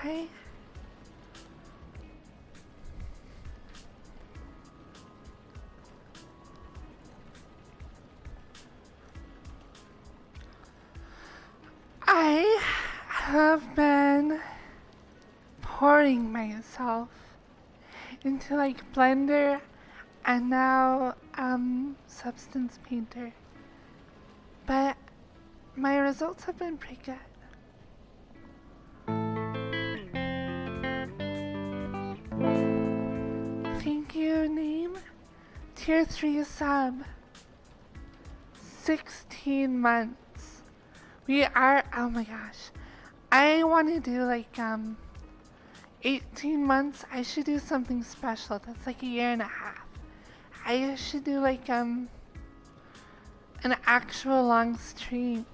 Hi. I have been pouring myself into like Blender and now Substance Painter. But my results have been pretty good. Thank you, name. Tier 3 sub. 16 months. We are, oh my gosh. I want to do like 18 months. I should do something special. That's like a year and a half. I should do like an actual long stream.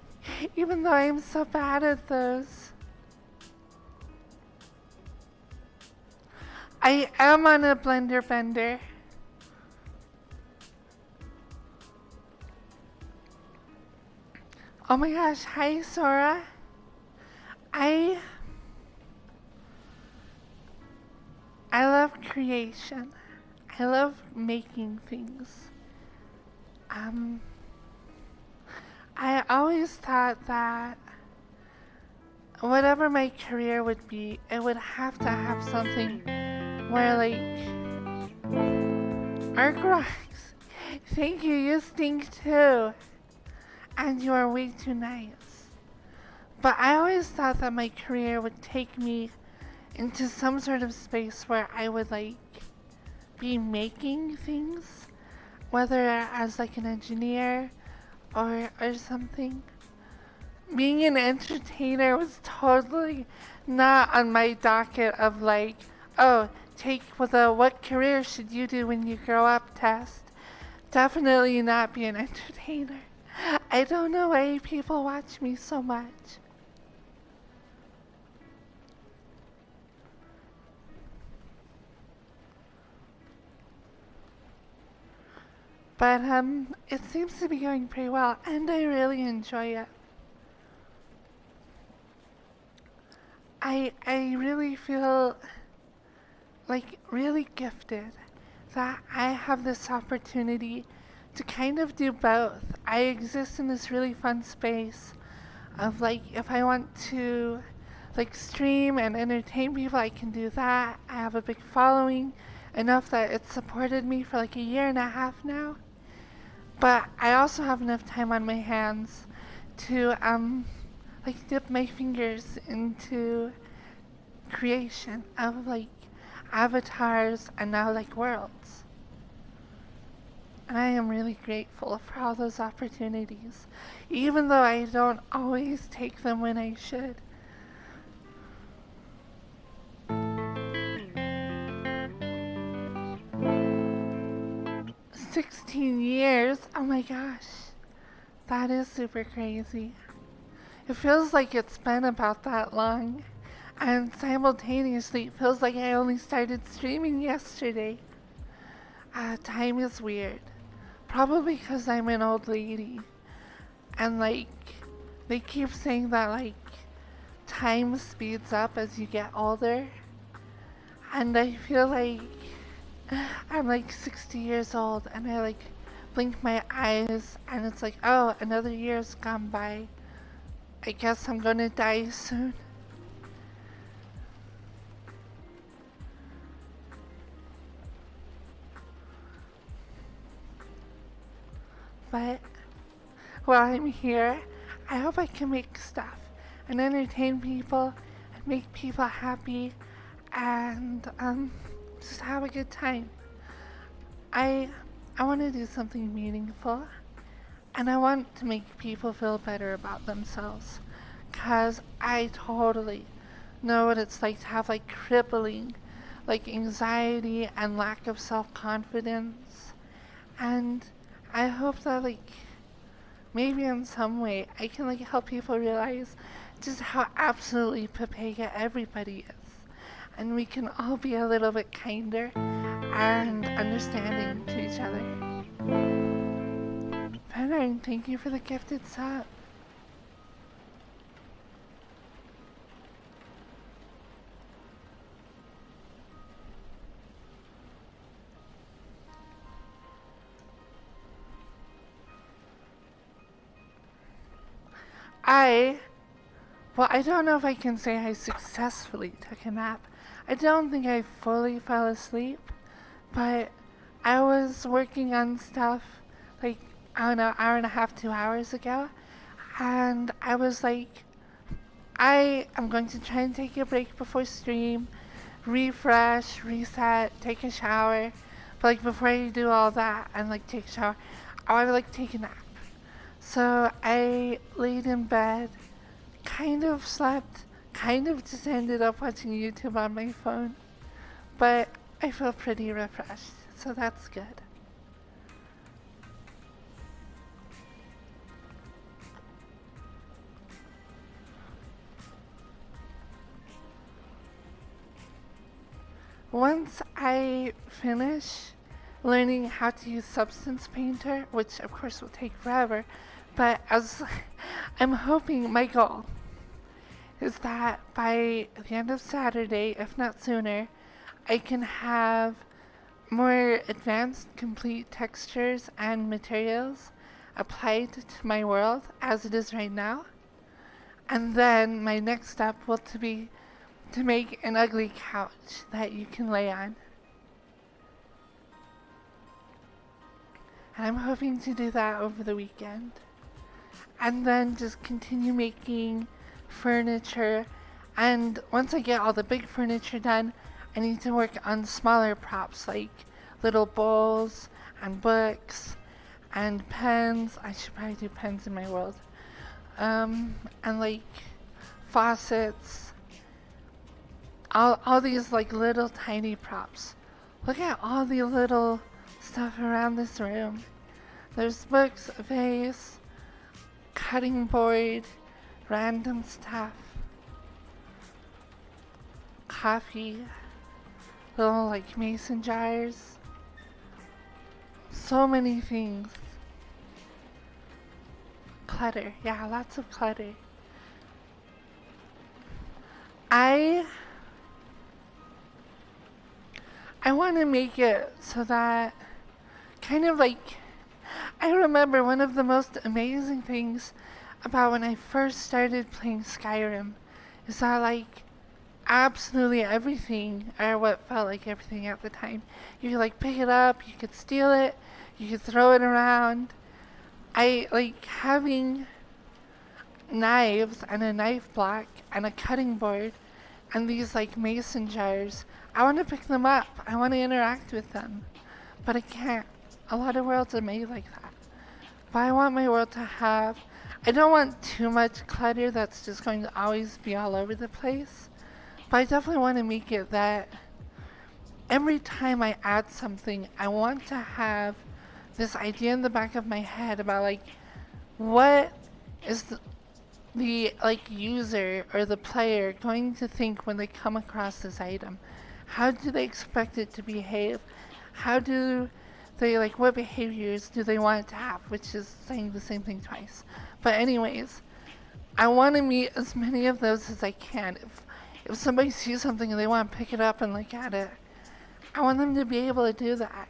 Even though I'm so bad at those. I am on a Blender bender. Oh my gosh, hi Sora. I love creation. I love making things. I always thought that whatever my career would be, it would have to have something where like arc rocks. Thank you, you stink too. And you are way too nice. But I always thought that my career would take me into some sort of space where I would like be making things, whether as like an engineer or something. Being an entertainer was totally not on my docket of like, oh, take with a what career should you do when you grow up test. Definitely not be an entertainer. I don't know why people watch me so much. But it seems to be going pretty well, and I really enjoy it. I really feel like really gifted that I have this opportunity to kind of do both. I exist in this really fun space of like if I want to like stream and entertain people, I can do that. I have a big following, enough that it's supported me for like a year and a half now. But I also have enough time on my hands to like dip my fingers into creation of like avatars and now like worlds. And I am really grateful for all those opportunities, even though I don't always take them when I should. $16 oh my gosh, that is super crazy. It feels like it's been about that long, and simultaneously it feels like I only started streaming yesterday. Time is weird. Probably because I'm an old lady. And like, they keep saying that like, time speeds up as you get older. And I feel like I'm like 60 years old and I like blink my eyes and it's like, oh, another year's gone by. I guess I'm gonna die soon. But while I'm here, I hope I can make stuff and entertain people and make people happy and just have a good time. I want to do something meaningful and I want to make people feel better about themselves, cause I totally know what it's like to have like crippling like anxiety and lack of self-confidence, and I hope that like maybe in some way I can like help people realize just how absolutely papaya everybody is, and we can all be a little bit kinder and understanding to each other. Fenner, thank you for the gifted sub. I, well, I don't know if I can say I successfully took a nap. I don't think I fully fell asleep, but I was working on stuff like, I don't know, hour and a half, 2 hours ago, and I was like, I am going to try and take a break before stream, refresh, reset, take a shower. But like before I do all that and like take a shower, I want to like take a nap. So I laid in bed, kind of slept, kind of just ended up watching YouTube on my phone. But I feel pretty refreshed, so that's good. Once I finish learning how to use Substance Painter, which of course will take forever, but as I'm hoping, my goal is that by the end of Saturday, if not sooner, I can have more advanced complete textures and materials applied to my world as it is right now. And then my next step will be to make an ugly couch that you can lay on. And I'm hoping to do that over the weekend. And then just continue making furniture. And once I get all the big furniture done, I need to work on smaller props like little bowls and books and pens. I should probably do pens in my world. And like faucets. All these like little tiny props. Look at all the little stuff around this room. There's books, a vase, cutting board, random stuff, coffee, little like mason jars, so many things. Clutter, yeah, lots of clutter. I want to make it so that kind of like, I remember one of the most amazing things about when I first started playing Skyrim is that like absolutely everything, or what felt like everything at the time, you could like pick it up, you could steal it, you could throw it around. I like having knives and a knife block and a cutting board and these like mason jars. I want to pick them up. I want to interact with them. But I can't. A lot of worlds are made like that. But I want my world to have, I don't want too much clutter that's just going to always be all over the place. But I definitely want to make it that every time I add something, I want to have this idea in the back of my head about like, what is the like user or the player going to think when they come across this item? How do they expect it to behave? How do they like, what behaviors do they want it to have? Which is saying the same thing twice. But anyways, I want to meet as many of those as I can. If somebody sees something and they want to pick it up and look at it, I want them to be able to do that.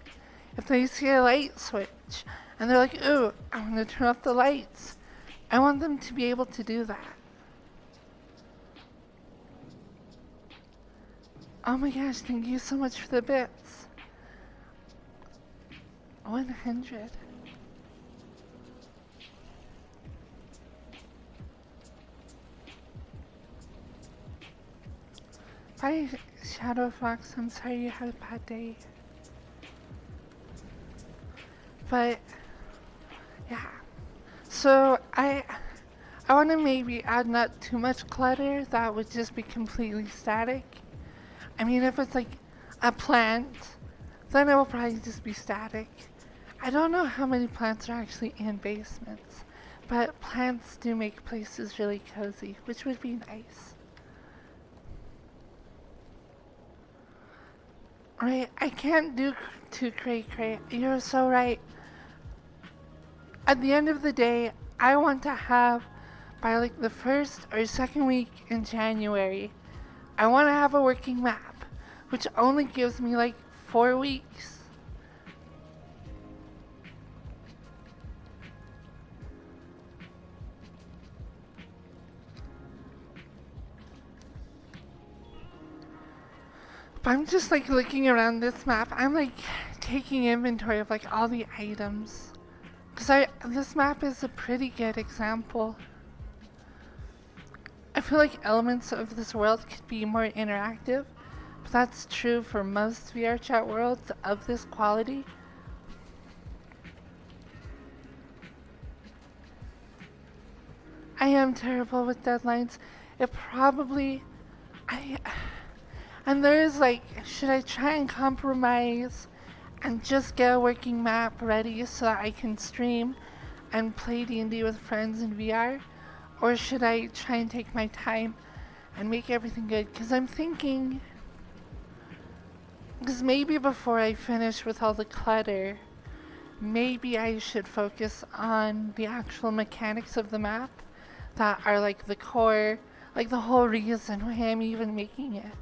If they see a light switch and they're like, ooh, I want to turn off the lights, I want them to be able to do that. Oh my gosh, thank you so much for the bits. 100. Bye, Shadow Fox. I'm sorry you had a bad day. But, yeah. So, I want to maybe add not too much clutter that would just be completely static. I mean, if it's like a plant, then it will probably just be static. I don't know how many plants are actually in basements, but plants do make places really cozy, which would be nice. Right, I can't do too cray. You're so right. At the end of the day, I want to have, by like the first or second week in January, I want to have a working map, which only gives me like 4 weeks. I'm just like looking around this map. I'm like taking inventory of like all the items. Because this map is a pretty good example. I feel like elements of this world could be more interactive, but that's true for most VR chat worlds of this quality. I am terrible with deadlines. It probably, and there's like, should I try and compromise and just get a working map ready so that I can stream and play D&D with friends in VR? Or should I try and take my time and make everything good? Because I'm thinking, because maybe before I finish with all the clutter, maybe I should focus on the actual mechanics of the map that are like the core, like the whole reason why I'm even making it.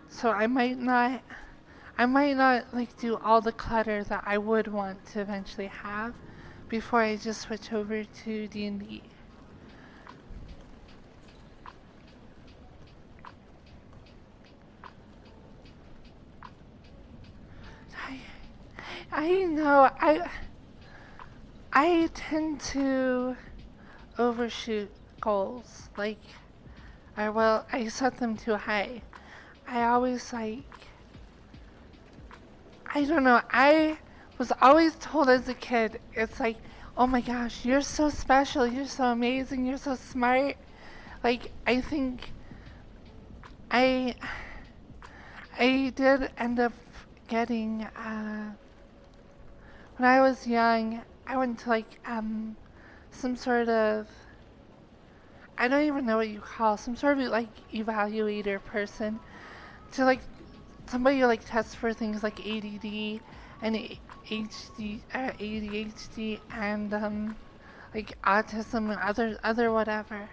So I might not like do all the clutter that I would want to eventually have before I just switch over to D&D. I know, I tend to overshoot goals. Like, I set them too high. I always like, I don't know, I was always told as a kid, it's like, oh my gosh, you're so special, you're so amazing, you're so smart. Like, I think I did end up getting, when I was young, I went to like, some sort of, I don't even know what you call, some sort of like evaluator person to like somebody who like tests for things like ADD and ADHD and like autism and other whatever.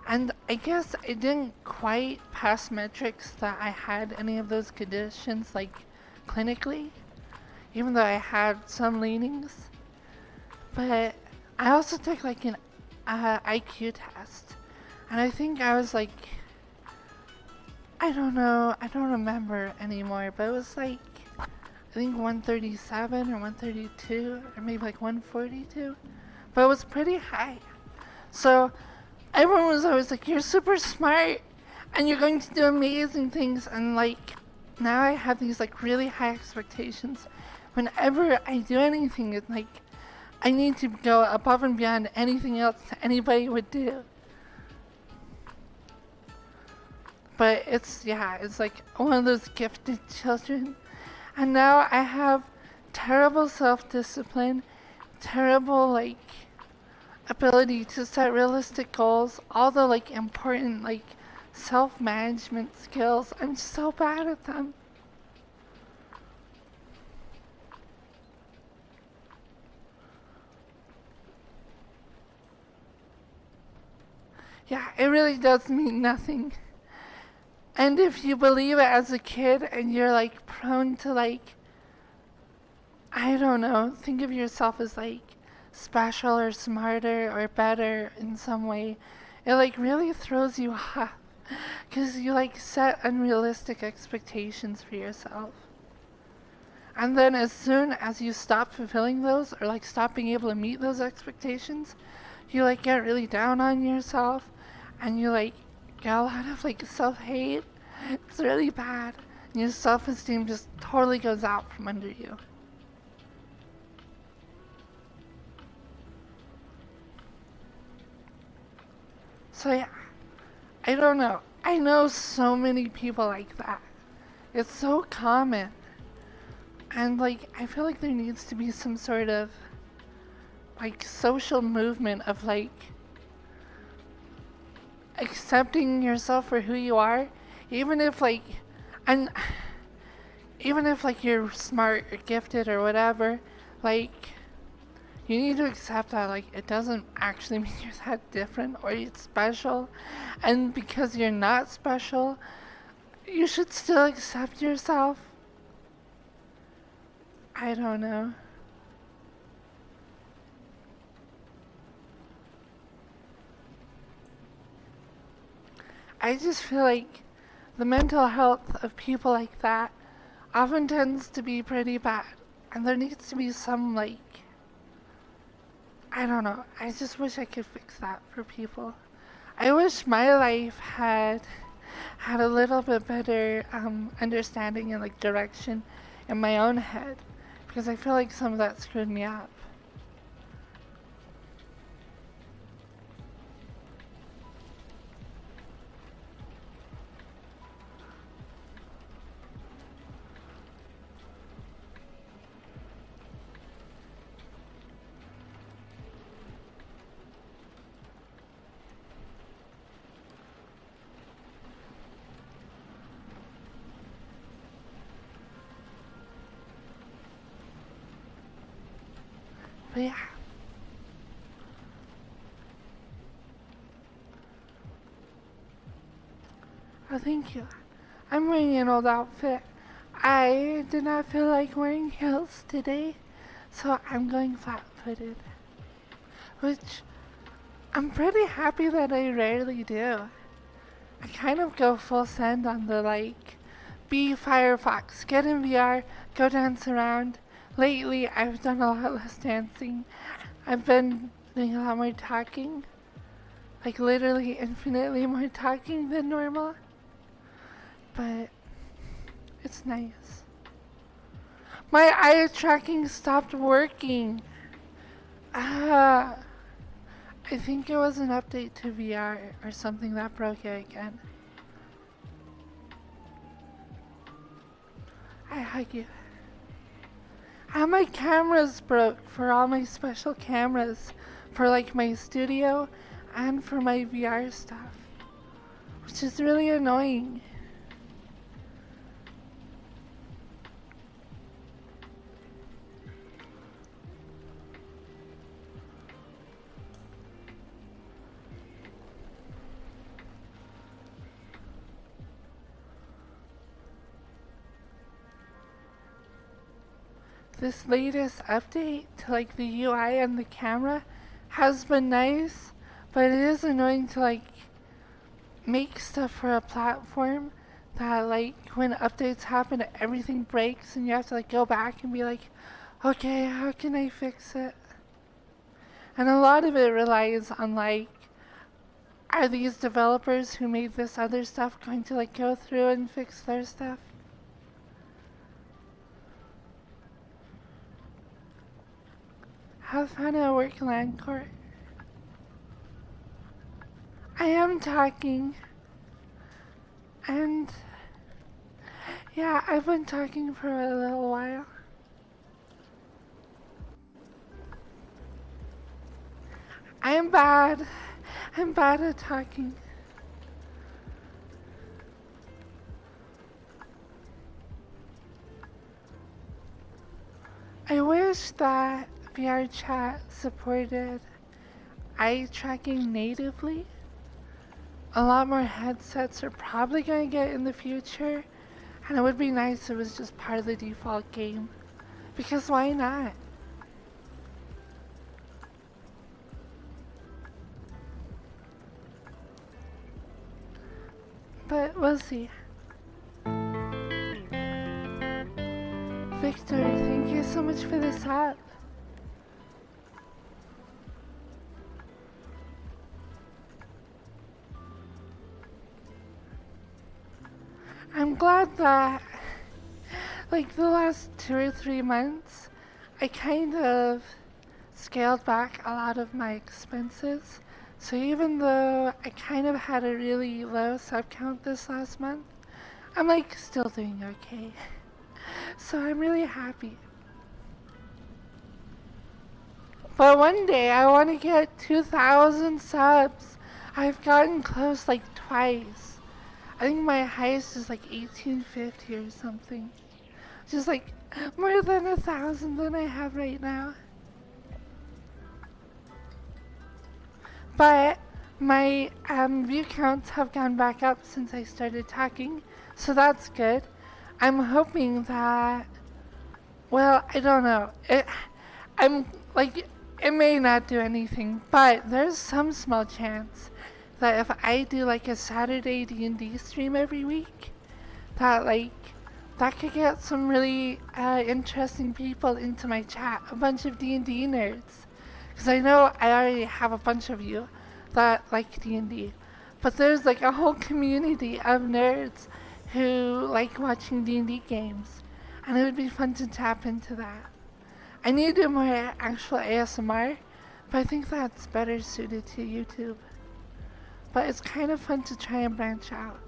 And I guess I didn't quite pass metrics that I had any of those conditions like clinically, even though I had some leanings. But I also took like an IQ test, and I think I was like, I don't know, I don't remember anymore, but it was like, I think 137 or 132 or maybe like 142, but it was pretty high. So everyone was always like, you're super smart and you're going to do amazing things, and like now I have these like really high expectations. Whenever I do anything, it's like I need to go above and beyond anything else anybody would do. But it's like one of those gifted children. And now I have terrible self-discipline, terrible like ability to set realistic goals, all the like important like self-management skills. I'm so bad at them. Yeah, it really does mean nothing. And if you believe it as a kid and you're like prone to like, I don't know, think of yourself as like special or smarter or better in some way, it like really throws you off because you like set unrealistic expectations for yourself. And then as soon as you stop fulfilling those or like stop being able to meet those expectations, you like get really down on yourself and you like get a lot of like self-hate. It's really bad. And your self-esteem just totally goes out from under you. So yeah, I don't know. I know so many people like that. It's so common. And like, I feel like there needs to be some sort of like social movement of like accepting yourself for who you are, even if like, and even if like you're smart or gifted or whatever, like you need to accept that like it doesn't actually mean you're that different or you're special, and because you're not special, you should still accept yourself. I don't know. I just feel like the mental health of people like that often tends to be pretty bad. And there needs to be some, like, I don't know. I just wish I could fix that for people. I wish my life had a little bit better understanding and like direction in my own head, because I feel like some of that screwed me up. But yeah. Oh, thank you. I'm wearing an old outfit. I did not feel like wearing heels today, so I'm going flat-footed. Which I'm pretty happy that I rarely do. I kind of go full send on the like, be Firefox, get in VR, go dance around. Lately, I've done a lot less dancing. I've been doing a lot more talking. Like literally infinitely more talking than normal. But it's nice. My eye tracking stopped working. I think it was an update to VR or something that broke it again. I hug you. And my cameras broke for all my special cameras for like my studio and for my VR stuff, which is really annoying. This latest update to like the UI and the camera has been nice, but it is annoying to like make stuff for a platform that like when updates happen everything breaks and you have to like go back and be like, okay, how can I fix it? And a lot of it relies on like, are these developers who made this other stuff going to like go through and fix their stuff? Have fun at work, Landcourt. I am talking. And yeah, I've been talking for a little while. I'm bad. I'm bad at talking. I wish that VR chat supported eye tracking natively. A lot more headsets are probably going to get in the future, and it would be nice if it was just part of the default game. Because why not? But we'll see. Victor, thank you so much for this app. I'm glad that, like, the last 2 or 3 months, I kind of scaled back a lot of my expenses. So even though I kind of had a really low sub count this last month, I'm, like, still doing okay. So I'm really happy. But one day I want to get 2,000 subs. I've gotten close like twice. I think my highest is like 1850 or something. Just like more than 1,000 than I have right now. But my view counts have gone back up since I started talking, so that's good. I'm hoping that, well, I don't know. I'm like, it may not do anything, but there's some small chance that if I do like a Saturday D&D stream every week, that like that could get some really interesting people into my chat, a bunch of D&D nerds. Because I know I already have a bunch of you that like D&D. But there's like a whole community of nerds who like watching D&D games. And it would be fun to tap into that. I need to do more actual ASMR, but I think that's better suited to YouTube. But it's kind of fun to try and branch out.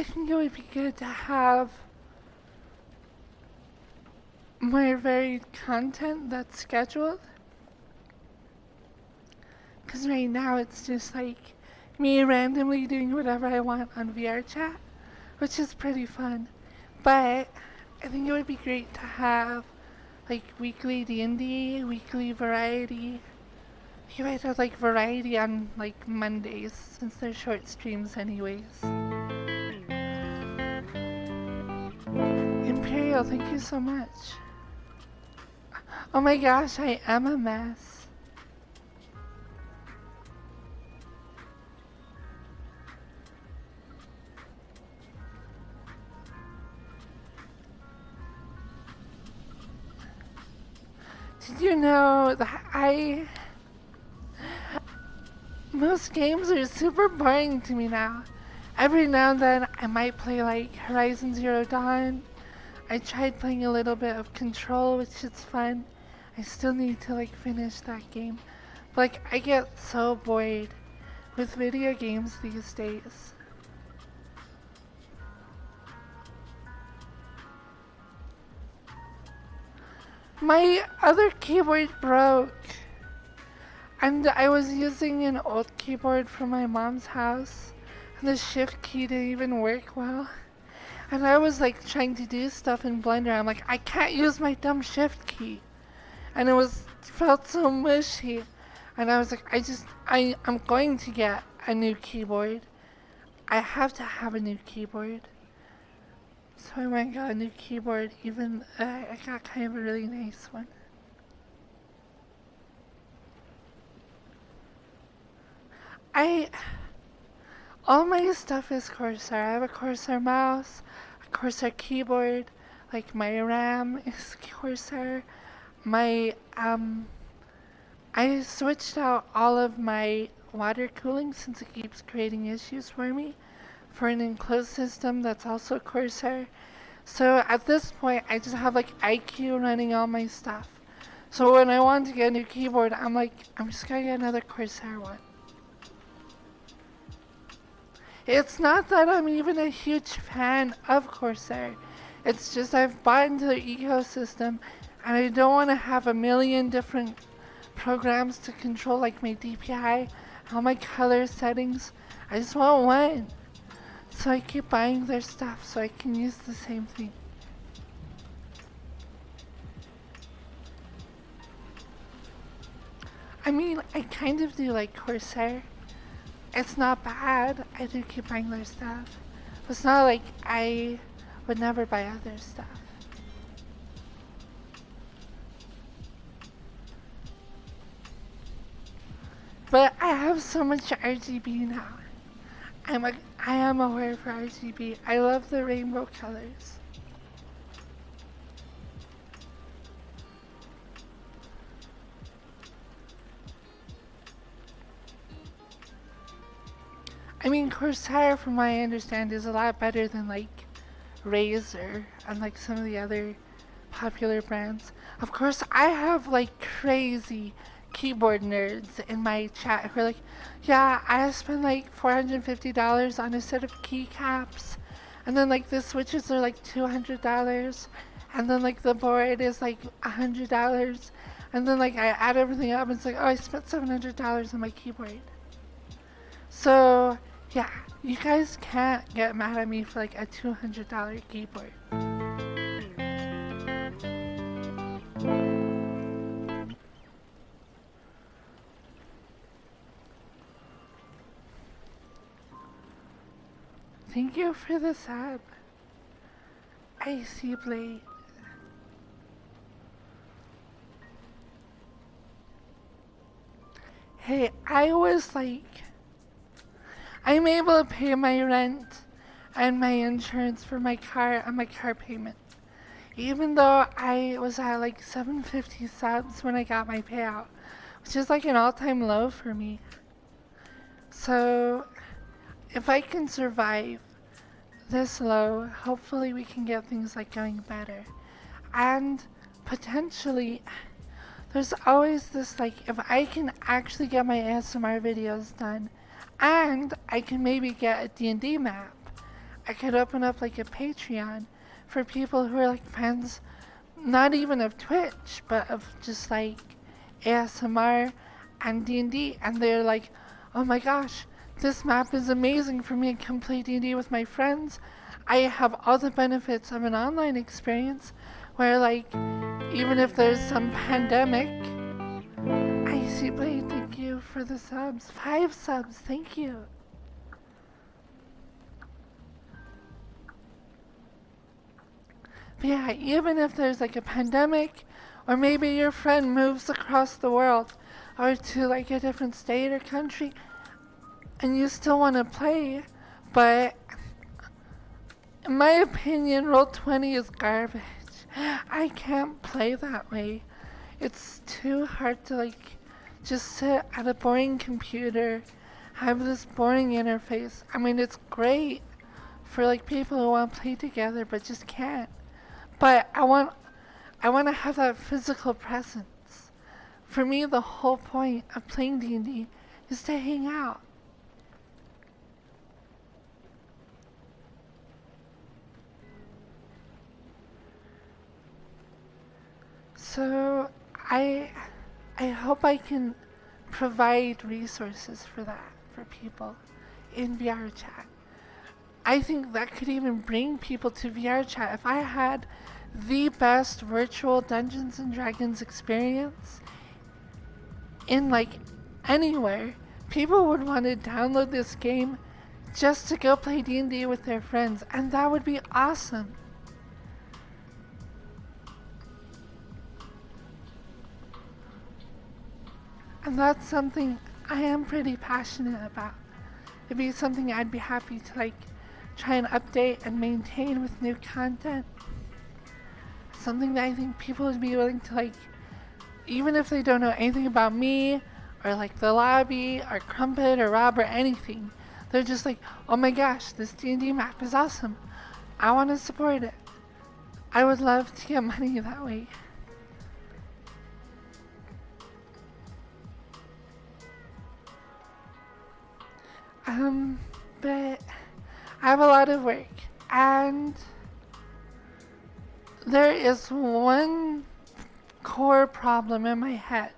I think it would be good to have more varied content that's scheduled. Because right now it's just like me randomly doing whatever I want on VR chat, which is pretty fun. But I think it would be great to have like weekly D&D, weekly variety. You might have like variety on like Mondays since they're short streams anyways. Imperial, thank you so much. Oh my gosh, I am a mess. Did you know that most games are super boring to me now. Every now and then I might play like Horizon Zero Dawn. I tried playing a little bit of Control, which is fun. I still need to like finish that game. But like I get so bored with video games these days. My other keyboard broke. And I was using an old keyboard from my mom's house. And the shift key didn't even work well. And I was like trying to do stuff in Blender. I'm like, I can't use my dumb shift key. And felt so mushy. And I was like, I'm going to get a new keyboard. I have to have a new keyboard. So I went and got a new keyboard, even I got kind of a really nice one. All my stuff is Corsair. I have a Corsair mouse, a Corsair keyboard, like my RAM is Corsair. I switched out all of my water cooling since it keeps creating issues for me for an enclosed system that's also Corsair. So at this point, I just have like IQ running all my stuff. So when I want to get a new keyboard, I'm like, I'm just gonna get another Corsair one. It's not that I'm even a huge fan of Corsair. It's just I've bought into the ecosystem and I don't want to have a million different programs to control like my DPI, all my color settings. I just want one. So I keep buying their stuff so I can use the same thing. I mean, I kind of do like Corsair. It's not bad. I do keep buying their stuff. But it's not like I would never buy other stuff. But I have so much RGB now. I am aware for RGB. I love the rainbow colors. I mean, Corsair, from what I understand, is a lot better than like Razer and like some of the other popular brands. Of course, I have like crazy keyboard nerds in my chat who are like, yeah, I spent like $450 on a set of keycaps, and then like the switches are like $200, and then like the board is like $100, and then like I add everything up and it's like, oh, I spent $700 on my keyboard. So yeah, you guys can't get mad at me for like a $200 keyboard. Thank you for the sub. Icy Blade. Hey, I was like, I'm able to pay my rent and my insurance for my car and my car payment. Even though I was at like 750 subs when I got my payout, which is like an all-time low for me. So, if I can survive this low, hopefully we can get things like going better. And potentially, there's always this like, if I can actually get my ASMR videos done, and I can maybe get a D&D map, I could open up like a Patreon for people who are like fans, not even of Twitch, but of just like ASMR and D&D, and they're like, oh my gosh, this map is amazing for me. I can play D&D with my friends. I have all the benefits of an online experience where like, even if there's some pandemic, Icy Blade, thank you for the subs. 5 subs, thank you. But yeah, even if there's like a pandemic, or maybe your friend moves across the world, or to like a different state or country, and you still want to play, but in my opinion, Roll20 is garbage. I can't play that way. It's too hard to like just sit at a boring computer, have this boring interface. I mean, it's great for like people who want to play together, but just can't. But I want to have that physical presence. For me, the whole point of playing D&D is to hang out. So I hope I can provide resources for that for people in VR chat. I think that could even bring people to VR chat. If I had the best virtual Dungeons and Dragons experience in like anywhere, people would want to download this game just to go play D&D with their friends, and that would be awesome. And that's something I am pretty passionate about. It'd be something I'd be happy to like try and update and maintain with new content. Something that I think people would be willing to like, even if they don't know anything about me or like the lobby or Crumpet or Rob or anything, they're just like, oh my gosh, this D&D map is awesome. I want to support it. I would love to get money that way. But I have a lot of work, and there is one core problem in my head.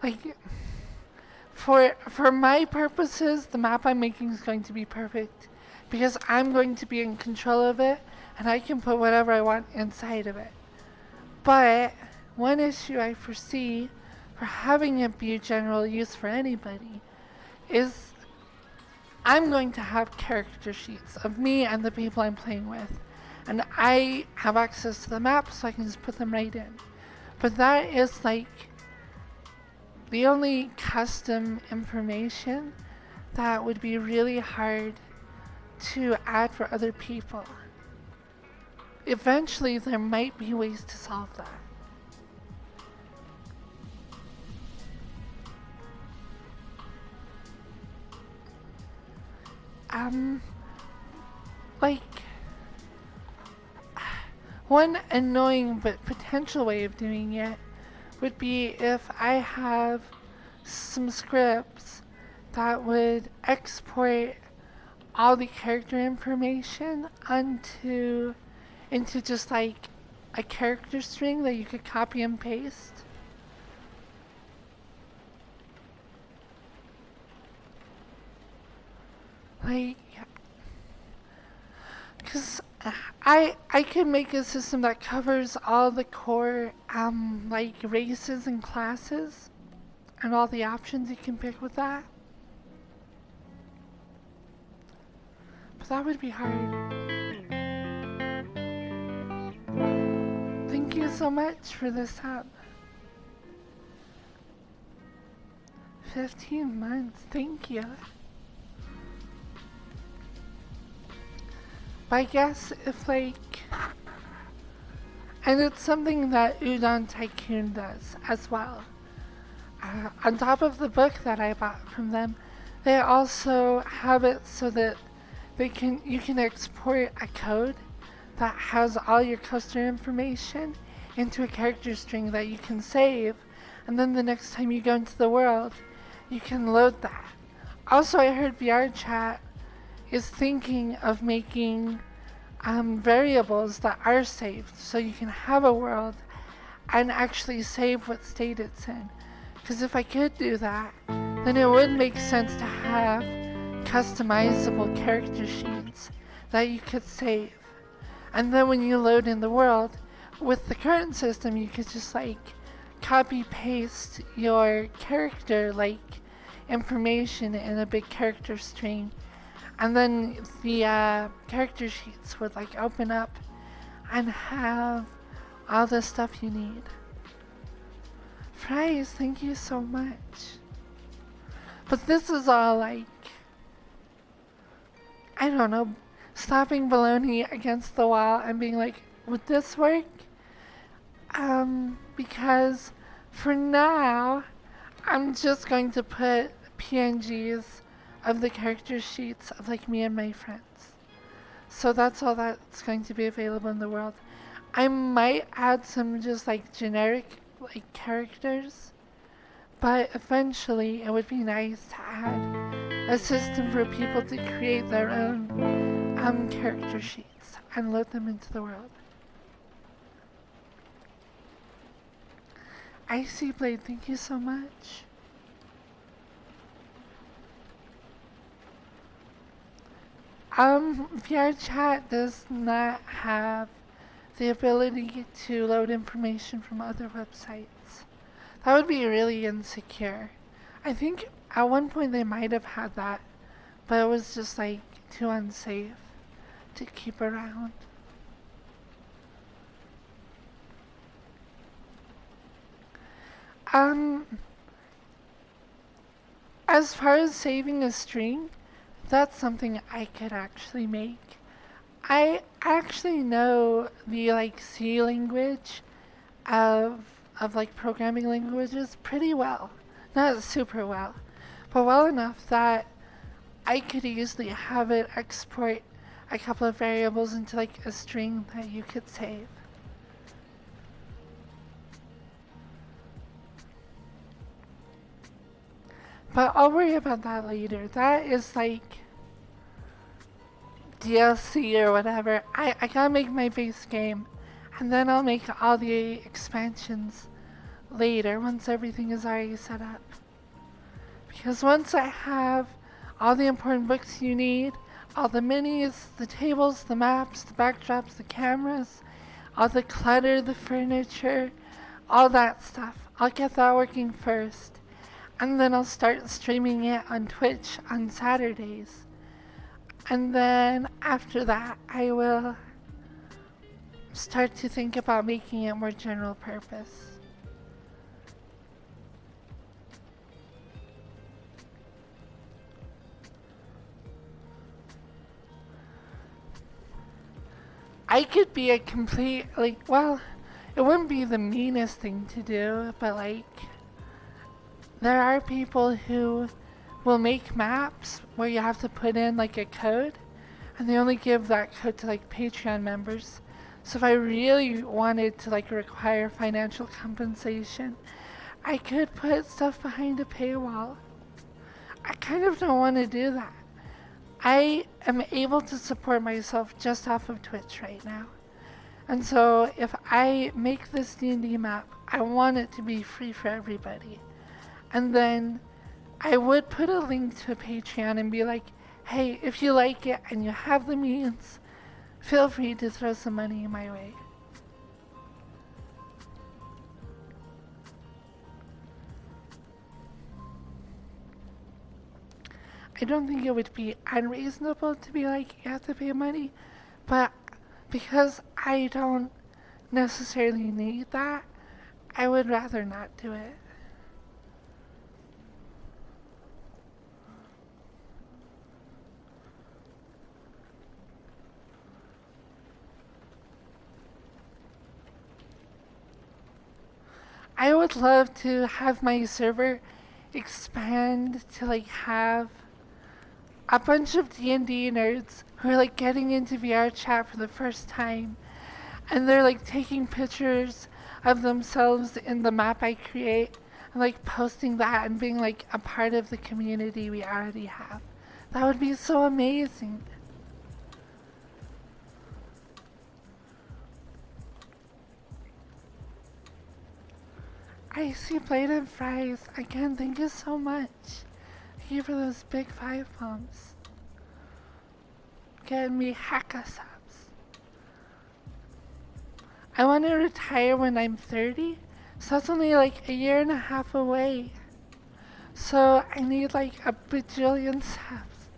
Like, for my purposes, the map I'm making is going to be perfect because I'm going to be in control of it, and I can put whatever I want inside of it. But one issue I foresee for having it be general use for anybody is I'm going to have character sheets of me and the people I'm playing with. And I have access to the map, so I can just put them right in. But that is like the only custom information that would be really hard to add for other people. Eventually, there might be ways to solve that. Like, one annoying but potential way of doing it would be if I have some scripts that would export all the character information into just like a character string that you could copy and paste. Like, because I could make a system that covers all the core like races and classes and all the options you can pick with that. But that would be hard. Thank you so much for this sub. 15 months, thank you. But I guess if and it's something that Udon Tycoon does as well. On top of the book that I bought from them, they also have it so that you can export a code that has all your customer information into a character string that you can save, and then the next time you go into the world, you can load that. Also, I heard VRChat is thinking of making variables that are saved, so you can have a world and actually save what state it's in. Because if I could do that, then it would make sense to have customizable character sheets that you could save. And then when you load in the world, with the current system, you could just copy paste your character information in a big character string, and then the character sheets would open up and have all the stuff you need. Fries, thank you so much. But this is all I don't know, slapping baloney against the wall and being would this work? Because for now, I'm just going to put PNGs of the character sheets of me and my friends. So that's all that's going to be available in the world. I might add some just generic characters, but eventually it would be nice to add a system for people to create their own character sheets and load them into the world. Icy Blade, thank you so much. VRChat does not have the ability to load information from other websites. That would be really insecure. I think at one point they might have had that, but it was just too unsafe to keep around. As far as saving a string, that's something I could actually make. I actually know the C language of programming languages pretty well. Not super well, but well enough that I could easily have it export a couple of variables into a string that you could save. But I'll worry about that later. That is DLC or whatever. I gotta make my base game, and then I'll make all the expansions later once everything is already set up. Because once I have all the important books you need, all the minis, the tables, the maps, the backdrops, the cameras, all the clutter, the furniture, all that stuff, I'll get that working first. And then I'll start streaming it on Twitch on Saturdays. And then after that, I will start to think about making it more general purpose. I could be a complete, well, it wouldn't be the meanest thing to do, but there are people who will make maps where you have to put in a code, and they only give that code to Patreon members. So if I really wanted to require financial compensation, I could put stuff behind a paywall. I kind of don't want to do that. I am able to support myself just off of Twitch right now. And so if I make this D&D map, I want it to be free for everybody. And then I would put a link to a Patreon and be hey, if you like it and you have the means, feel free to throw some money my way. I don't think it would be unreasonable to be like, you have to pay money, but because I don't necessarily need that, I would rather not do it. I would love to have my server expand to like have a bunch of D&D nerds who are like getting into VR chat for the first time, and they're like taking pictures of themselves in the map I create and like posting that and being like a part of the community we already have. That would be so amazing. I see Blade Fries. Again, thank you so much. Thank you for those big 5 bombs. Getting me hacka subs. I want to retire when I'm 30, so that's only like a year and a half away. So I need like a bajillion subs.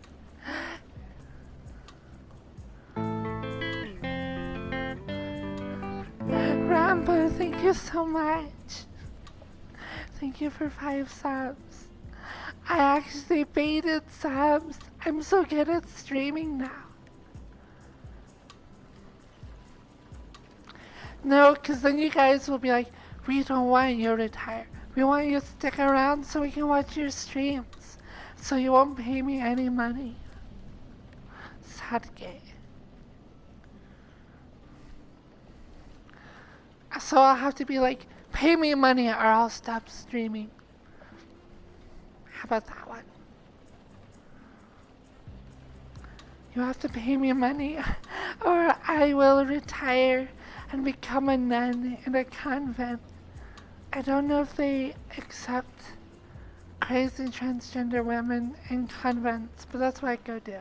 Rambo, thank you so much. Thank you for 5 subs. I actually baited subs. I'm so good at streaming now. No, because then you guys will be like, we don't want you to retire. We want you to stick around so we can watch your streams. So you won't pay me any money. Sad gay. So I'll have to be like, pay me money or I'll stop streaming. How about that one? You have to pay me money or I will retire and become a nun in a convent. I don't know if they accept crazy transgender women in convents, but that's what I go do.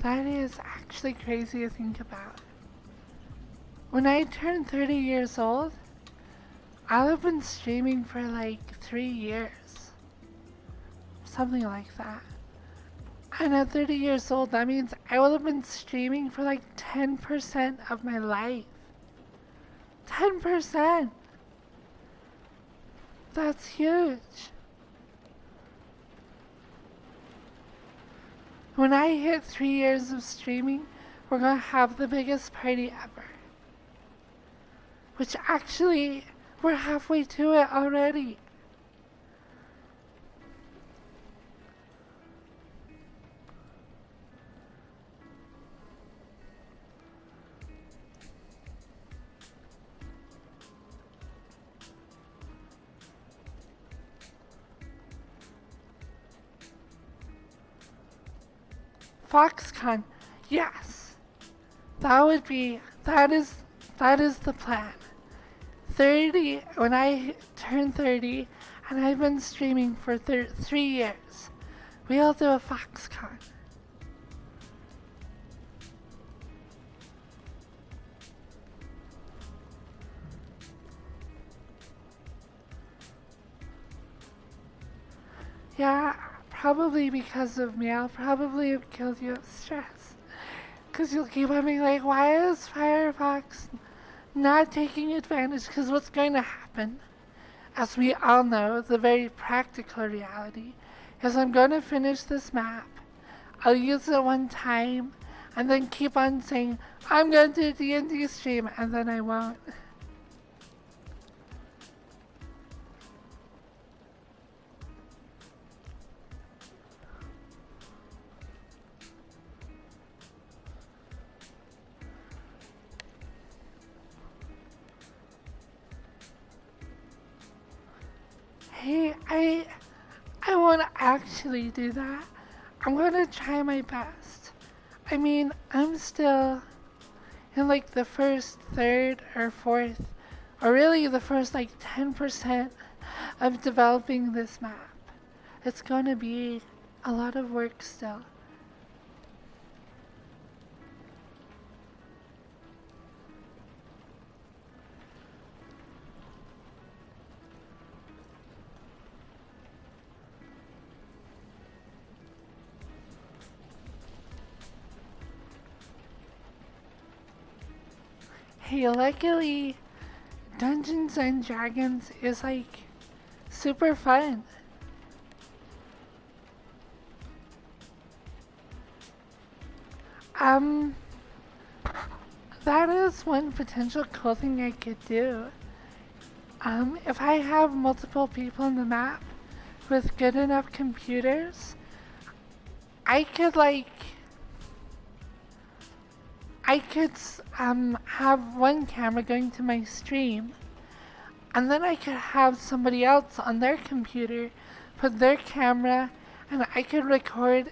That is actually crazy to think about. When I turned 30 years old, I'll have been streaming for like 3 years. Something like that. And at 30 years old, that means I will have been streaming for like 10% of my life. 10%! That's huge. When I hit 3 years of streaming, we're gonna have the biggest party ever. Which actually, we're halfway to it already. Foxconn, yes. That is the plan. 30, when I turn 30, and I've been streaming for 3 years, we'll do a Foxconn. Yeah, probably because of me. I'll probably have killed you of stress. Because you'll keep on being like, why is Firefox not taking advantage? Because what's going to happen, as we all know, the very practical reality, is I'm going to finish this map. I'll use it one time, and then keep on saying, I'm going to do a D&D stream, and then I won't. Hey, I won't actually do that. I'm gonna try my best. I mean, I'm still in like the first third or fourth, or really the first like 10% of developing this map. It's going to be a lot of work still. Hey, luckily, Dungeons and Dragons is like super fun. Um, that is one potential cool thing I could do. If I have multiple people in the map with good enough computers, I could like I could have one camera going to my stream, and then I could have somebody else on their computer put their camera, and I could record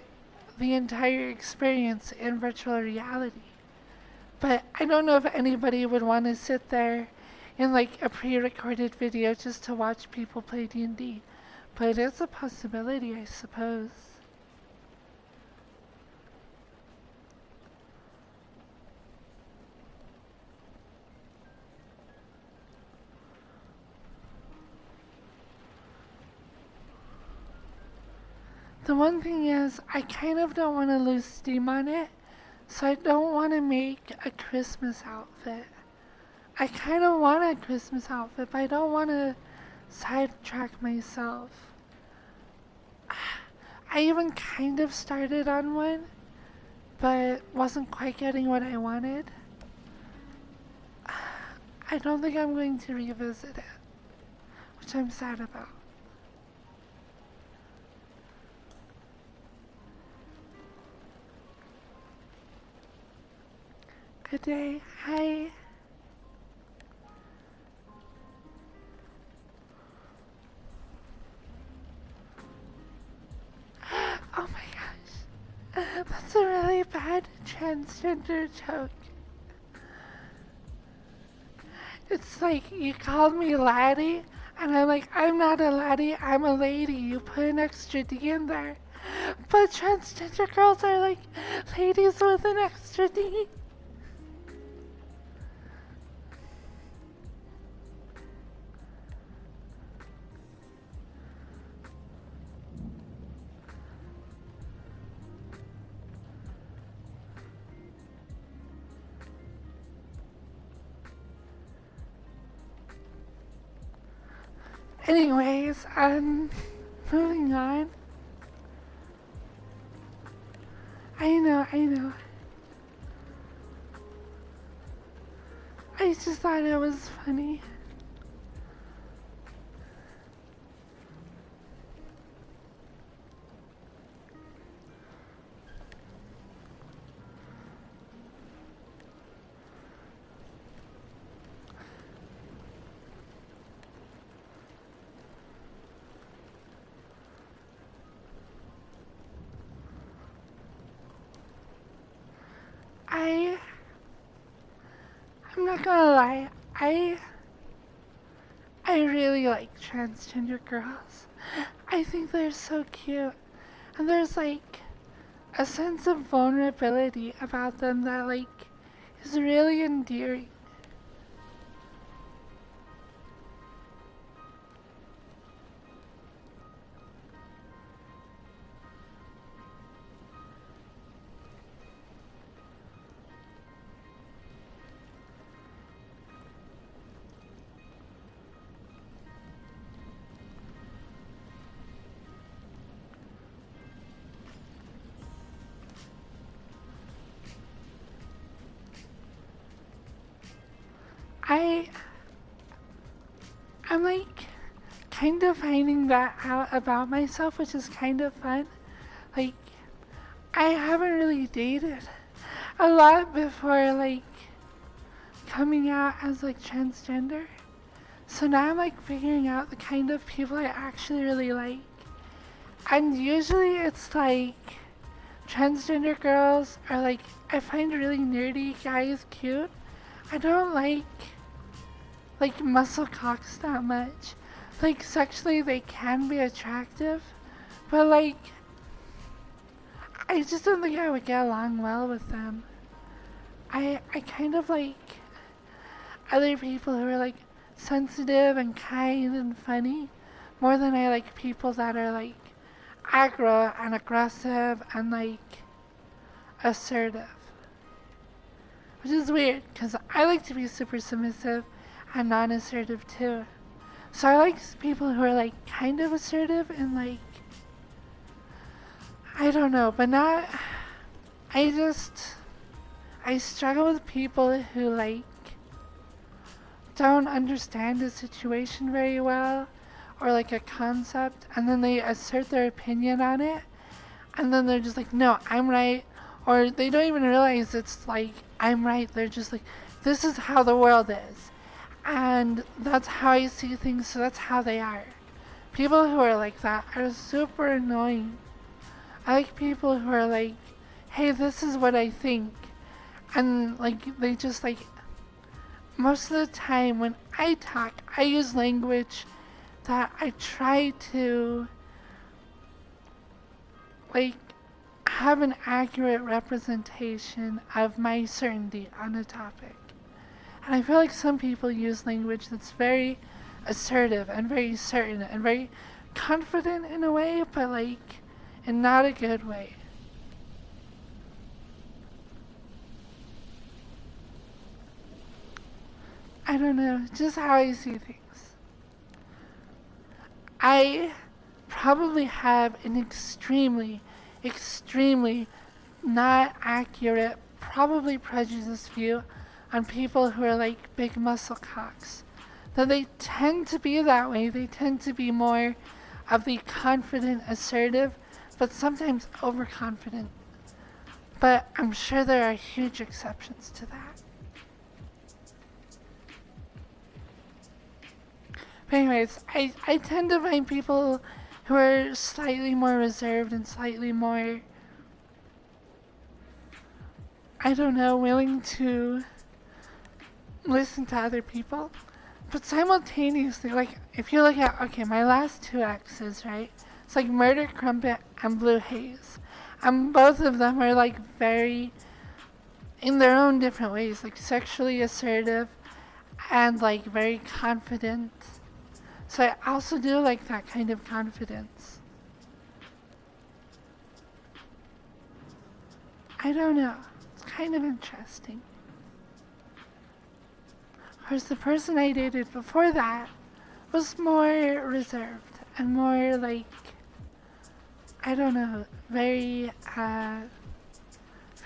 the entire experience in virtual reality. But I don't know if anybody would want to sit there in like a pre-recorded video just to watch people play D&D. But it's a possibility, I suppose. The one thing is, I kind of don't want to lose steam on it, so I don't want to make a Christmas outfit. I kind of want a Christmas outfit, but I don't want to sidetrack myself. I even kind of started on one, but wasn't quite getting what I wanted. I don't think I'm going to revisit it, which I'm sad about. Good day. Hi. Oh my gosh. That's a really bad transgender joke. It's like you called me laddie, and I'm like, I'm not a laddie, I'm a lady. You put an extra D in there. But transgender girls are like ladies with an extra D. Anyways, moving on. I know. I just thought it was funny. I'm not gonna lie, I really like transgender girls. I think they're so cute. And there's like a sense of vulnerability about them that like is really endearing. I'm like kind of finding that out about myself, which is kind of fun. Like, I haven't really dated a lot before like coming out as like transgender. So now I'm like figuring out the kind of people I actually really like. And usually it's like transgender girls are like, I find really nerdy guys cute. I don't like muscle cocks that much. Like sexually they can be attractive, but like I just don't think I would get along well with them. I kind of like other people who are like sensitive and kind and funny more than I like people that are like aggro and aggressive and like assertive. Which is weird because I like to be super submissive and non assertive too. So I like people who are like kind of assertive and like, I don't know, but not. I struggle with people who like don't understand a situation very well or like a concept and then they assert their opinion on it and then they're just like, no, I'm right. Or they don't even realize it's like, I'm right. They're just like, this is how the world is. And that's how I see things, so that's how they are. People who are like that are super annoying. I like people who are like, hey, this is what I think. And like, they just like, most of the time when I talk, I use language that I try to like have an accurate representation of my certainty on a topic. And I feel like some people use language that's very assertive and very certain and very confident in a way, but like in not a good way. I don't know, just how I see things. I probably have an extremely not accurate, probably prejudiced view on people who are like big muscle cocks. That they tend to be that way. They tend to be more of the confident, assertive, but sometimes overconfident. But I'm sure there are huge exceptions to that. But anyways, I tend to find people who are slightly more reserved and slightly more, I don't know, willing to listen to other people. But simultaneously, like, if you look at, okay, my last two exes, right? It's like Murder Crumpet and Blue Haze. And both of them are like very, in their own different ways, like sexually assertive and like very confident. So I also do like that kind of confidence. I don't know. It's kind of interesting. Whereas the person I dated before that was more reserved and more like, I don't know, very,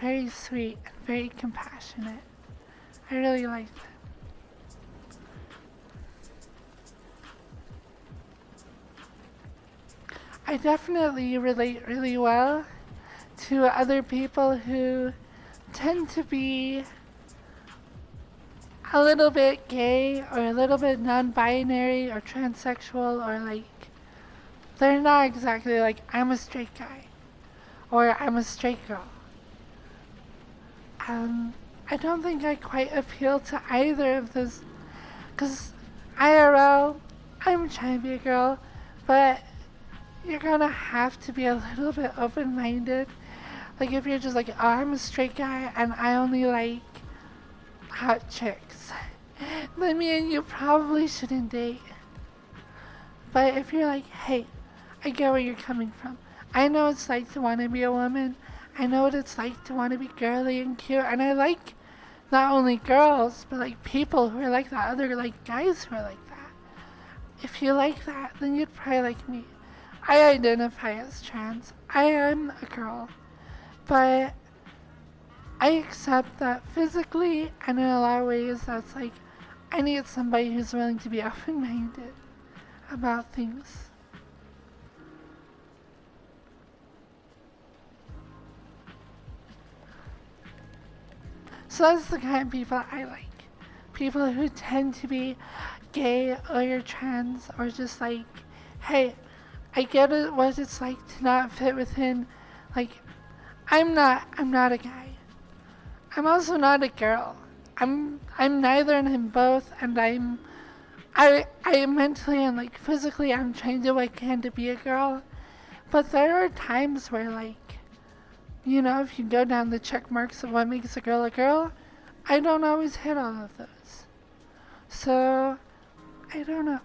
very sweet and very compassionate. I really liked it. I definitely relate really well to other people who tend to be a little bit gay or a little bit non-binary or transsexual or like they're not exactly like I'm a straight guy or I'm a straight girl. I don't think I quite appeal to either of those because IRL, I'm trying to be a girl, but you're gonna have to be a little bit open-minded. Like if you're just like, oh, I'm a straight guy and I only like hot chicks, then me and you probably shouldn't date. But if you're like, hey, I get where you're coming from. I know what it's like to want to be a woman. I know what it's like to want to be girly and cute. And I like not only girls, but like people who are like that, other like guys who are like that. If you like that, then you'd probably like me. I identify as trans. I am a girl. But I accept that physically and in a lot of ways that's like I need somebody who's willing to be open-minded about things. So that's the kind of people I like. People who tend to be gay or trans or just like, hey, I get it, what it's like to not fit within like I'm not a guy. I'm also not a girl. I'm neither and I'm both, and I mentally and like physically I'm trying to do what I can to be a girl. But there are times where like, if you go down the check marks of what makes a girl, I don't always hit all of those. So I don't know.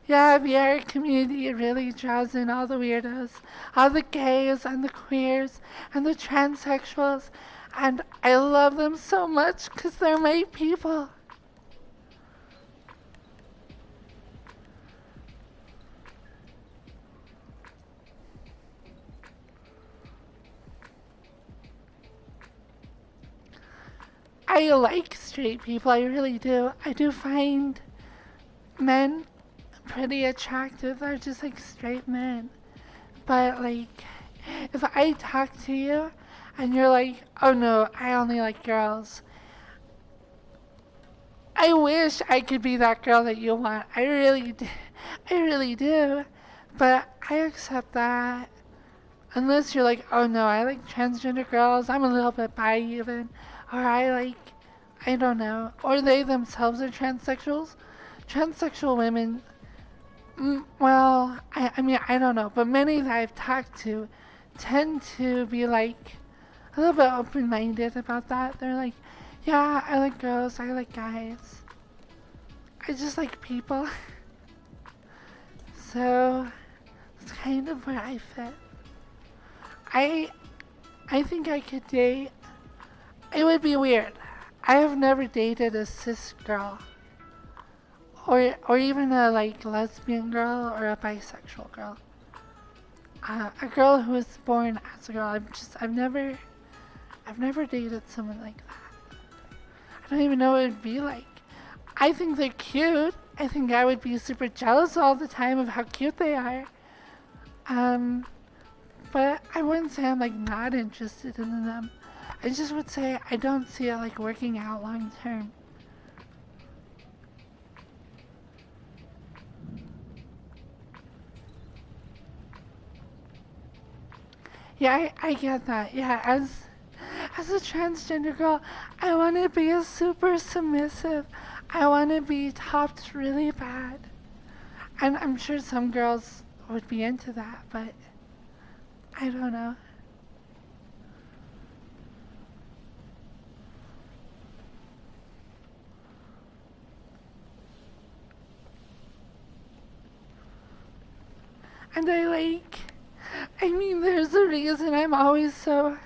Yeah, the art community really draws in all the weirdos, all the gays and the queers and the transsexuals, and I love them so much because they're my people. I like straight people, I really do. I do find men pretty attractive. They're just like straight men. But like, if I talk to you and you're like, oh no, I only like girls, I wish I could be that girl that you want. I really do. I really do. But I accept that. Unless you're like, oh no, I like transgender girls, I'm a little bit bi even. Or I don't know. Or they themselves are transsexuals. Transsexual women, well, I mean, I don't know. But many that I've talked to tend to be like a little bit open-minded about that. They're like, yeah, I like girls, I like guys. I just like people. So, it's kind of where I fit. I I think I could date. It would be weird. I have never dated a cis girl. Or even a like lesbian girl or a bisexual girl. A girl who was born as a girl. I've never dated someone like that. I don't even know what it would be like. I think they're cute. I think I would be super jealous all the time of how cute they are. Um, but I wouldn't say I'm like not interested in them. I just would say I don't see it like working out long term. Yeah, I get that. Yeah, as a transgender girl, I want to be a super submissive. I want to be topped really bad. And I'm sure some girls would be into that, but I don't know. And I mean, there's a reason I'm always so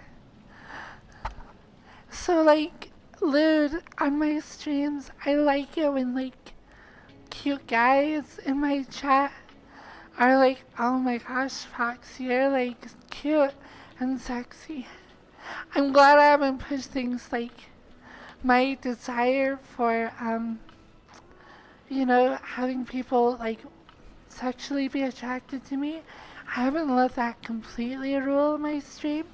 like lewd on my streams. I like it when like cute guys in my chat are like, oh my gosh, Fox, you're like cute and sexy. I'm glad I haven't pushed things like my desire for having people like sexually be attracted to me. I haven't let that completely rule my stream.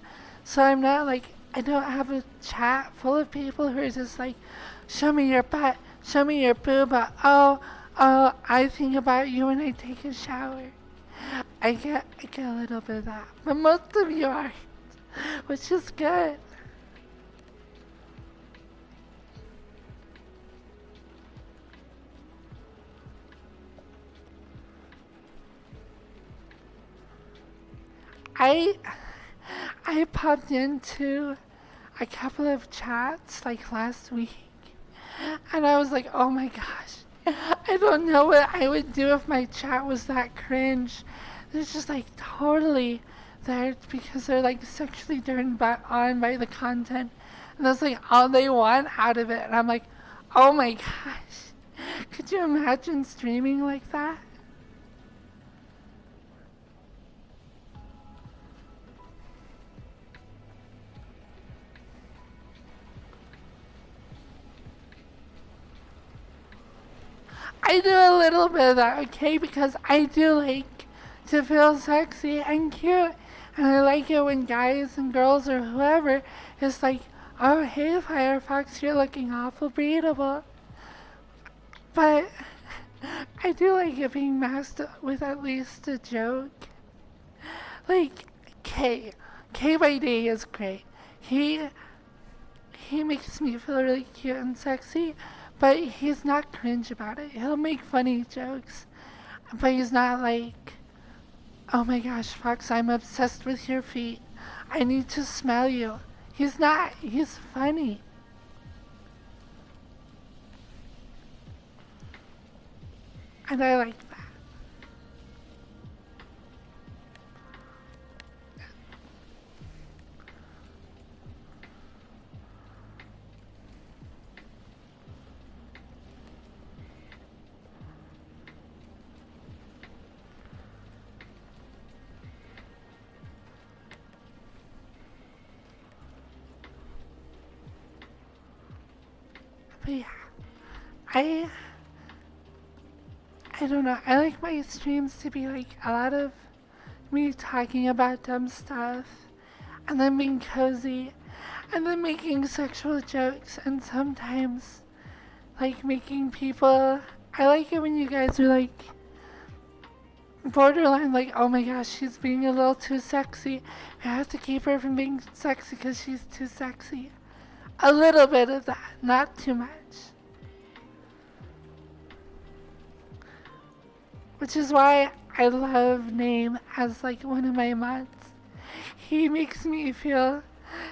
So I'm not like, I don't have a chat full of people who are just like, show me your butt, show me your booba. Oh, I think about you when I take a shower. I get a little bit of that. But most of you aren't, which is good. I I popped into a couple of chats like last week and I was like, oh my gosh, I don't know what I would do if my chat was that cringe. They're just like totally there because they're like sexually turned on by the content. And that's like all they want out of it. And I'm like, oh my gosh, could you imagine streaming like that? I do a little bit of that, okay? Because I do like to feel sexy and cute. And I like it when guys and girls or whoever is like, oh, hey, Firefox, you're looking awful breathable. But I do like it being masked with at least a joke. Like K. K by day is great. He he makes me feel really cute and sexy, but he's not cringe about it. He'll make funny jokes, but he's not like, oh my gosh, Fox, I'm obsessed with your feet. I need to smell you. He's not. He's funny. And I like that. But yeah, I I don't know. I like my streams to be like a lot of me talking about dumb stuff and then being cozy and then making sexual jokes and sometimes like making people. I like it when you guys are like borderline like, oh my gosh, she's being a little too sexy. I have to keep her from being sexy because she's too sexy. A little bit of that, not too much. Which is why I love Name as like one of my mods. He makes me feel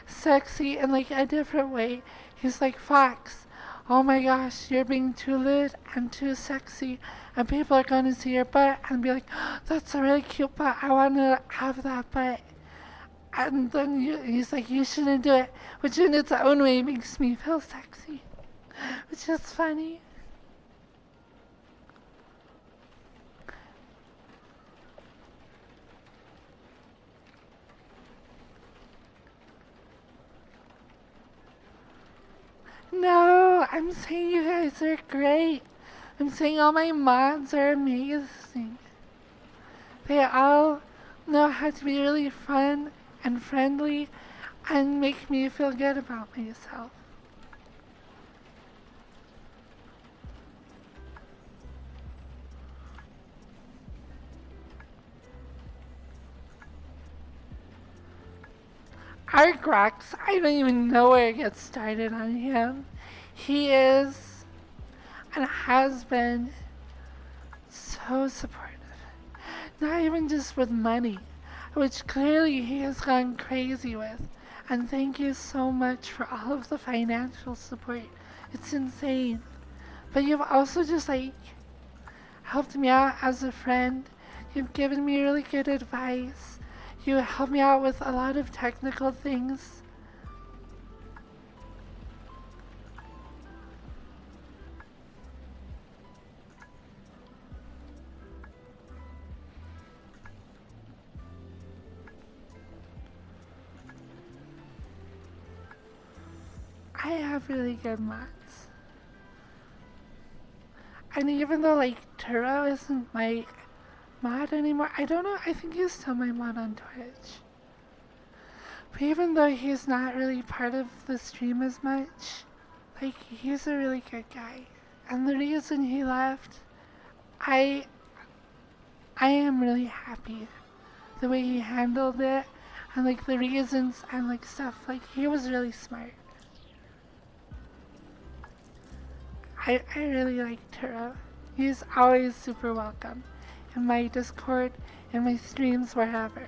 sexy in like a different way. He's like, Fox, oh my gosh, you're being too lit and too sexy, and people are gonna see your butt and be like, oh, that's a really cute butt. I wanna have that butt. And then he's like, you shouldn't do it, which in its own way makes me feel sexy, which is funny. No, I'm saying you guys are great. I'm saying all my mods are amazing. They all know how to be really fun and friendly and make me feel good about myself. Argrox, I don't even know where to get started on him. He is and has been so supportive. Not even just with money, which clearly he has gone crazy with. And thank you so much for all of the financial support. It's insane. But you've also just like helped me out as a friend. You've given me really good advice. You helped me out with a lot of technical things. I have really good mods. And even though like Turo isn't my mod anymore, I don't know, I think he's still my mod on Twitch. But even though he's not really part of the stream as much, like he's a really good guy. And the reason he left, I I am really happy the way he handled it and like the reasons and like stuff. Like he was really smart. I really like Turo. He's always super welcome in my Discord, in my streams, wherever.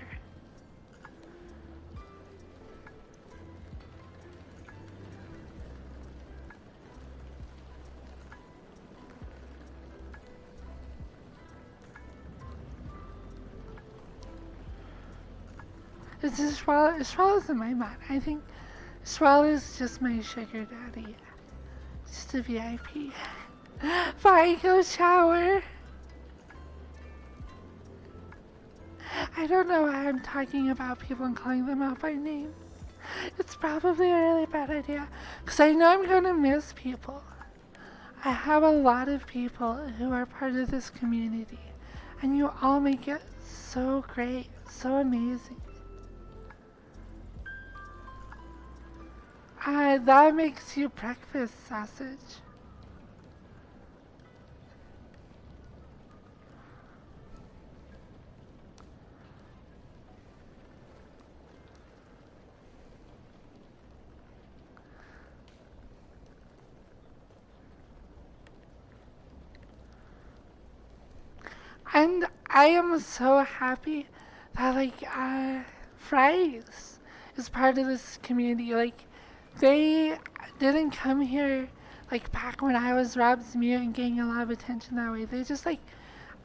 It's Shwala isn't my mod. I think Shwala is just my sugar daddy. Just a VIP. Bye, go shower. I don't know why I'm talking about people and calling them out by name. It's probably a really bad idea, because I know I'm gonna miss people. I have a lot of people who are part of this community, and you all make it so great, so amazing. That makes you breakfast sausage. I am so happy that Fries is part of this community. Like they didn't come here like back when I was Rob's mute and getting a lot of attention that way. They just like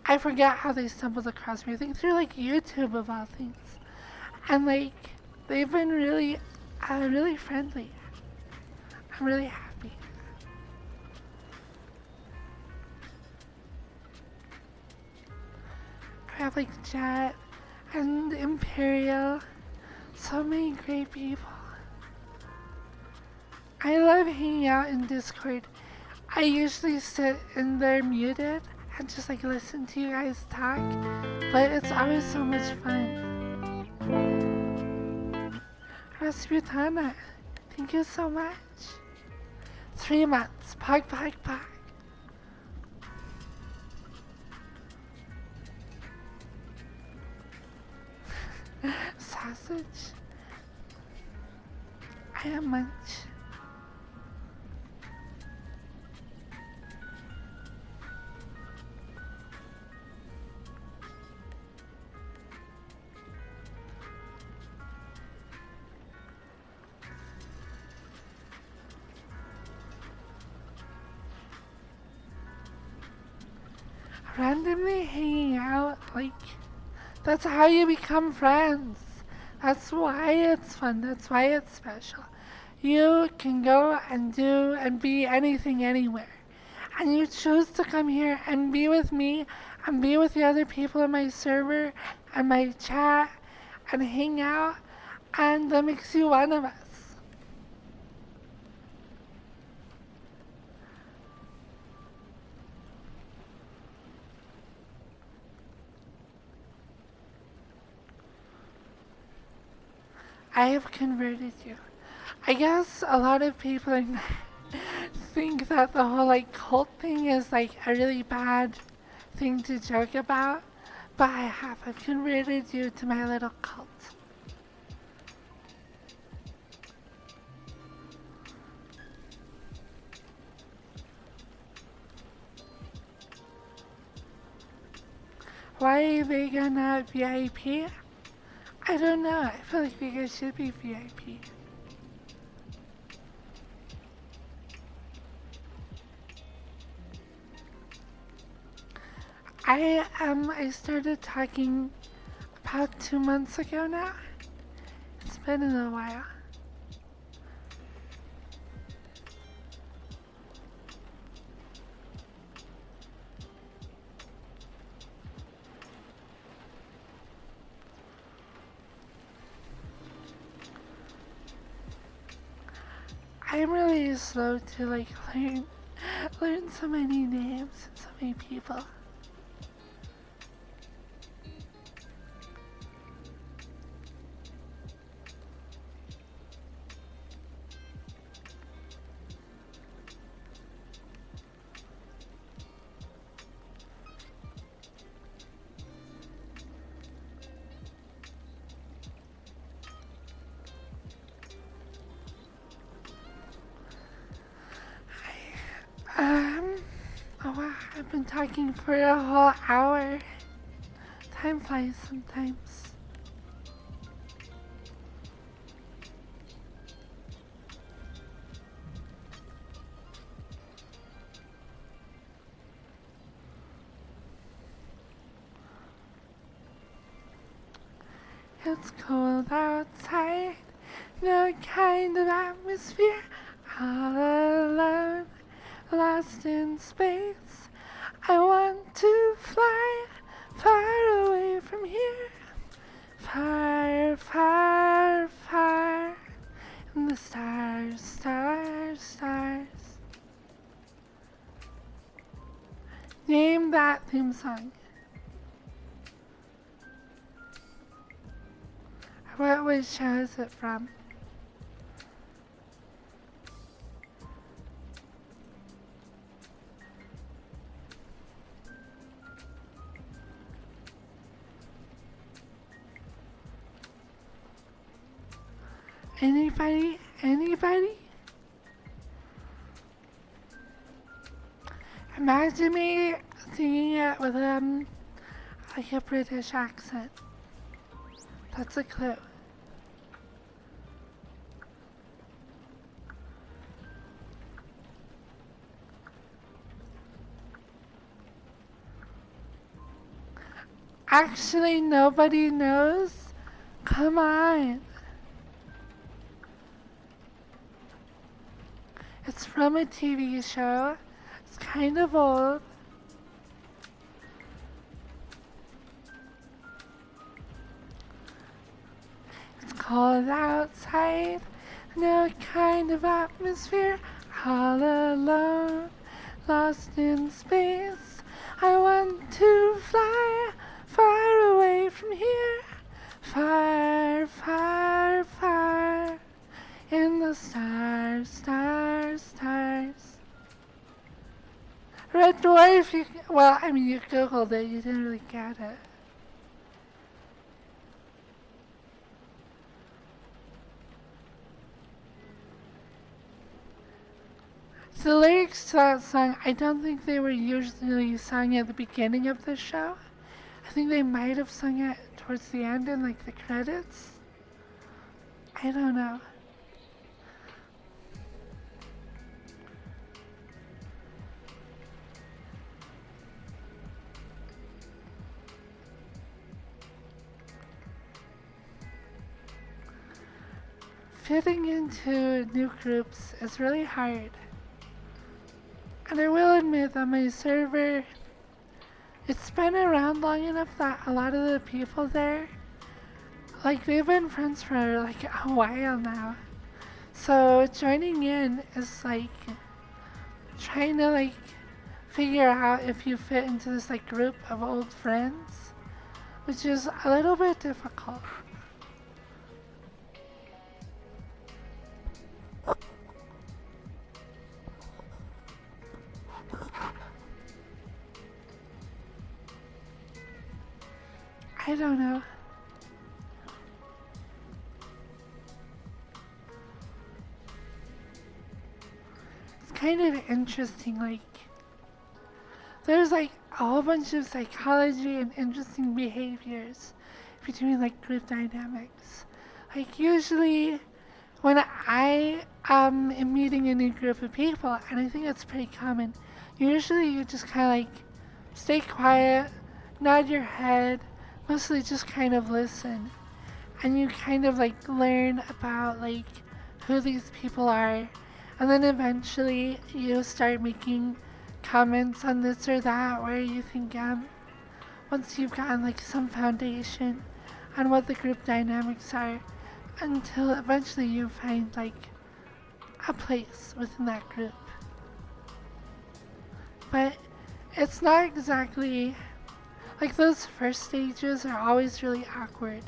I forget how they stumbled across me. I think through like YouTube of all things. And like they've been really friendly. I'm really happy. I have like Jet and Imperial. So many great people. I love hanging out in Discord. I usually sit in there muted and just like listen to you guys talk, but it's always so much fun. Rasputana, thank you so much. 3 months, pog. Sausage. I am Munch. Randomly hanging out, like, that's how you become friends. That's why it's fun. That's why it's special. You can go and do and be anything anywhere. And you choose to come here and be with me and be with the other people in my server and my chat and hang out, and that makes you one of us. I have converted you. I guess a lot of people think that the whole like cult thing is like a really bad thing to joke about, but I have. I've converted you to my little cult. Why Vega not VIP? I don't know. I feel like Vega should be VIP. I started talking about 2 months ago now. It's been a little while. I'm really slow to like learn so many names and so many people. Oh wow, I've been talking for a whole hour. Time flies sometimes. It's cold outside, no kind of atmosphere, all alone, lost in space. I want to fly far away from here, far, far, far, and the stars, stars, stars. Name that theme song. Which show is it from? Anybody? Anybody? Imagine me singing it with like a British accent. That's a clue. Actually, nobody knows? Come on. It's from a TV show. It's kind of old. It's cold outside. No kind of atmosphere. All alone, lost in space. I want to fly far away from here. Far, far, far. In the stars, stars, stars. Red Dwarf, well, I mean, you googled it, you didn't really get it. The lyrics to that song, I don't think they were usually sung at the beginning of the show. I think they might have sung it towards the end in like the credits. I don't know. Fitting into new groups is really hard. And I will admit that my server, it's been around long enough that a lot of the people there, like they've been friends for like a while now. So joining in is like trying to like figure out if you fit into this like group of old friends, which is a little bit difficult. I don't know. It's kind of interesting, like, there's like a whole bunch of psychology and interesting behaviors between like group dynamics. Like usually when I am meeting a new group of people, and I think it's pretty common, usually you just kind of like stay quiet, nod your head, mostly just kind of listen, and you kind of like learn about like who these people are, and then eventually you start making comments on this or that where you think once you've gotten like some foundation on what the group dynamics are, until eventually you find like a place within that group. But it's not exactly like those first stages are always really awkward,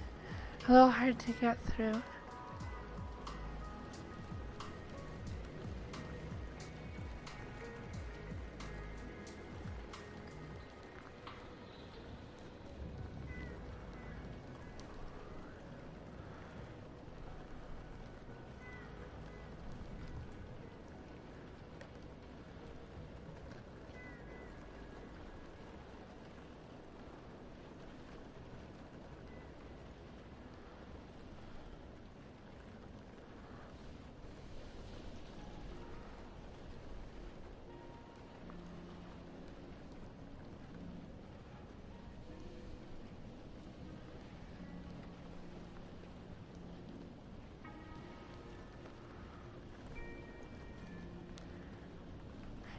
a little hard to get through.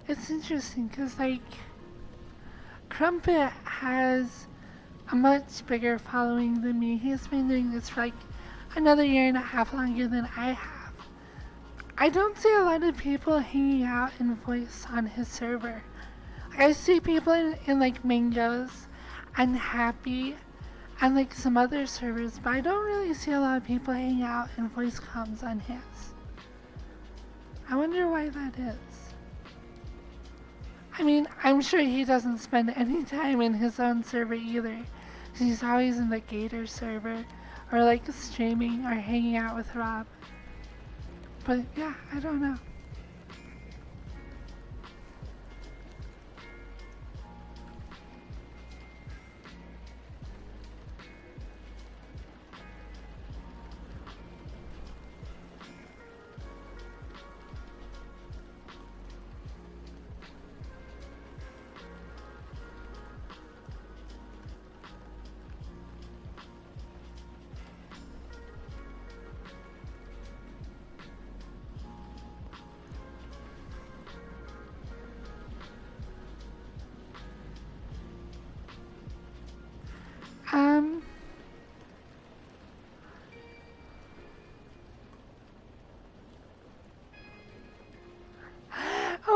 It's interesting because like Crumpet has a much bigger following than me. He's been doing this for like another year and a half longer than I have. I don't see a lot of people hanging out in voice on his server. Like, I see people in like Mangoes and Happy and like some other servers, but I don't really see a lot of people hanging out in voice comms on his. I wonder why that is. I mean, I'm sure he doesn't spend any time in his own server either. He's always in the Gator server, or like streaming or hanging out with Rob. But yeah, I don't know.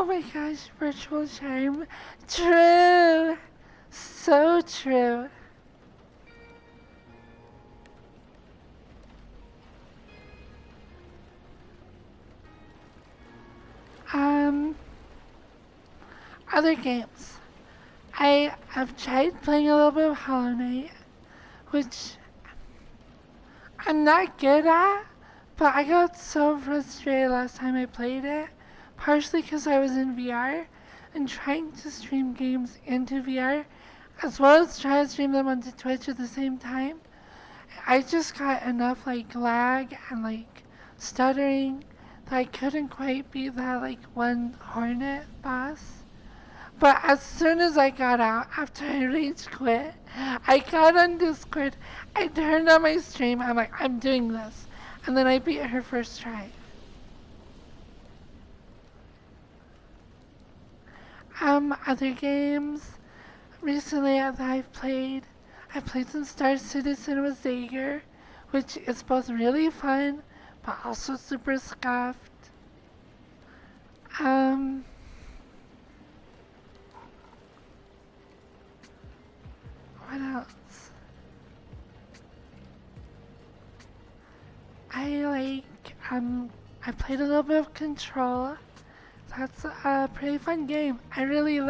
Oh my gosh, virtual charm. True. So true. Um, Other games. I have tried playing a little bit of Hollow Knight, which I'm not good at, but I got so frustrated last time I played it, partially because I was in VR and trying to stream games into VR, as well as try to stream them onto Twitch at the same time. I just got enough like lag and like stuttering that I couldn't quite beat that like one Hornet boss. But as soon as I got out, after I rage quit, I got on Discord, I turned on my stream, I'm like, I'm doing this. And then I beat her first try. Other games recently that I played some Star Citizen with Zager, which is both really fun, but also super scuffed. Um, what else? I played a little bit of Control. That's a pretty fun game. I really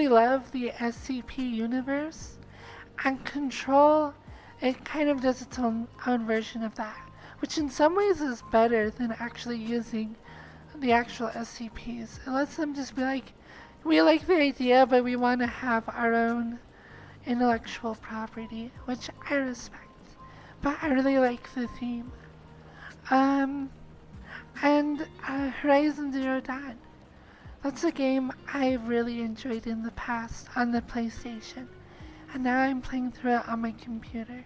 love the SCP universe, and Control, it kind of does its own version of that, which in some ways is better than actually using the actual SCPs. It lets them just be like, we like the idea, but we want to have our own intellectual property, which I respect. But I really like the theme. Um, and Horizon Zero Dawn. That's a game I've really enjoyed in the past on the PlayStation, and now I'm playing through it on my computer.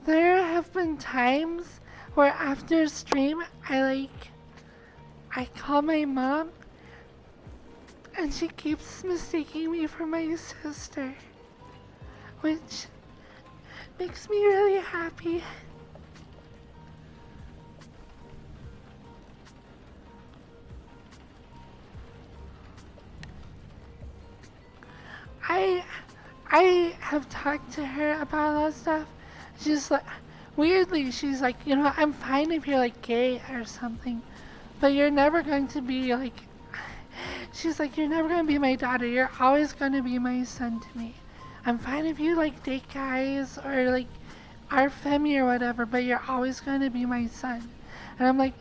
There have been times where after a stream, I call my mom and she keeps mistaking me for my sister, which makes me really happy. I I have talked to her about all that stuff. She's like, weirdly, she's like, you know, I'm fine if you're like gay or something, but you're never going to be like. She's like, you're never gonna be my daughter. You're always gonna be my son to me. I'm fine if you like date guys or like are femi or whatever, but you're always gonna be my son. And I'm like,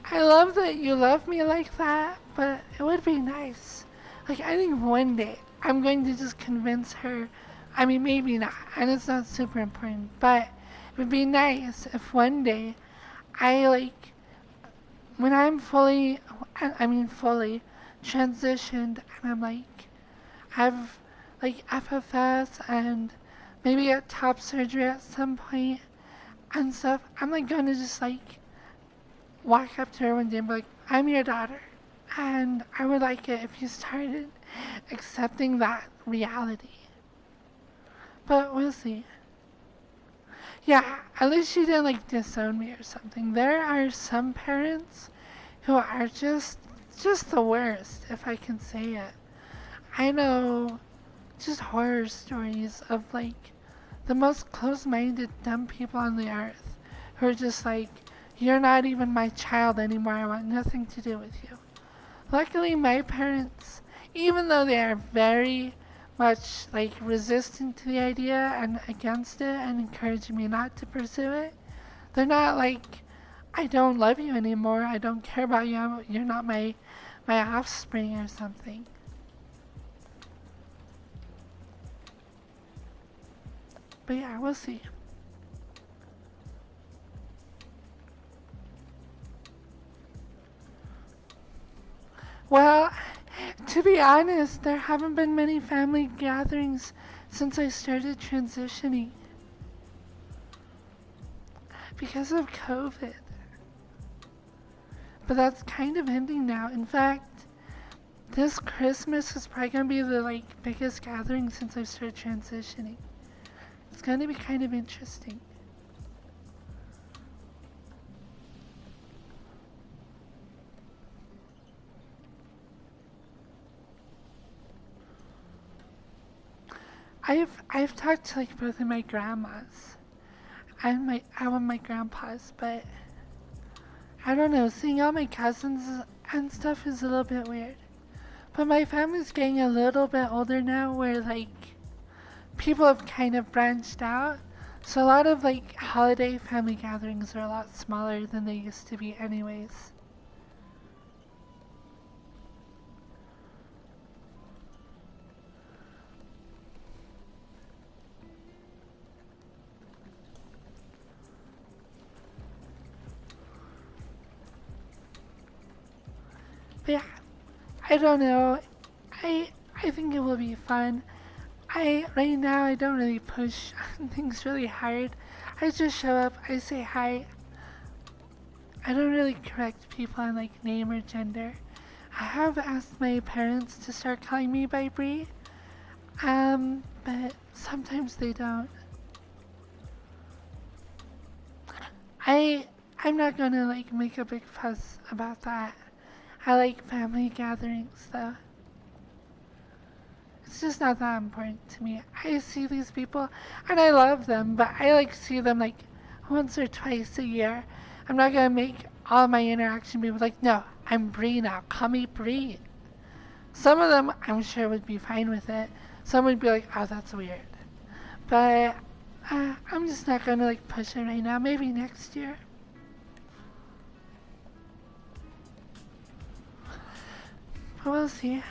I love that you love me like that, but it would be nice. Like, I think one day I'm going to just convince her. I mean, maybe not, and it's not super important, but it would be nice if one day I like, when I'm fully transitioned and I'm like, I've like FFS and maybe get top surgery at some point and stuff, I'm like gonna just like walk up to her one day and be like, I'm your daughter. And I would like it if you started accepting that reality. But we'll see. Yeah, at least she didn't like disown me or something. There are some parents who are just the worst, if I can say it. I know just horror stories of like the most close-minded dumb people on the earth who are just like, you're not even my child anymore, I want nothing to do with you. Luckily, my parents, even though they are very much like resistant to the idea and against it and encouraging me not to pursue it, they're not like, I don't love you anymore, I don't care about you, you're not my offspring or something. But yeah, we'll see. Well, to be honest, there haven't been many family gatherings since I started transitioning because of COVID. But that's kind of ending now. In fact, this Christmas is probably gonna be the like biggest gathering since I started transitioning. It's gonna be kind of interesting. I've talked to like both of my grandmas and one of my grandpas, but I don't know, seeing all my cousins and stuff is a little bit weird. But my family's getting a little bit older now where like people have kind of branched out. So a lot of like holiday family gatherings are a lot smaller than they used to be anyways. But yeah, I don't know. I think it will be fun. I right now I don't really push things really hard. I just show up, I say hi. I don't really correct people on like name or gender. I have asked my parents to start calling me by Bree. But sometimes they don't. I I'm not gonna like make a big fuss about that. I like family gatherings though. It's just not that important to me. I see these people and I love them, but I like see them like once or twice a year. I'm not gonna make all my interaction be like, no, I'm Bree now. Call me Bree. Some of them I'm sure would be fine with it. Some would be like, oh, that's weird. But I'm just not gonna like push it right now. Maybe next year. But we'll see.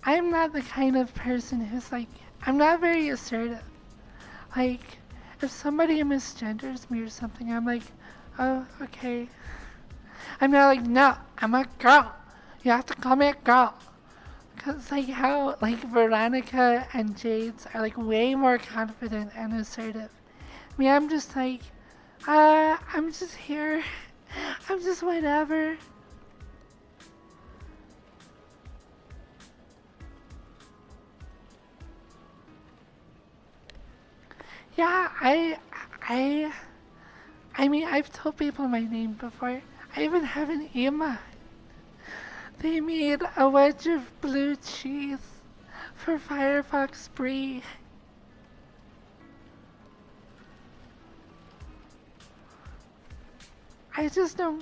I'm not the kind of person who's like, I'm not very assertive. Like, if somebody misgenders me or something, I'm like, oh, okay. I'm not like, no, I'm a girl. You have to call me a girl. Because like how like Veronica and Jade's are like way more confident and assertive. Me, I'm just like, I'm just here. I'm just whatever. Yeah, I, I mean, I've told people my name before. I even have an email. They made a wedge of blue cheese for Firefox Blue. I just don't.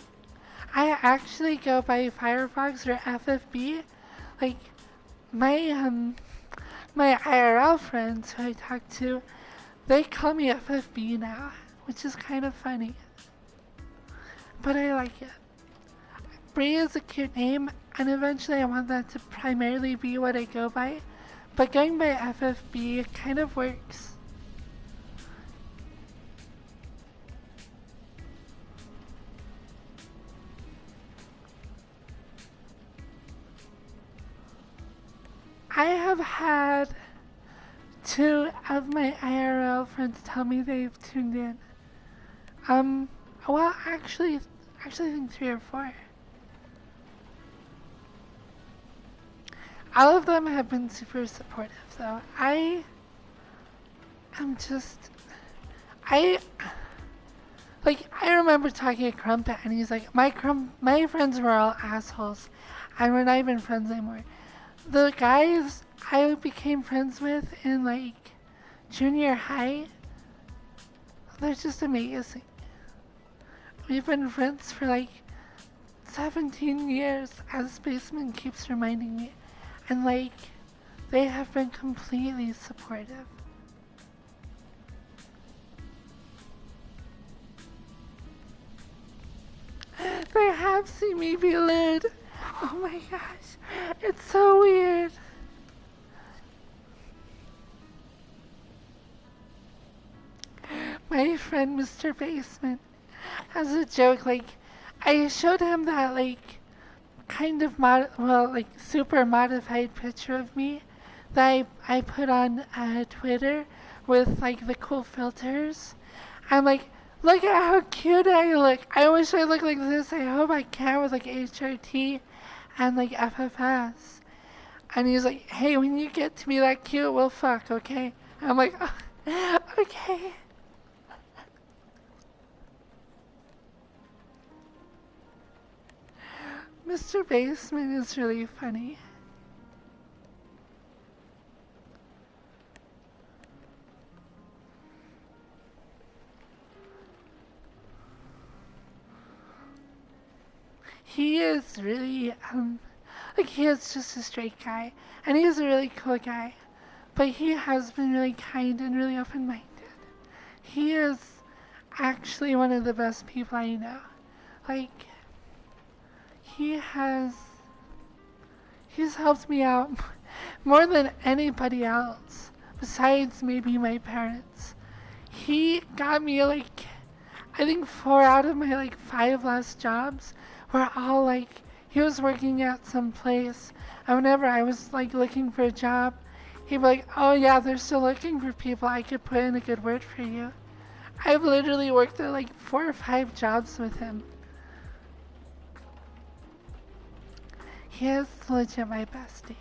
I actually go by Firefox or FFB. Like my my IRL friends who I talk to, they call me FFB now, which is kind of funny. But I like it. Bree is a cute name, and eventually I want that to primarily be what I go by. But going by FFB kind of works. I have had two of my IRL friends tell me they've tuned in. Well, actually I think three or four. All of them have been super supportive, though. I am just, I remember talking to Crumpet, and he's like, my friends were all assholes, and we're not even friends anymore. The guys I became friends with in like junior high, they're just amazing. We've been friends for like 17 years, as Spaceman keeps reminding me. And like, they have been completely supportive. They have seen me be lewd. Oh my gosh, it's so weird. My friend Mr. Basement has a joke, like, I showed him that like kind of like super modified picture of me that I put on Twitter with like the cool filters. I'm like, look at how cute I look. I wish I looked like this. I hope I can with like HRT. and like FFS. And he's like, hey, when you get to be that cute, we'll fuck, okay? And I'm like, oh, okay. Mr. Basement is really funny. He is really, like he is just a straight guy. And he is a really cool guy. But he has been really kind and really open-minded. He is actually one of the best people I know. Like, he has, he's helped me out more than anybody else, besides maybe my parents. He got me like, I think 4 out of my like 5 last jobs were all like, he was working at some place, and whenever I was like looking for a job, he'd be like, oh yeah, they're still looking for people, I could put in a good word for you. I've literally worked at like 4 or 5 jobs with him. He is legit my bestie.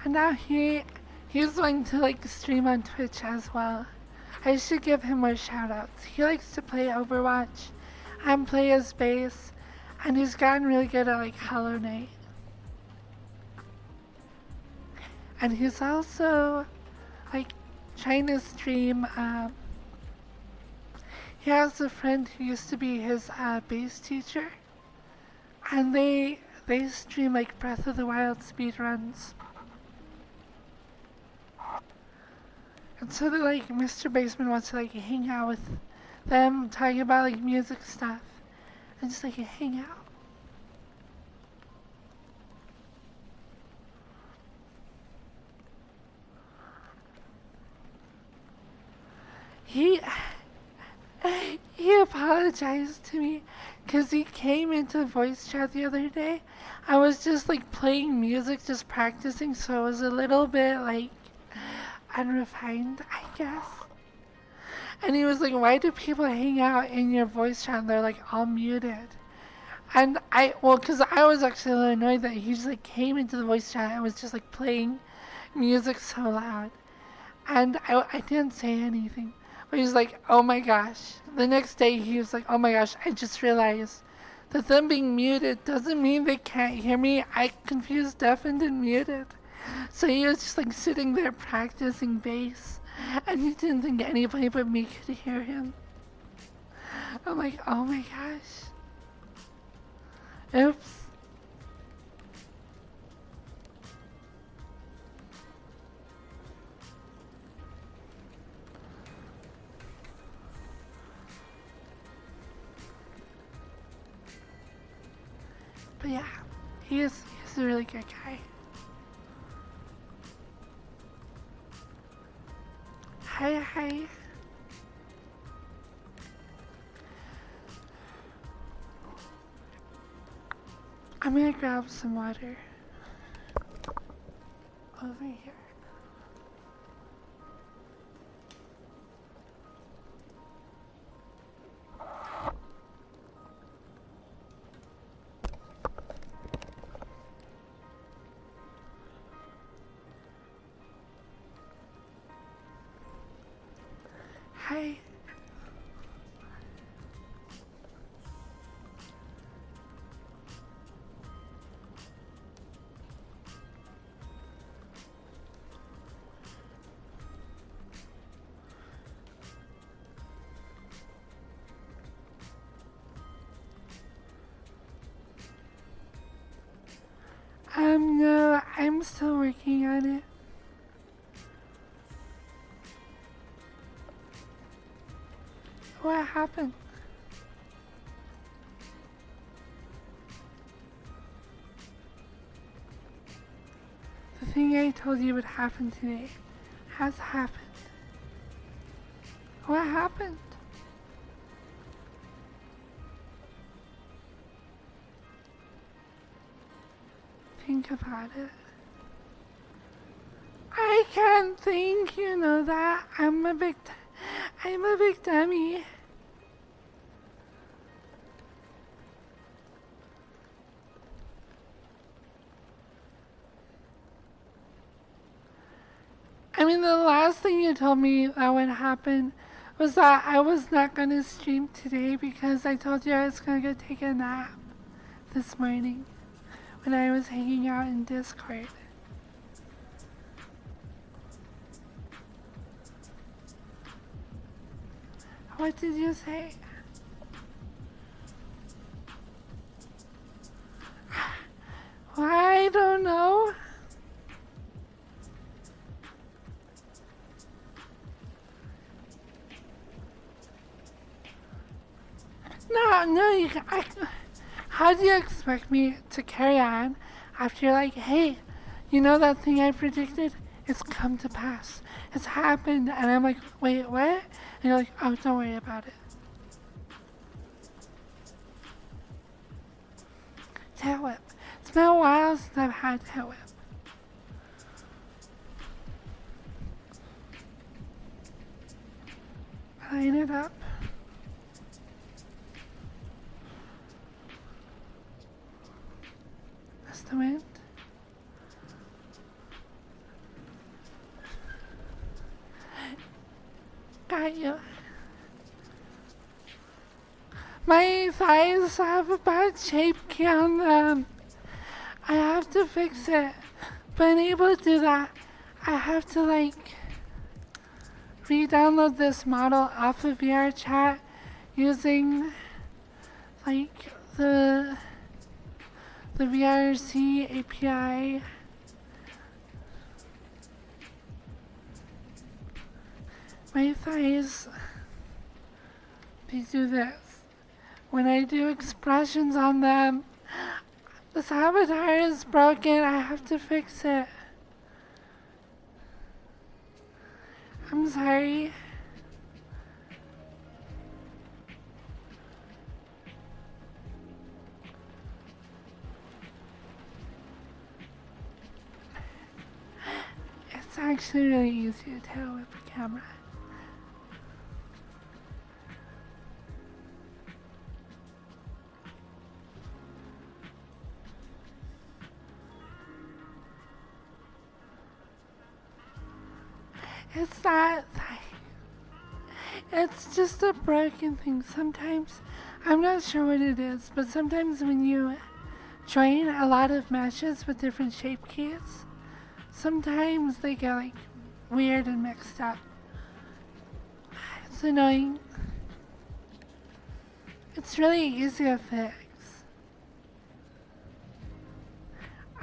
And now he's going to like stream on Twitch as well. I should give him more shoutouts. He likes to play Overwatch and play his bass, and he's gotten really good at like Hollow Knight. And he's also like trying to stream. He has a friend who used to be his bass teacher, and they stream like Breath of the Wild speedruns. And so they're like, Mr. Basement wants to like hang out with them, talking about like music stuff, and just like hang out. He apologized to me because he came into voice chat the other day. I was just like playing music, just practicing, so it was a little bit like unrefined, I guess. And he was like, why do people hang out in your voice chat and they're like all muted? And because I was actually a little annoyed that he just like came into the voice chat and was just like playing music so loud. And I didn't say anything. But he was like, oh my gosh. The next day he was like, oh my gosh, I just realized that them being muted doesn't mean they can't hear me. I confused deafened and muted. So he was just like sitting there practicing bass, and he didn't think anybody but me could hear him. I'm like, oh my gosh. Oops. But yeah, he's a really good guy. Hi. I'm gonna grab some water over here. Hi. No, I'm still working on it. What happened? The thing I told you would happen today has happened. What happened? Think about it. I can't think, you know that. I'm a big dummy. I mean, the last thing you told me that would happen was that I was not going to stream today because I told you I was going to go take a nap this morning when I was hanging out in Discord. What did you say? I don't know. No, how do you expect me to carry on after you're like, hey, you know that thing I predicted? It's come to pass. It's happened. And I'm like, wait, what? And you're like, oh, don't worry about it. Tail whip. It's been a while since I've had tail whip. Line it up. That's the wind. Got you. My thighs have a bad shape key on them. I have to fix it. But unable to do that, I have to re-download this model off of VRChat using the VRC API. My thighs, they do this. When I do expressions on them, this avatar is broken. I have to fix it. I'm sorry. It's actually really easy to tell with a camera. It's that thing. It's just a broken thing. Sometimes, I'm not sure what it is, but sometimes when you join a lot of meshes with different shape keys, sometimes they get weird and mixed up. It's annoying. It's really easy to fix.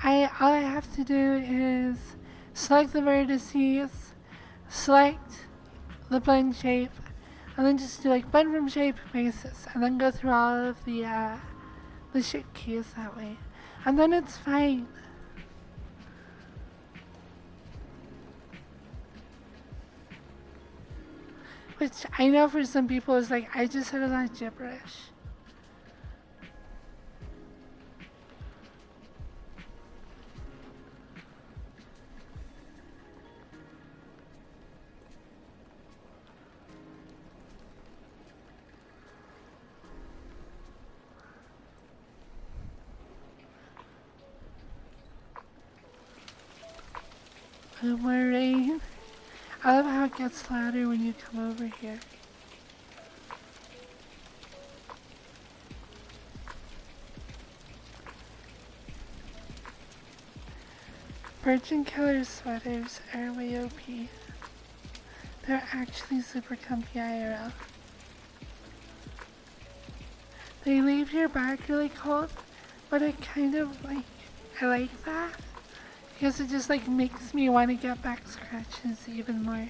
All I have to do is select the vertices, select the blend shape, and then just do blend from shape basis, and then go through all of the shape keys that way, and then it's fine. Which I know for some people is I just said a lot of gibberish. More rain. I love how it gets louder when you come over here. Virgin Killer sweaters are way OP. They're actually super comfy IRL. They leave your back really cold, but I kind of I like that. Because it just makes me want to get back scratches even more.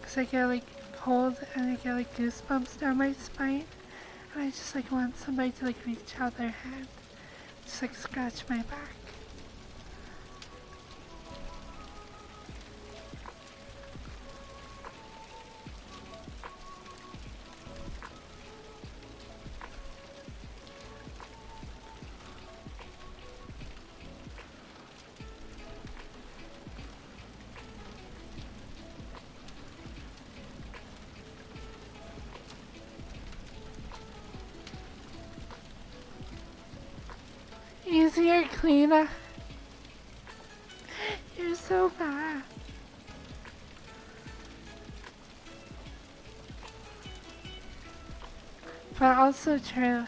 Because I get cold and I get goosebumps down my spine. And I just want somebody to reach out their hand. Just scratch my back. easier, Cleena. You're so bad. But also true.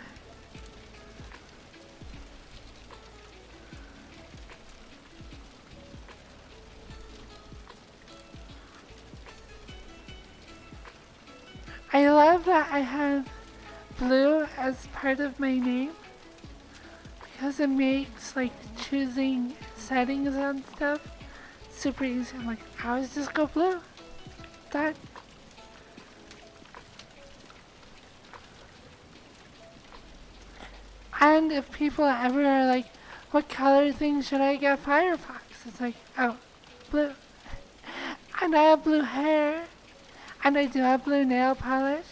I love that I have blue as part of my name because it makes like choosing settings and stuff super easy. I'm like, I always just go blue. Done. And if people ever are like, what color thing should I get Firefox? It's like, oh, blue. And I have blue hair. And I do have blue nail polish.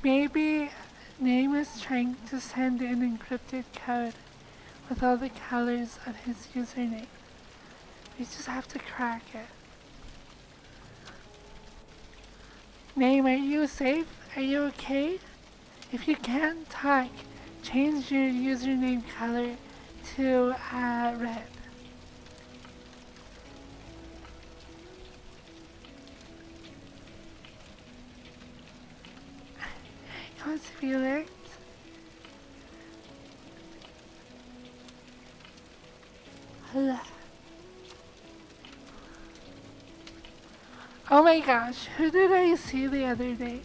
Maybe Name is trying to send an encrypted code with all the colors of his username. We just have to crack it. Name, are you safe? Are you okay? If you can't talk, change your username color to red. How's Felix? Hello. Oh my gosh, who did I see the other day?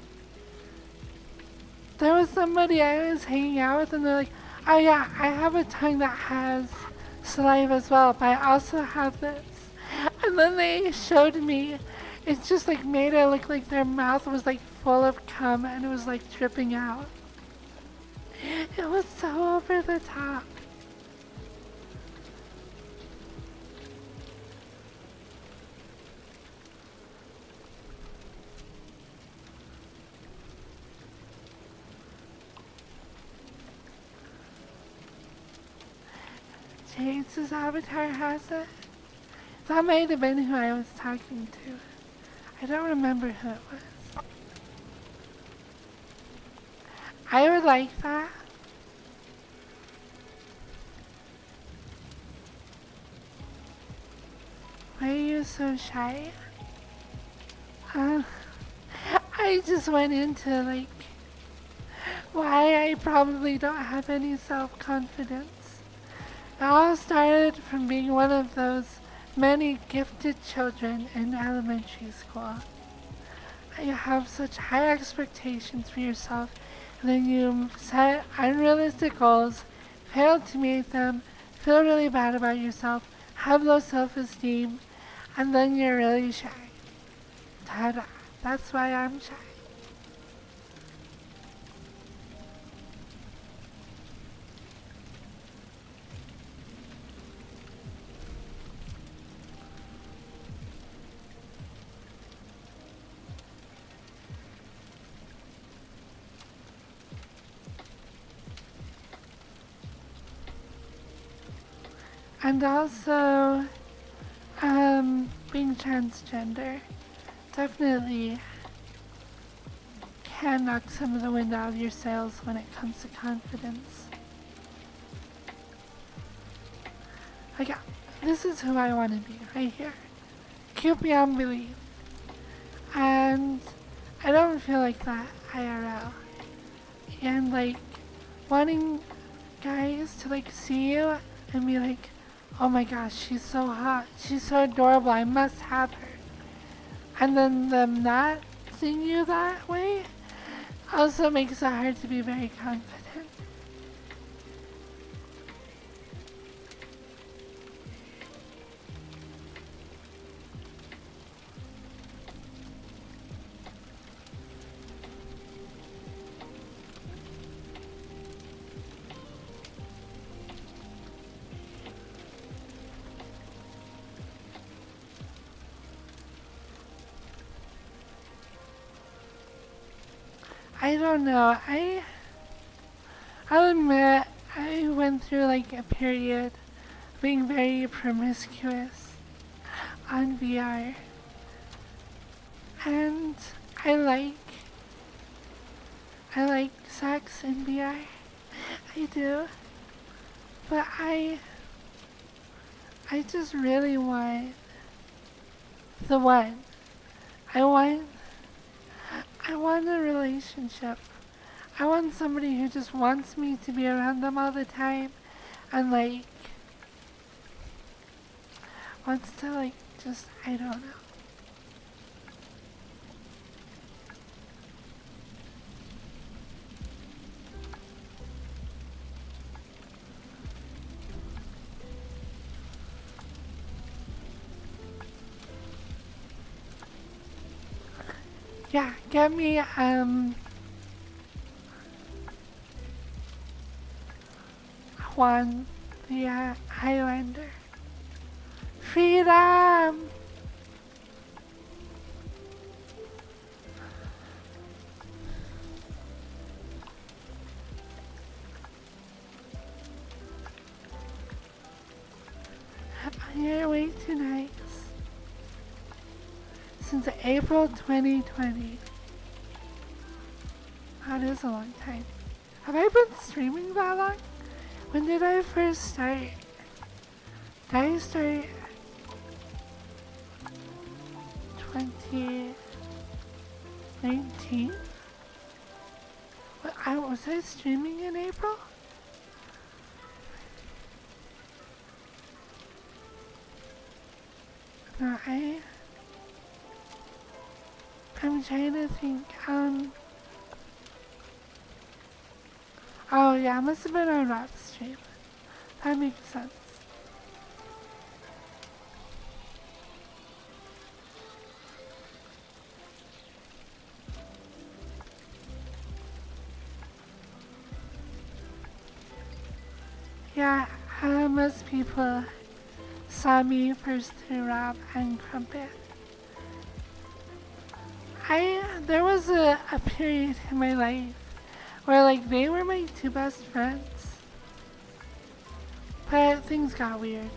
There was somebody I was hanging out with and they're like, oh yeah, I have a tongue that has saliva as well, but I also have this. And then they showed me, it just like made it look like their mouth was like full of cum and it was like dripping out. It was so over the top. James' avatar has it. That might have been who I was talking to. I don't remember who it was. I would like that. Why are you so shy? I just went into like why I probably don't have any self-confidence. It all started from being one of those many gifted children in elementary school. You have such high expectations for yourself, and then you set unrealistic goals, fail to meet them, feel really bad about yourself, have low self-esteem, and then you're really shy. Ta-da! That's why I'm shy. And also, being transgender definitely can knock some of the wind out of your sails when it comes to confidence. Like, this is who I want to be, right here. Cute beyond belief. And I don't feel like that IRL. And like, wanting guys to like see you and be like, oh my gosh, she's so hot, she's so adorable, I must have her. And then them not seeing you that way also makes it hard to be very confident. I don't know. I'll admit I went through like a period being very promiscuous on VR. And I like I like sex in VR. I do. But I just really want the one. I want I want a relationship. I want somebody who just wants me to be around them all the time and like wants to like just I don't know. Yeah, get me Juan the Highlander. Freedom! You're way too nice. Since April 2020. That is a long time. Have I been streaming that long? When did I first start? Did I start 2019? Was I streaming in April? No, I'm trying to think, oh yeah, it must have been on Rob's stream. That makes sense. Yeah, most people saw me first through Rob and Crumpet. There was a period in my life where like they were my two best friends. But things got weird.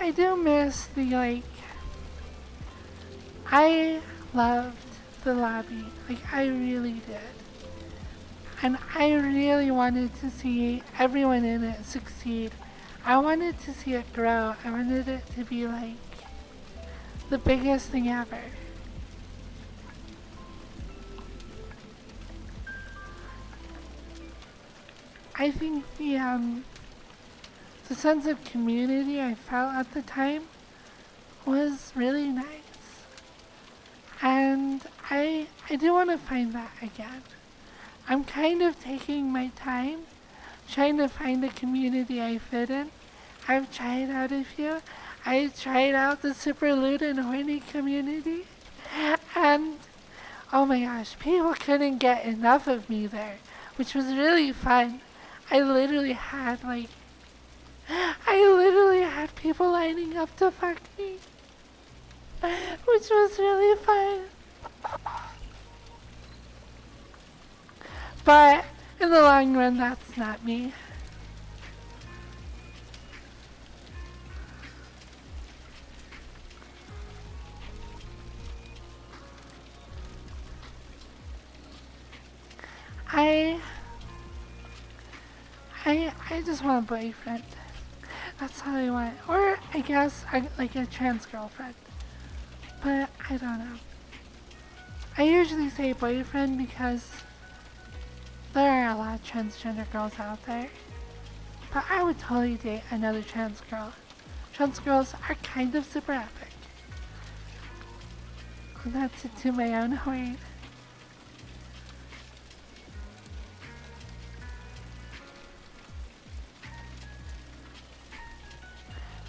I do miss the like I loved the lobby. Like I really did. And I really wanted to see everyone in it succeed. I wanted to see it grow. I wanted it to be like the biggest thing ever. I think the sense of community I felt at the time was really nice. And I do want to find that again. I'm kind of taking my time trying to find a community I fit in. I've tried out a few. I tried out the super lewd and horny community. And oh my gosh, people couldn't get enough of me there, which was really fun. I literally had people lining up to fuck me, which was really fun. But in the long run, that's not me. I just want a boyfriend. That's all I want. Or I guess like a trans girlfriend. But I don't know. I usually say boyfriend because there are a lot of transgender girls out there. But I would totally date another trans girl. Trans girls are kind of super epic. Not to toot my own horn.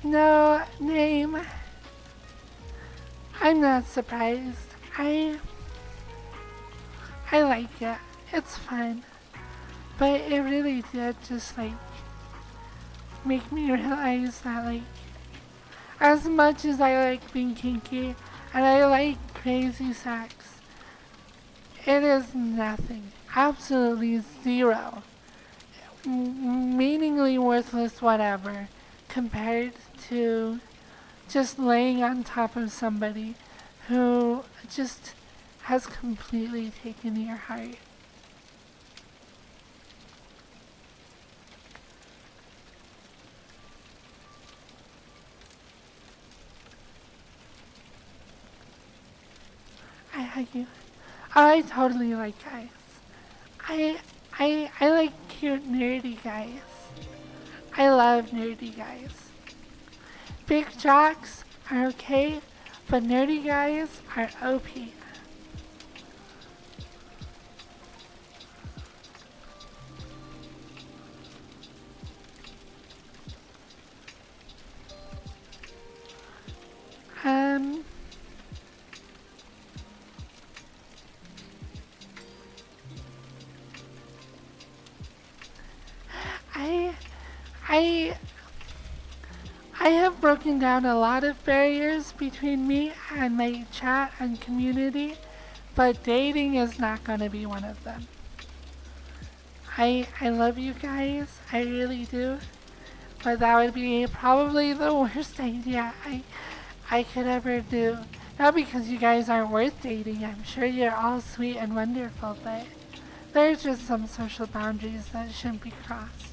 No name. I'm not surprised. I like it. It's fun. But it really did just like make me realize that like as much as I like being kinky and I like crazy sex. It is nothing. Absolutely zero. Meaningly worthless whatever compared to just laying on top of somebody who just has completely taken your heart. I hug you. Oh, I totally like guys. I I like cute nerdy guys. I love nerdy guys. Big jocks are okay, but nerdy guys are OP. Um, I, I, I have broken down a lot of barriers between me and my chat and community, but dating is not going to be one of them. I love you guys, I really do, but that would be probably the worst idea I could ever do. Not because you guys aren't worth dating, I'm sure you're all sweet and wonderful, but there's just some social boundaries that shouldn't be crossed.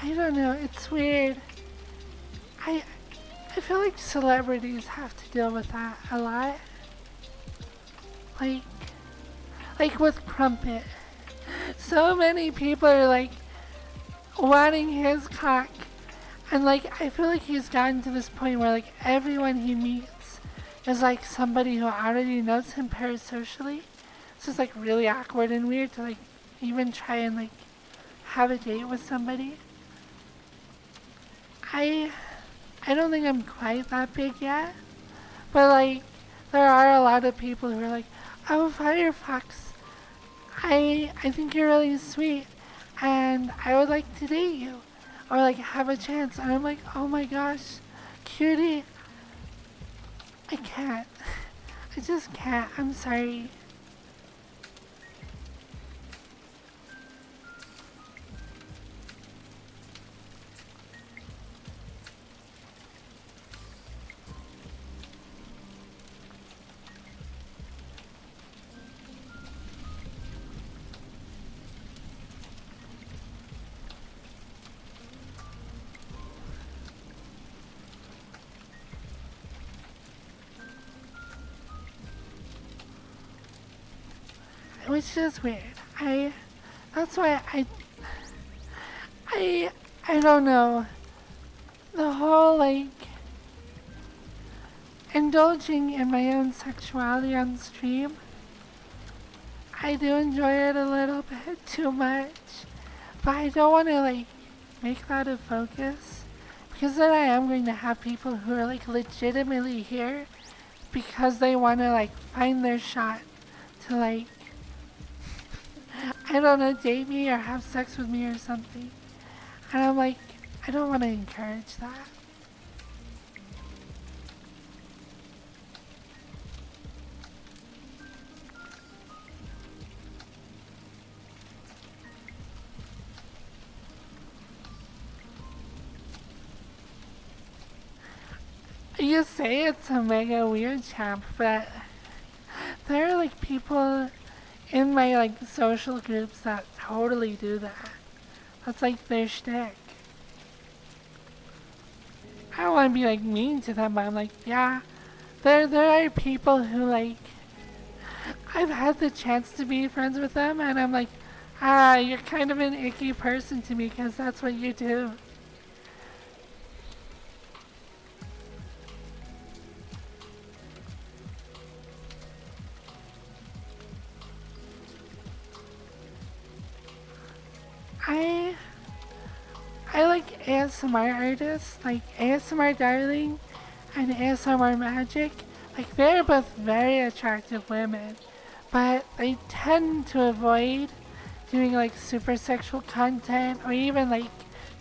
I don't know, it's weird. I I feel like celebrities have to deal with that a lot. Like with Crumpet. So many people are like wanting his cock. And like I feel like he's gotten to this point where like everyone he meets is like somebody who already knows him parasocially. So it's like really awkward and weird to like even try and like have a date with somebody. I I don't think I'm quite that big yet, but like there are a lot of people who are like, "Oh, Firefox, I think you're really sweet, and I would like to date you, or like have a chance." And I'm like, "Oh my gosh, cutie, I can't. I just can't. I'm sorry." Which is weird. That's why I, I don't know. The whole like indulging in my own sexuality on stream, I do enjoy it a little bit too much, but I don't want to like make that a focus because then I am going to have people who are like legitimately here because they want to like find their shot to like I don't know, date me or have sex with me or something. And I'm like, I don't want to encourage that. You say it's a mega weird champ, but there are like people in my like social groups that totally do that. That's like their shtick. I don't want to be like mean to them, but I'm like, yeah, there are people who like I've had the chance to be friends with them, and I'm like, you're kind of an icky person to me because that's what you do. ASMR artists, like ASMR Darling and ASMR Magic, like they're both very attractive women, but they tend to avoid doing like super sexual content or even like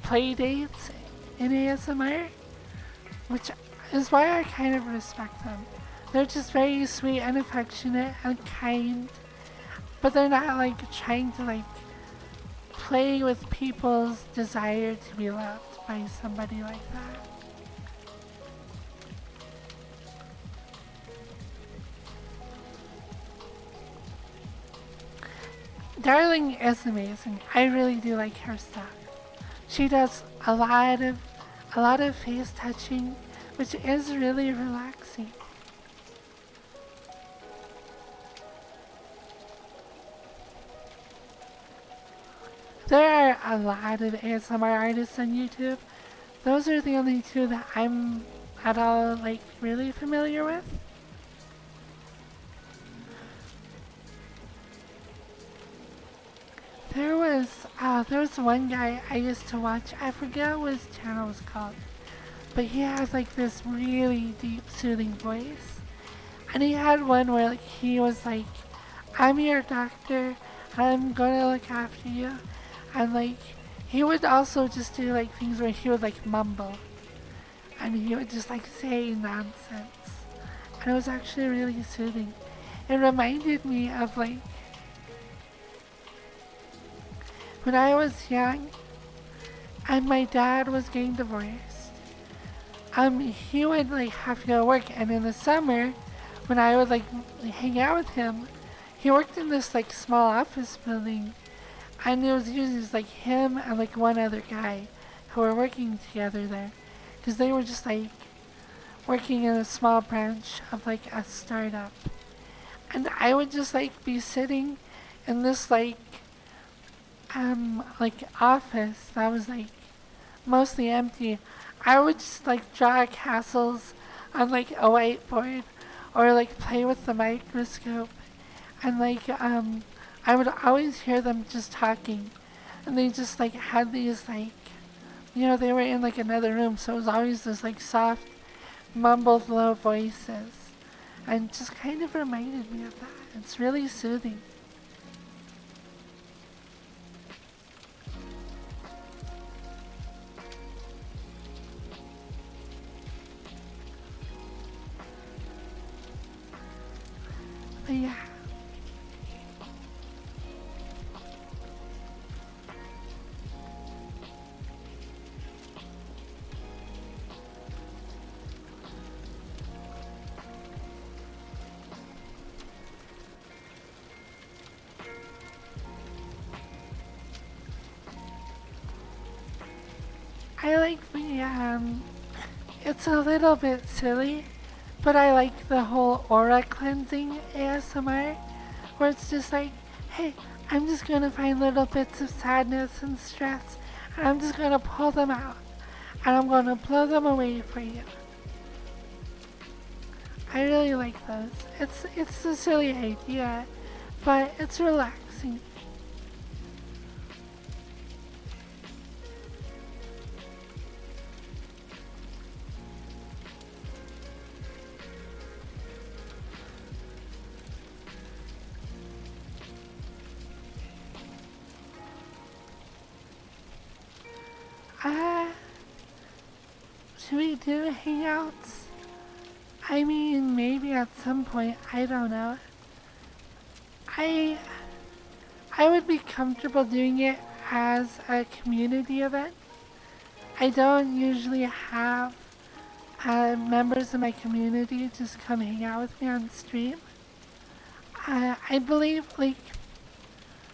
play dates in ASMR, which is why I kind of respect them. They're just very sweet and affectionate and kind, but they're not like trying to like play with people's desire to be loved by somebody like that. Darling is amazing. I really do like her stuff. She does a lot of face touching, which is really relaxing. There are a lot of ASMR artists on YouTube. Those are the only two that I'm at all like really familiar with. There was one guy I used to watch. I forget what his channel was called, but he has like this really deep, soothing voice. And he had one where like he was like, "I'm your doctor. I'm gonna look after you," and like he would also just do like things where he would like mumble, and he would just like say nonsense, and it was actually really soothing. It reminded me of like when I was young and my dad was getting divorced. He would like have to go to work, and in the summer, when I would like hang out with him, he worked in this like small office building, and it was usually just like him and like one other guy who were working together there, because they were just like working in a small branch of like a startup, and I would just like be sitting in this like office that was like mostly empty. I would just like draw castles on like a whiteboard or like play with the microscope, and I would always hear them just talking, and they just like had these like, they were in like another room, so it was always this like soft mumbled low voices, and just kind of reminded me of that. It's really soothing. But yeah. I like it's a little bit silly, but I like the whole aura cleansing ASMR, where it's just like, hey, I'm just gonna find little bits of sadness and stress, and I'm just gonna pull them out, and I'm gonna blow them away for you. I really like those. It's a silly idea, but it's relaxing. Uh, should we do hangouts? I mean, maybe at some point, I don't know. I I would be comfortable doing it as a community event. I don't usually have members of my community just come hang out with me on stream. I believe, like,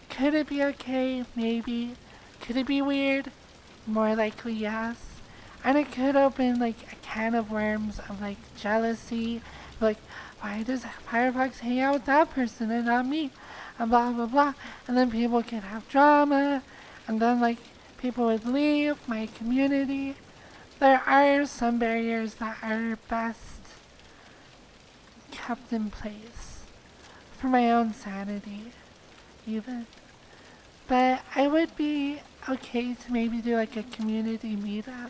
could it be okay? Maybe. Could it be weird? More likely, yes. And it could open, like, a can of worms of, like, jealousy. Like, why does Firefox hang out with that person and not me? And blah, blah, blah. And then people could have drama. And then, like, people would leave my community. There are some barriers that are best kept in place for my own sanity, even. But I would be okay to maybe do like a community meetup.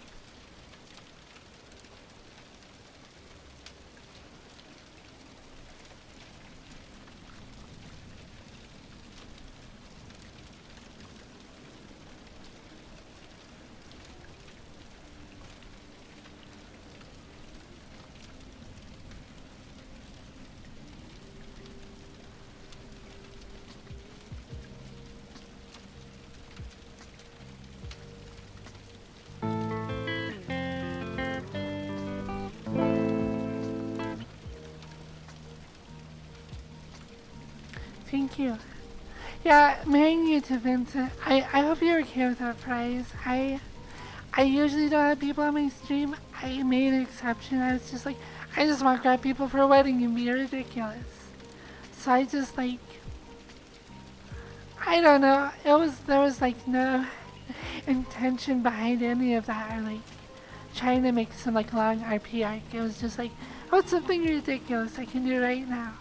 Thank you. Yeah, marrying you to Vincent. I hope you're okay with that prize. I usually don't have people on my stream. I made an exception. I was just like, I just want to grab people for a wedding and be ridiculous. So I just like, I don't know. There was like no intention behind any of that or like trying to make some like long RP arc. It was just like, oh, it's something ridiculous I can do right now.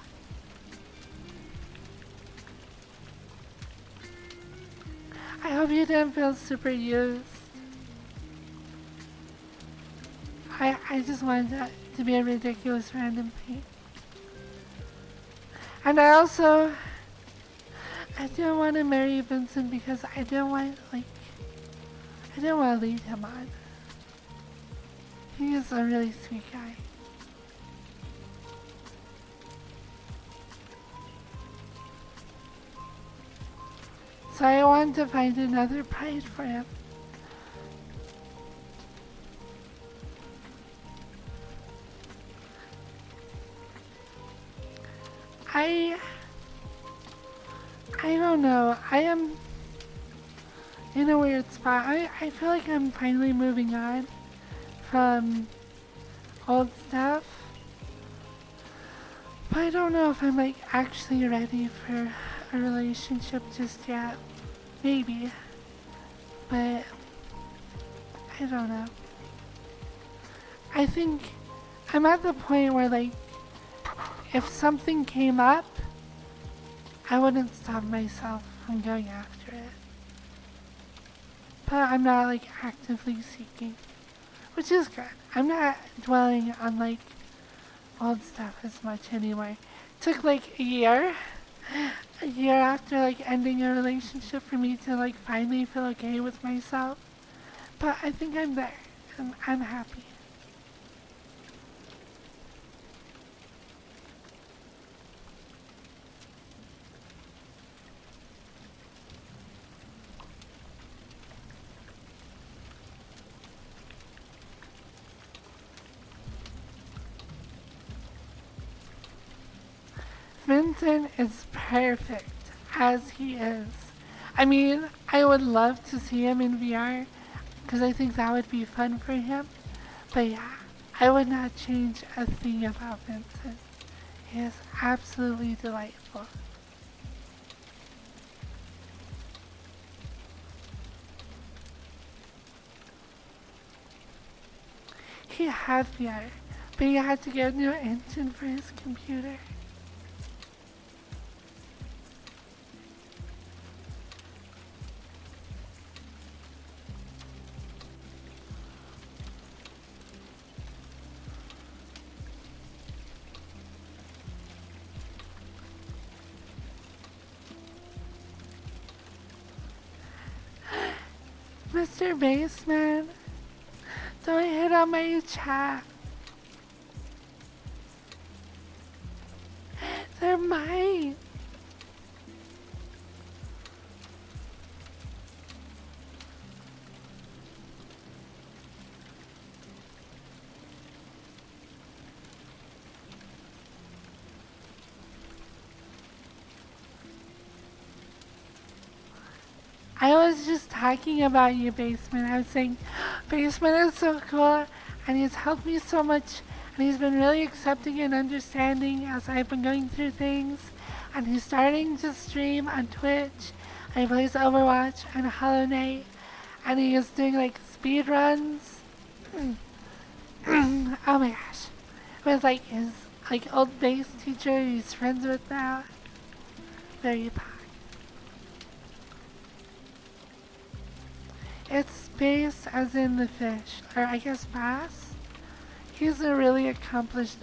I hope you didn't feel super used. I just wanted that to be a ridiculous random thing. And I didn't want to marry Vincent because I didn't want to lead him on. He is a really sweet guy. So I wanted to find another prize for him. I don't know. I am in a weird spot. I feel like I'm finally moving on from old stuff. But I don't know if I'm like actually ready for a relationship just yet. Maybe. But I don't know. I think I'm at the point where like if something came up, I wouldn't stop myself from going after it. But I'm not like actively seeking, which is good. I'm not dwelling on like old stuff as much anymore. It took like a year after like ending a relationship for me to like finally feel okay with myself. But I think I'm there. I'm happy. Vincent is perfect as he is. I mean, I would love to see him in VR because I think that would be fun for him. But yeah, I would not change a thing about Vincent. He is absolutely delightful. He had VR, but he had to get a new engine for his computer. Mr. Baseman, don't hit on my chat. They're mine. I was just talking about you, Basement. I was saying, Basement is so cool, and he's helped me so much, and he's been really accepting and understanding as I've been going through things, and he's starting to stream on Twitch, and he plays Overwatch and Hollow Knight, and he is doing like speed runs. Oh my gosh. With like his like old bass teacher he's friends with now. Very fun. It's space as in the fish, or I guess bass. He's a really accomplished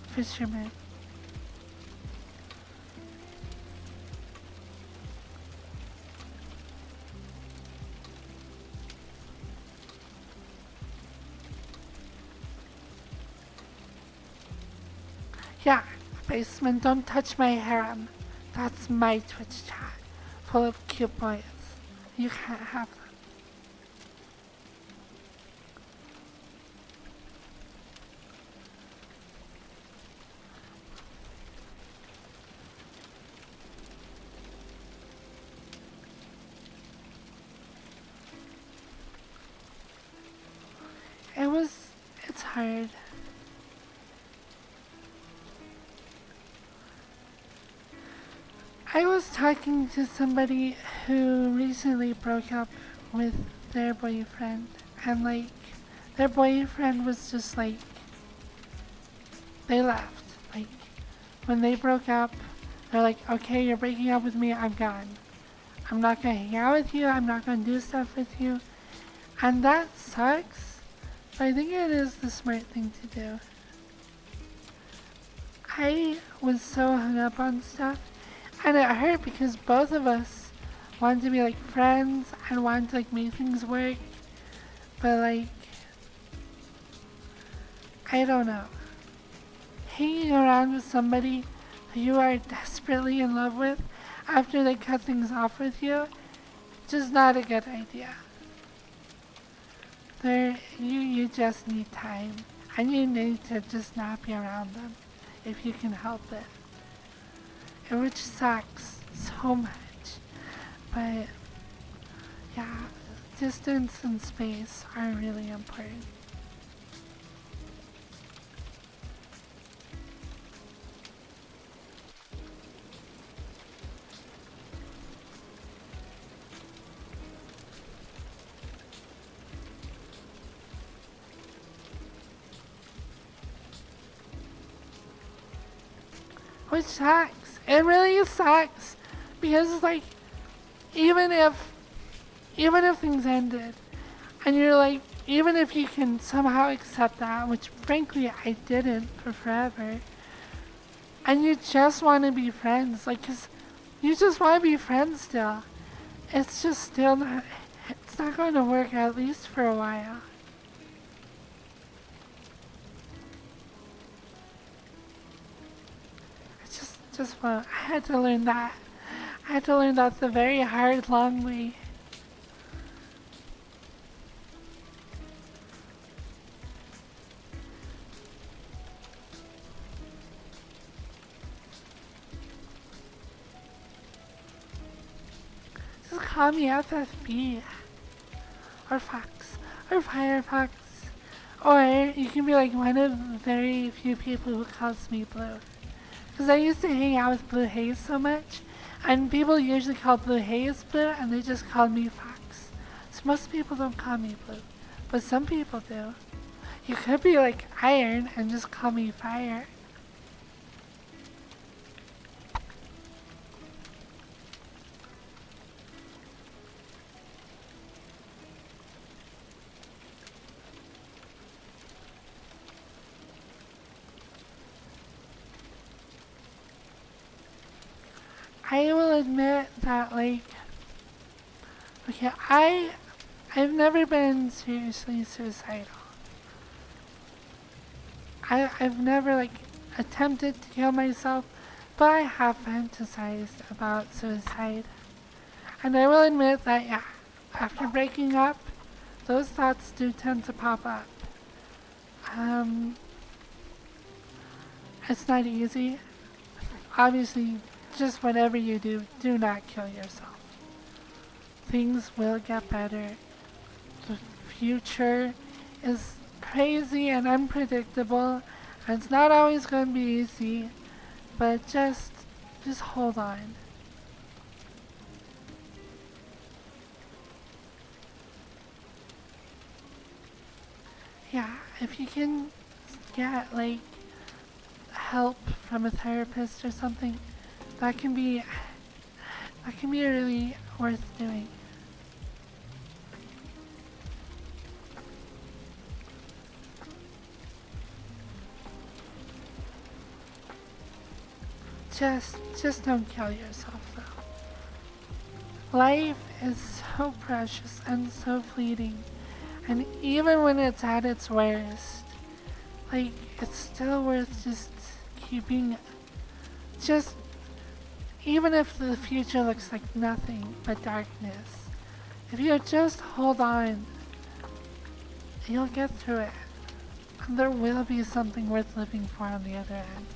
fisherman. Yeah, basement, don't touch my harem. That's my Twitch chat, full of cute boys. You can't have them. It's hard. I was talking to somebody who recently broke up with their boyfriend, and like, their boyfriend was just like, they left. Like, when they broke up, they're like, okay, you're breaking up with me, I'm gone. I'm not gonna hang out with you, I'm not gonna do stuff with you. And that sucks, but I think it is the smart thing to do. I was so hung up on stuff, and it hurt because both of us wanted to be like friends and wanted to like make things work, but like, I don't know. Hanging around with somebody who you are desperately in love with after they cut things off with you, just not a good idea. You just need time, and you need to just not be around them if you can help it. Which sucks so much, but yeah, distance and space are really important. Which sucks. It really sucks. Because it's like, even if things ended, and you're like, even if you can somehow accept that, which frankly I didn't for forever, and you just want to be friends, like, 'cause you just want to be friends still, it's just still not, it's not going to work, at least for a while. Just well, I had to learn that. I had to learn that the very hard, long way. Just call me FFB. Or Fox. Or Firefox. Or you can be like one of the very few people who calls me Blue. Because I used to hang out with Blue Haze so much, and people usually call Blue Haze Blue, and they just called me Fox. So most people don't call me Blue, but some people do. You could be like Iron and just call me Fire. I will admit that, like, okay, I've never been seriously suicidal. I've never, like, attempted to kill myself, but I have fantasized about suicide. And I will admit that, yeah, after breaking up, those thoughts do tend to pop up. It's not easy. Obviously, just whatever you do, do not kill yourself. Things will get better. The future is crazy and unpredictable, and it's not always going to be easy, but just hold on. Yeah, if you can get like help from a therapist or something, that can be really worth doing. just don't kill yourself though. Life is so precious and so fleeting, and even when it's at its worst, like, it's still worth just keeping, just, even if the future looks like nothing but darkness, if you just hold on, you'll get through it. And there will be something worth living for on the other end.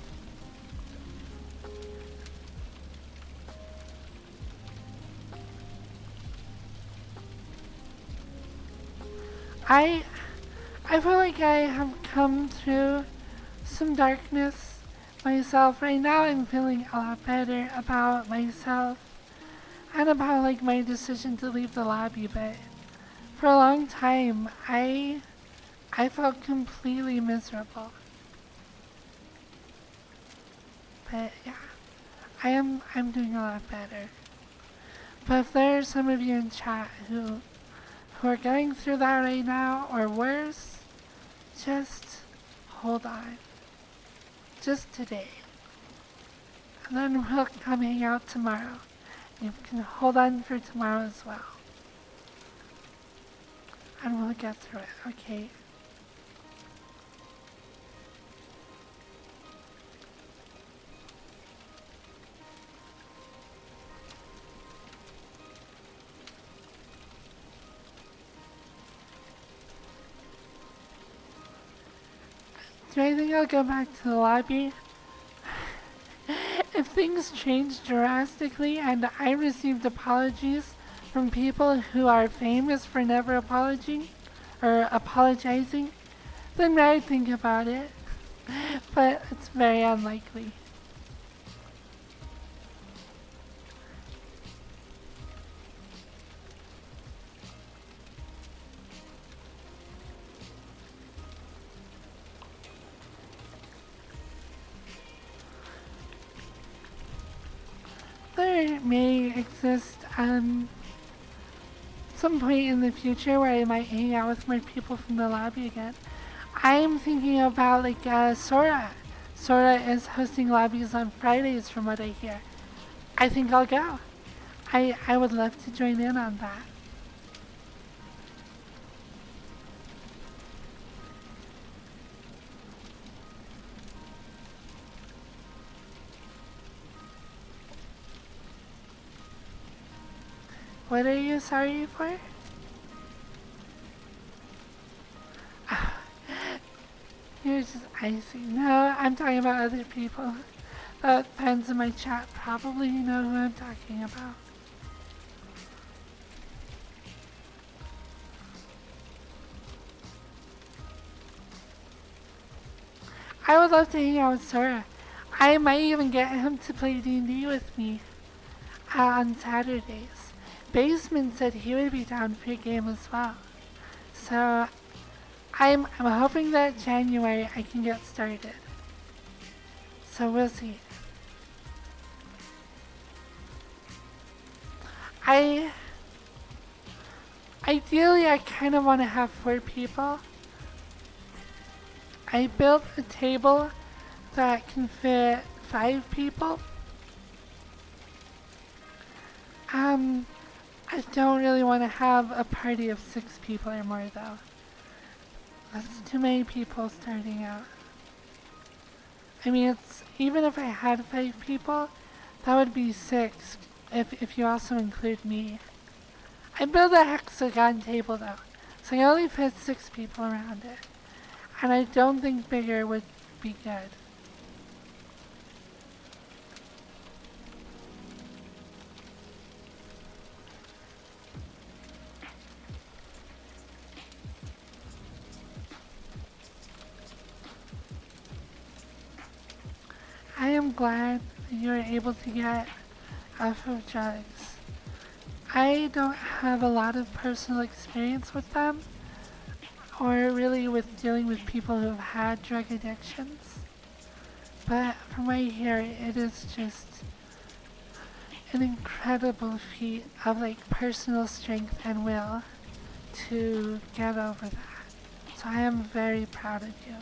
I feel like I have come through some darkness myself. Right now I'm feeling a lot better about myself and about like my decision to leave the lobby, but for a long time I felt completely miserable. But yeah, I'm doing a lot better. But if there are some of you in chat who are going through that right now or worse, just hold on. Just today. And then we'll come hang out tomorrow. You can hold on for tomorrow as well. And we'll get through it, okay? Do I think I'll go back to the lobby? If things change drastically and I received apologies from people who are famous for never apologizing, then I'd think about it. But it's very unlikely. There may exist some point in the future where I might hang out with more people from the lobby again. I'm thinking about like Sora. Sora is hosting lobbies on Fridays from what I hear. I think I'll go. I would love to join in on that. What are you sorry for? You're just icy. No, I'm talking about other people. Fans in my chat probably know who I'm talking about. I would love to hang out with Sora. I might even get him to play D&D with me on Saturdays. Basement said he would be down for a game as well. So I'm hoping that January I can get started. So we'll see. Ideally I kind of want to have 4 people. I built a table that can fit 5 people. I don't really want to have a party of 6 people or more though. That's too many people starting out. I mean, even if I had 5 people, that would be 6 if you also include me. I built a hexagon table though, so I only fit 6 people around it. And I don't think bigger would be good. I am glad that you were able to get off of drugs. I don't have a lot of personal experience with them, or really with dealing with people who have had drug addictions. But from what I hear, it is just an incredible feat of like personal strength and will to get over that. So I am very proud of you.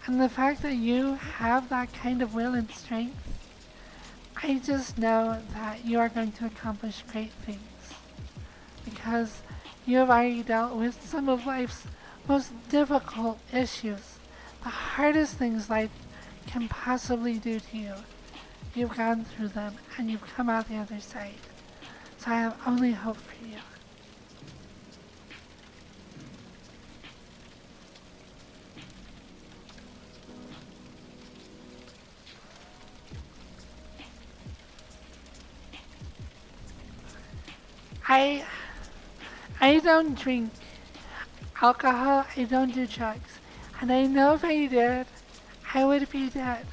And the fact that you have that kind of will and strength I just know that you are going to accomplish great things because you have already dealt with some of life's most difficult issues, the hardest things life can possibly do to you. You've gone through them and you've come out the other side. So I have only hope for you. I I don't drink alcohol, I don't do drugs. And I know if I did, I would be dead.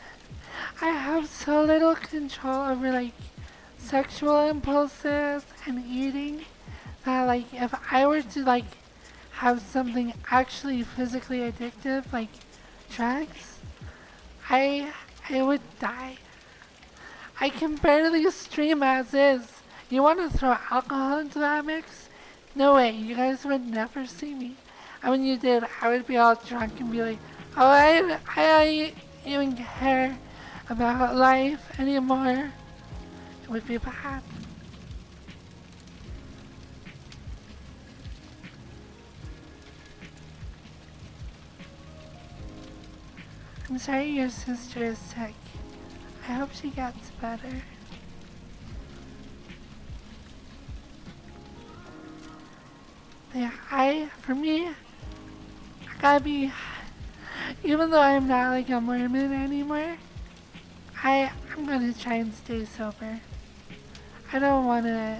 I have so little control over like sexual impulses and eating that like if I were to like have something actually physically addictive like drugs, I I would die. I can barely stream as is. You want to throw alcohol into that mix? No way, you guys would never see me. And when you did, I would be all drunk and be like, oh, I don't even care about life anymore. It would be bad. I'm sorry your sister is sick. I hope she gets better. Yeah, for me, I gotta be, even though I'm not like a Mormon anymore, I'm gonna try and stay sober. I don't wanna,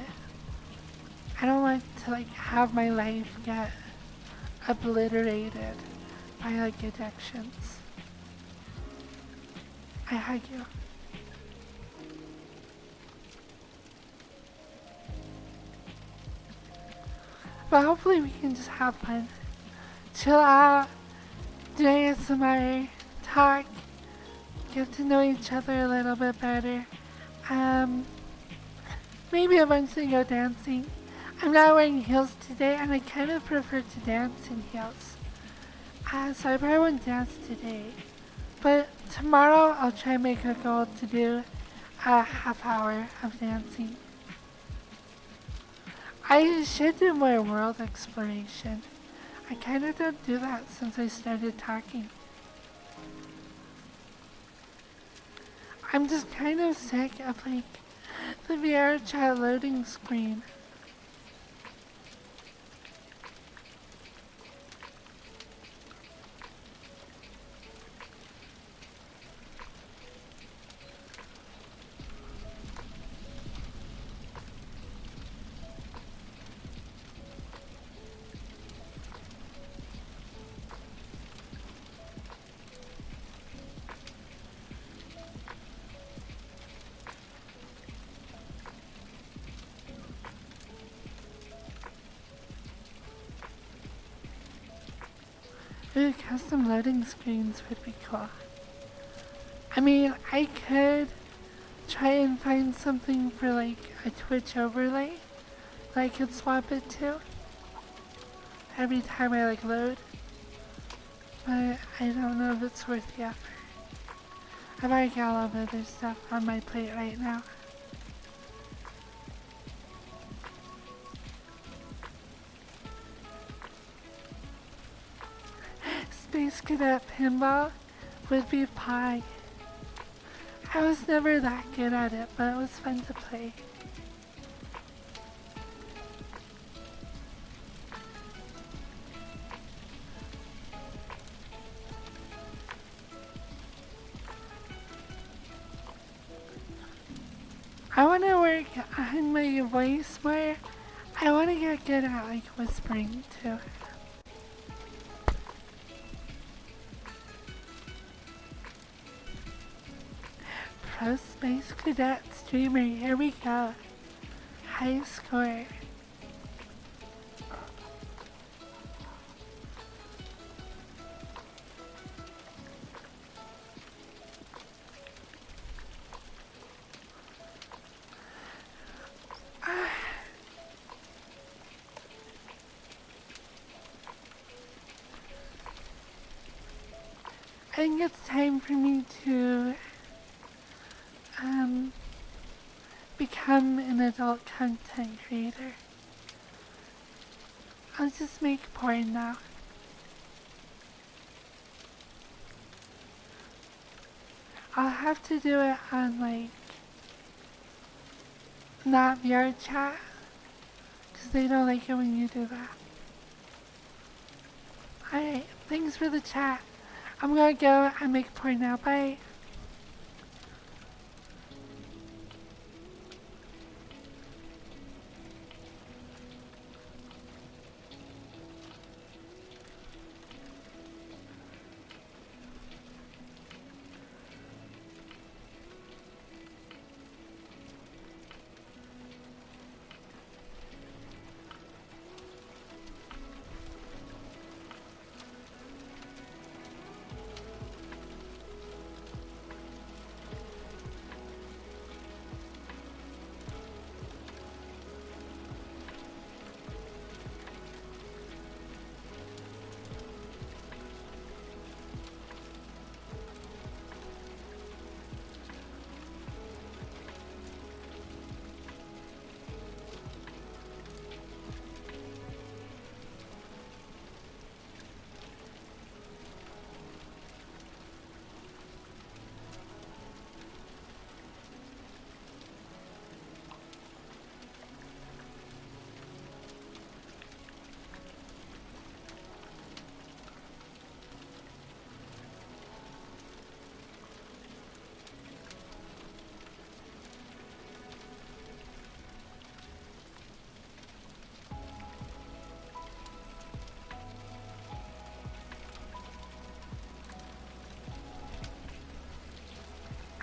I don't want to like have my life get obliterated by like addictions. I hug you. But hopefully we can just have fun. Chill out, do ASMR, talk, get to know each other a little bit better. Um, Maybe eventually go dancing. I'm not wearing heels today and I kind of prefer to dance in heels. So I probably won't dance today. But tomorrow I'll try and make a goal to do a half hour of dancing. I should do more world exploration. I kind of don't do that since I started talking. I'm just kind of sick of like the VR chat loading screen. Ooh, custom loading screens would be cool. I mean, I could try and find something for like a Twitch overlay that I could swap it to every time I like load, but I don't know if it's worth the effort. I've already got a lot of other stuff on my plate right now. Space Cadet Pinball would be pie. I was never that good at it, but it was fun to play. I want to work on my voice more. I want to get good at like whispering too. Pro Space Cadet streamer, here we go. High score. I think it's time for me to become an adult content creator. I'll just make porn now. I'll have to do it on like not VR chat, because they don't like it when you do that. Alright, thanks for the chat. I'm gonna go and make porn now. Bye.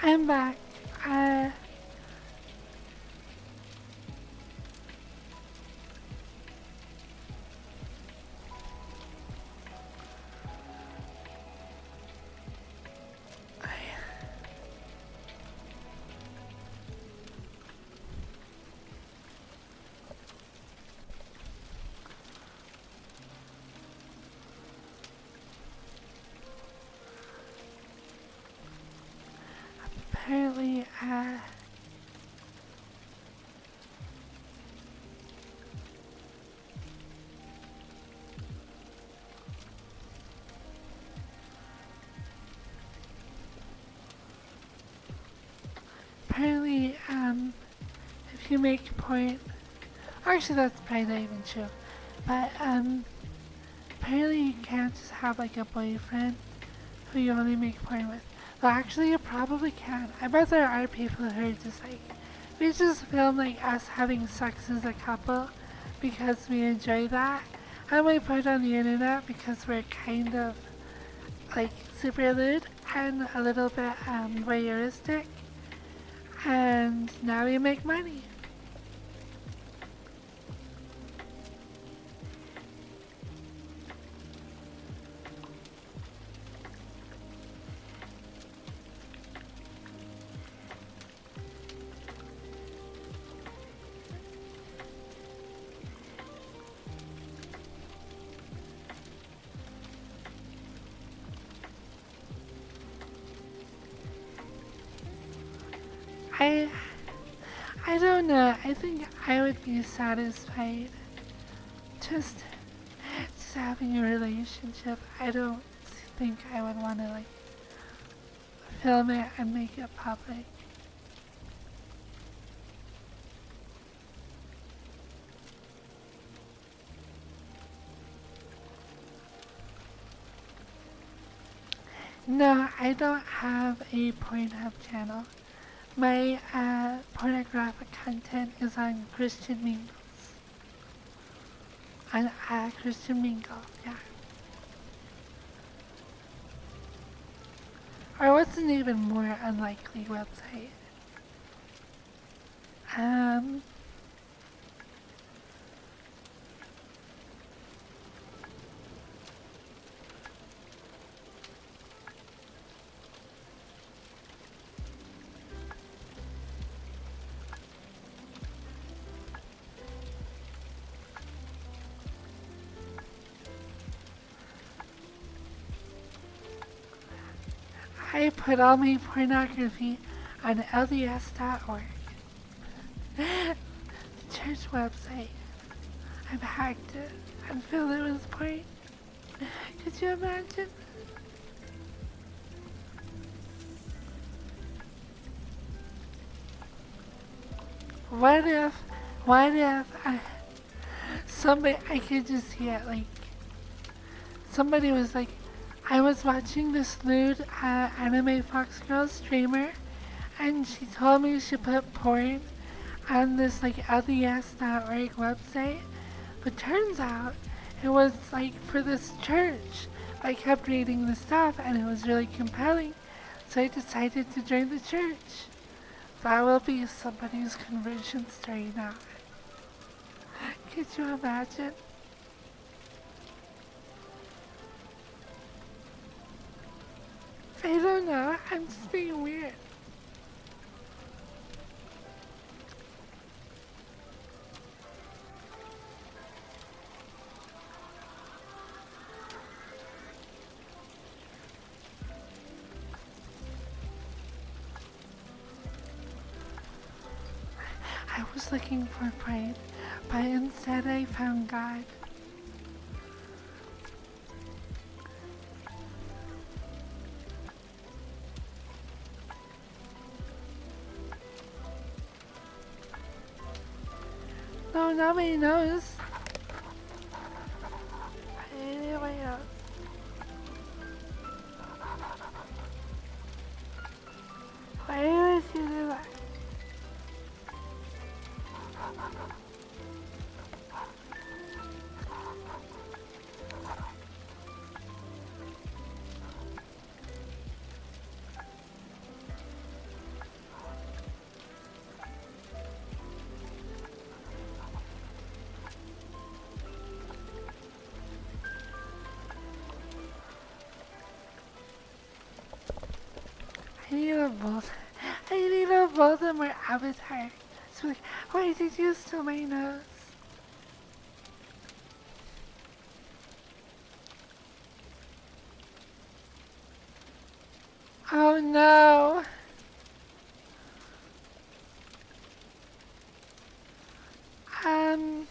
I'm back. Apparently, if you make porn, actually that's probably not even true, but apparently you can't just have like a boyfriend who you only make porn with. Well, actually you probably can. I bet there are people who are just like, we just film like us having sex as a couple because we enjoy that, and we put it on the internet because we're kind of like super lewd and a little bit voyeuristic, and now we make money. I don't know. I think I would be satisfied just having a relationship. I don't think I would want to like film it and make it public. No, I don't have a Pornhub channel. My pornographic content is on Christian Mingles. On Christian Mingle, yeah. Or what's an even more unlikely website? I put all my pornography on LDS.org. church website. I've hacked it and filled it with porn. Could you imagine? What if, somebody, I could just see it, like, somebody was like, I was watching this nude anime Fox Girl streamer, and she told me she put porn on this, like, LDS.org website, but turns out it was, like, for this church. I kept reading the stuff, and it was really compelling, so I decided to join the church. That will be somebody's conversion story now. Could you imagine? I don't know, I'm just being weird. I was looking for pride, but instead I found God. No, nobody knows. Anybody else? Why would you do that? I need a Voldemort avatar. So like, why did you steal my nose? Oh no! Um...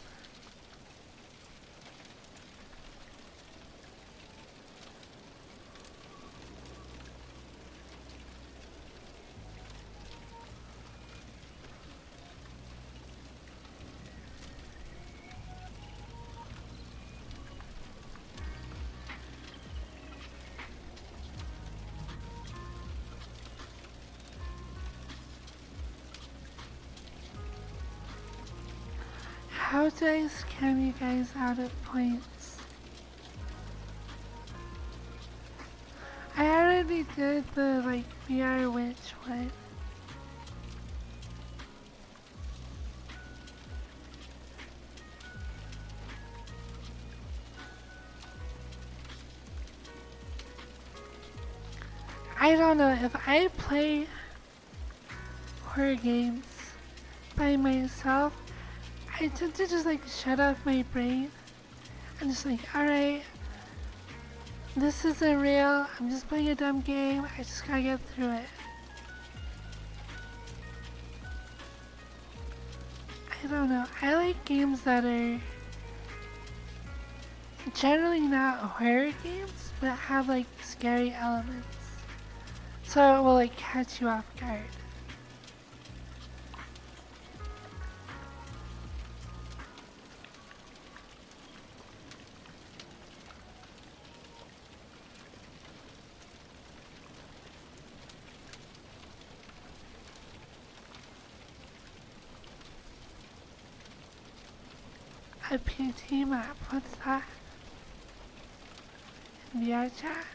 How do I scam you guys out of points? I already did the like VR witch one. I don't know, if I play horror games by myself, I tend to just like shut off my brain. I'm just like, alright, this isn't real, I'm just playing a dumb game, I just gotta get through it. I don't know, I like games that are generally not horror games, but have like scary elements. So it will like catch you off guard. A PT map, what's that? In VR chat?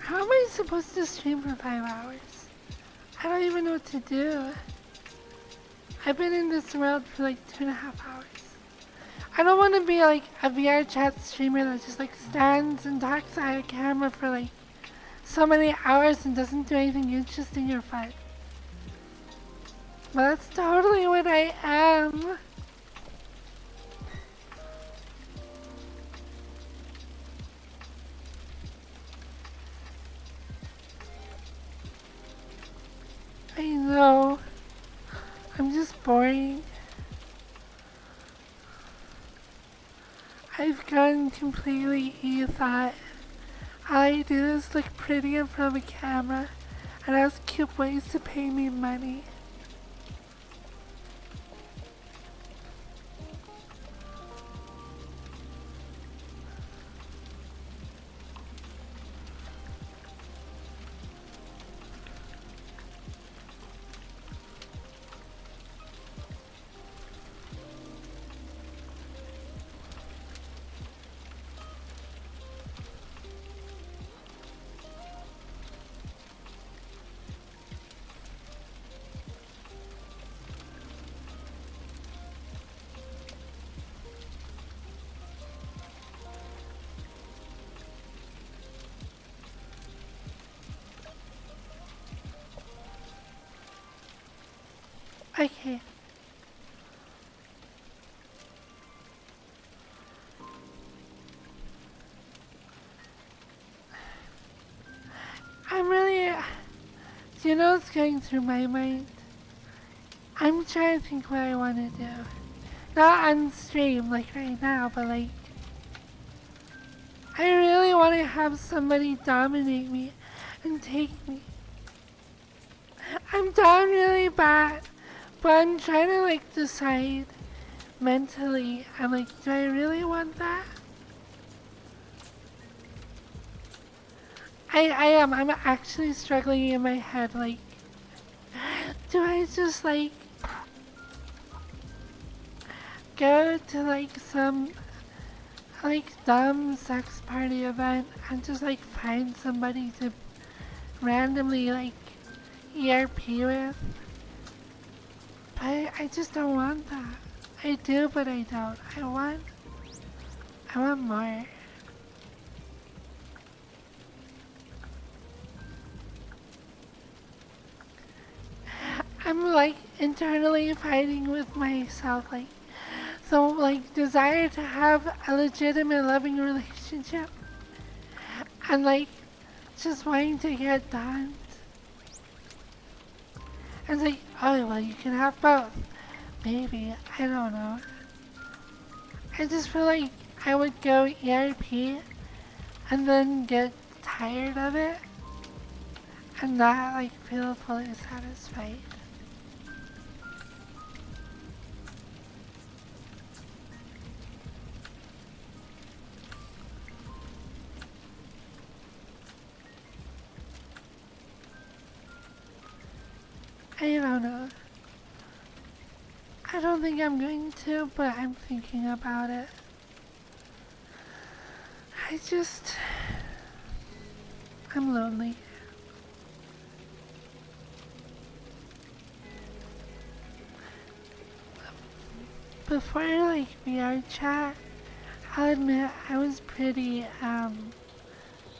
How am I supposed to stream for 5 hours? I don't even know what to do. I've been in this world for like 2.5 hours. I don't want to be like a VR chat streamer that just like stands and talks at a camera for like so many hours and doesn't do anything interesting or fun. But that's totally what I am. I know. I'm just boring. I've gone completely e-thought. All I do is look pretty in front of a camera and ask cute ways to pay me money. Okay. I'm really... Do you know what's going through my mind? I'm trying to think what I want to do. Not on stream, like right now, but like... I really want to have somebody dominate me and take me. I'm down really bad, but I'm trying to like decide mentally. I'm like, do I really want that? I am. I'm actually struggling in my head. Like, do I just like go to like some like dumb sex party event and just like find somebody to randomly like ERP with? But I just don't want that. I do, but I don't. I want more. I'm like internally fighting with myself, like so like desire to have a legitimate loving relationship and like just wanting to get done. And it's like, oh well, you can have both. Maybe, I don't know. I just feel like I would go ERP and then get tired of it and not like feel fully satisfied. I don't know. I don't think I'm going to, but I'm thinking about it. I'm lonely. Before like VR chat, I'll admit I was pretty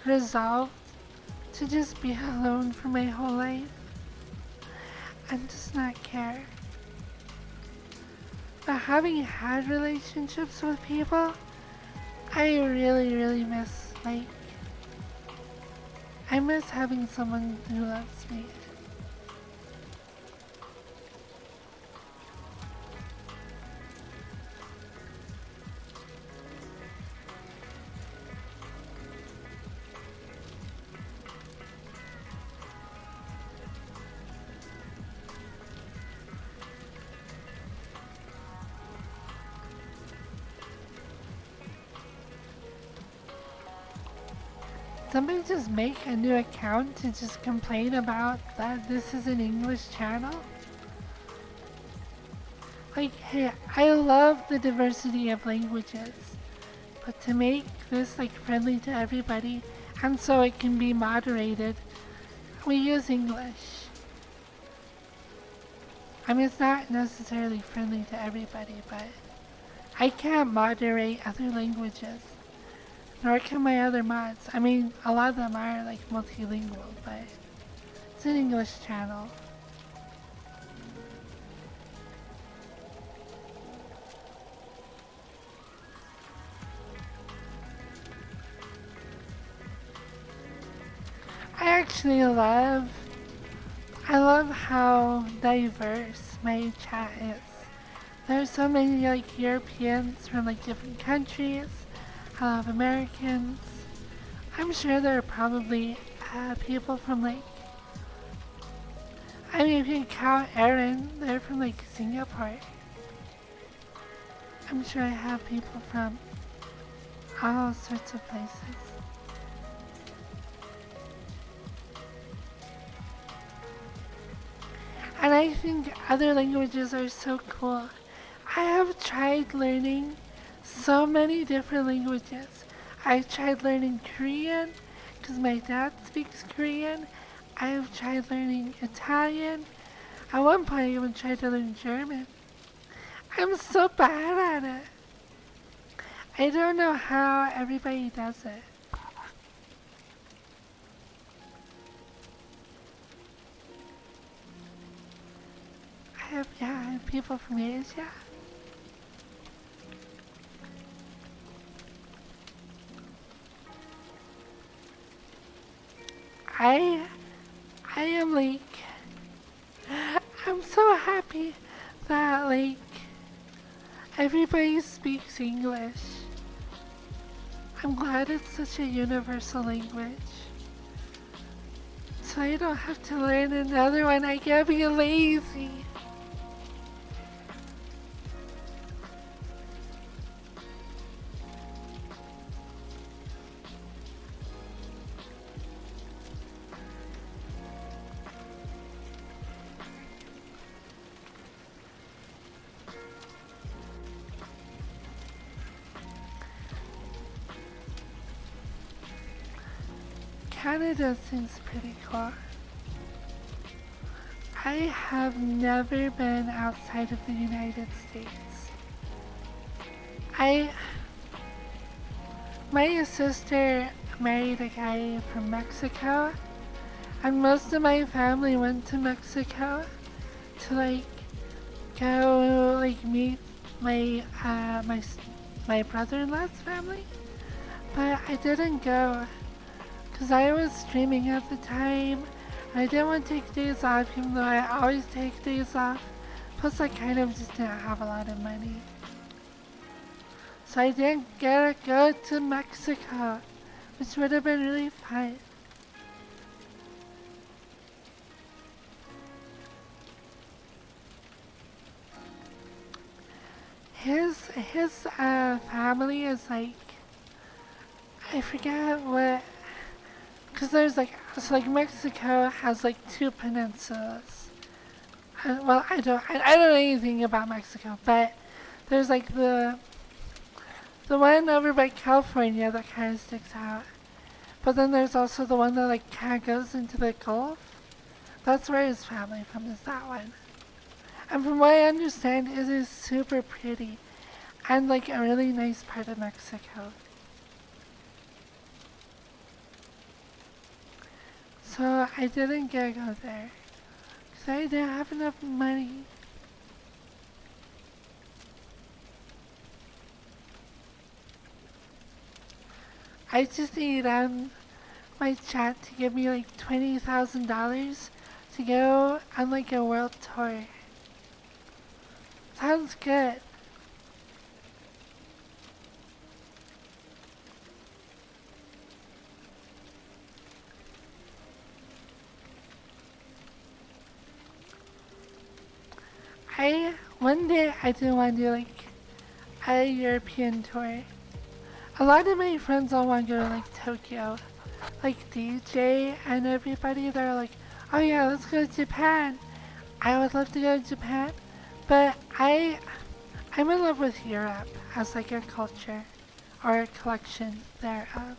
resolved to just be alone for my whole life and just not care. But having had relationships with people, I really miss like I miss having someone who loves me. Somebody just make a new account to just complain about that this is an English channel? Like, hey, I love the diversity of languages, but to make this like friendly to everybody and so it can be moderated, we use English. I mean, it's not necessarily friendly to everybody, but I can't moderate other languages, nor can my other mods. I mean, a lot of them are like multilingual, but it's an English channel. I love how diverse my chat is. There's so many like Europeans from like different countries. I love Americans. I'm sure there are probably people from like, I mean, if you count Erin, they're from like Singapore. I'm sure I have people from all sorts of places. And I think other languages are so cool. I have tried learning so many different languages. I tried learning Korean because my dad speaks Korean. I have tried learning Italian. At one point, I even tried to learn German. I'm so bad at it. I don't know how everybody does it. I have people from Asia. I am like, I'm so happy that like everybody speaks English. I'm glad it's such a universal language. So I don't have to learn another one. I can't be lazy. Canada seems pretty cool. I have never been outside of the United States. My sister married a guy from Mexico, and most of my family went to Mexico to like go like meet my my brother-in-law's family, but I didn't go because I was streaming at the time. I didn't want to take days off, even though I always take days off. Plus, I kind of just didn't have a lot of money. So I didn't get to go to Mexico, which would have been really fun. His family is like, I forget what, because there's like, so like Mexico has like two peninsulas. Well, I don't know anything about Mexico, but there's like the one over by California that kind of sticks out. But then there's also the one that like kind of goes into the Gulf. That's where his family from, is that one. And from what I understand, it is super pretty and like a really nice part of Mexico. So I didn't get to go there because I didn't have enough money. I just need my chat to give me like $20,000 to go on like a world tour. Sounds good. One day I do want to do like a European tour. A lot of my friends all want to go to like Tokyo. Like DJ and everybody, they're like, oh yeah, let's go to Japan. I would love to go to Japan, but I'm in love with Europe as like a culture or a collection thereof.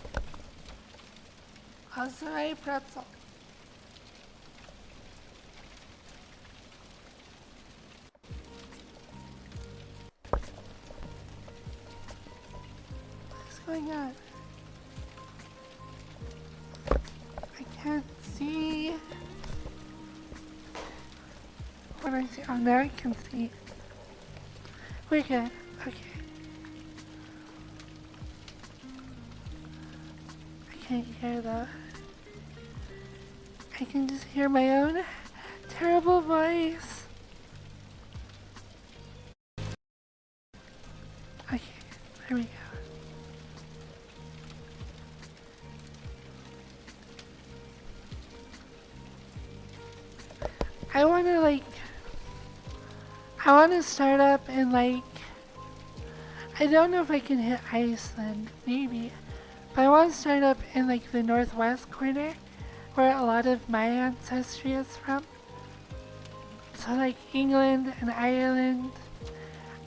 Also a pretzel. going on? I can't see. What I see? Oh, now I can see. We're good. Okay. I can't hear though. I can just hear my own terrible voice. Okay, there we go. I wanna start up in I don't know if I can hit Iceland, maybe. But I wanna start up in the northwest corner where a lot of my ancestry is from. So England and Ireland.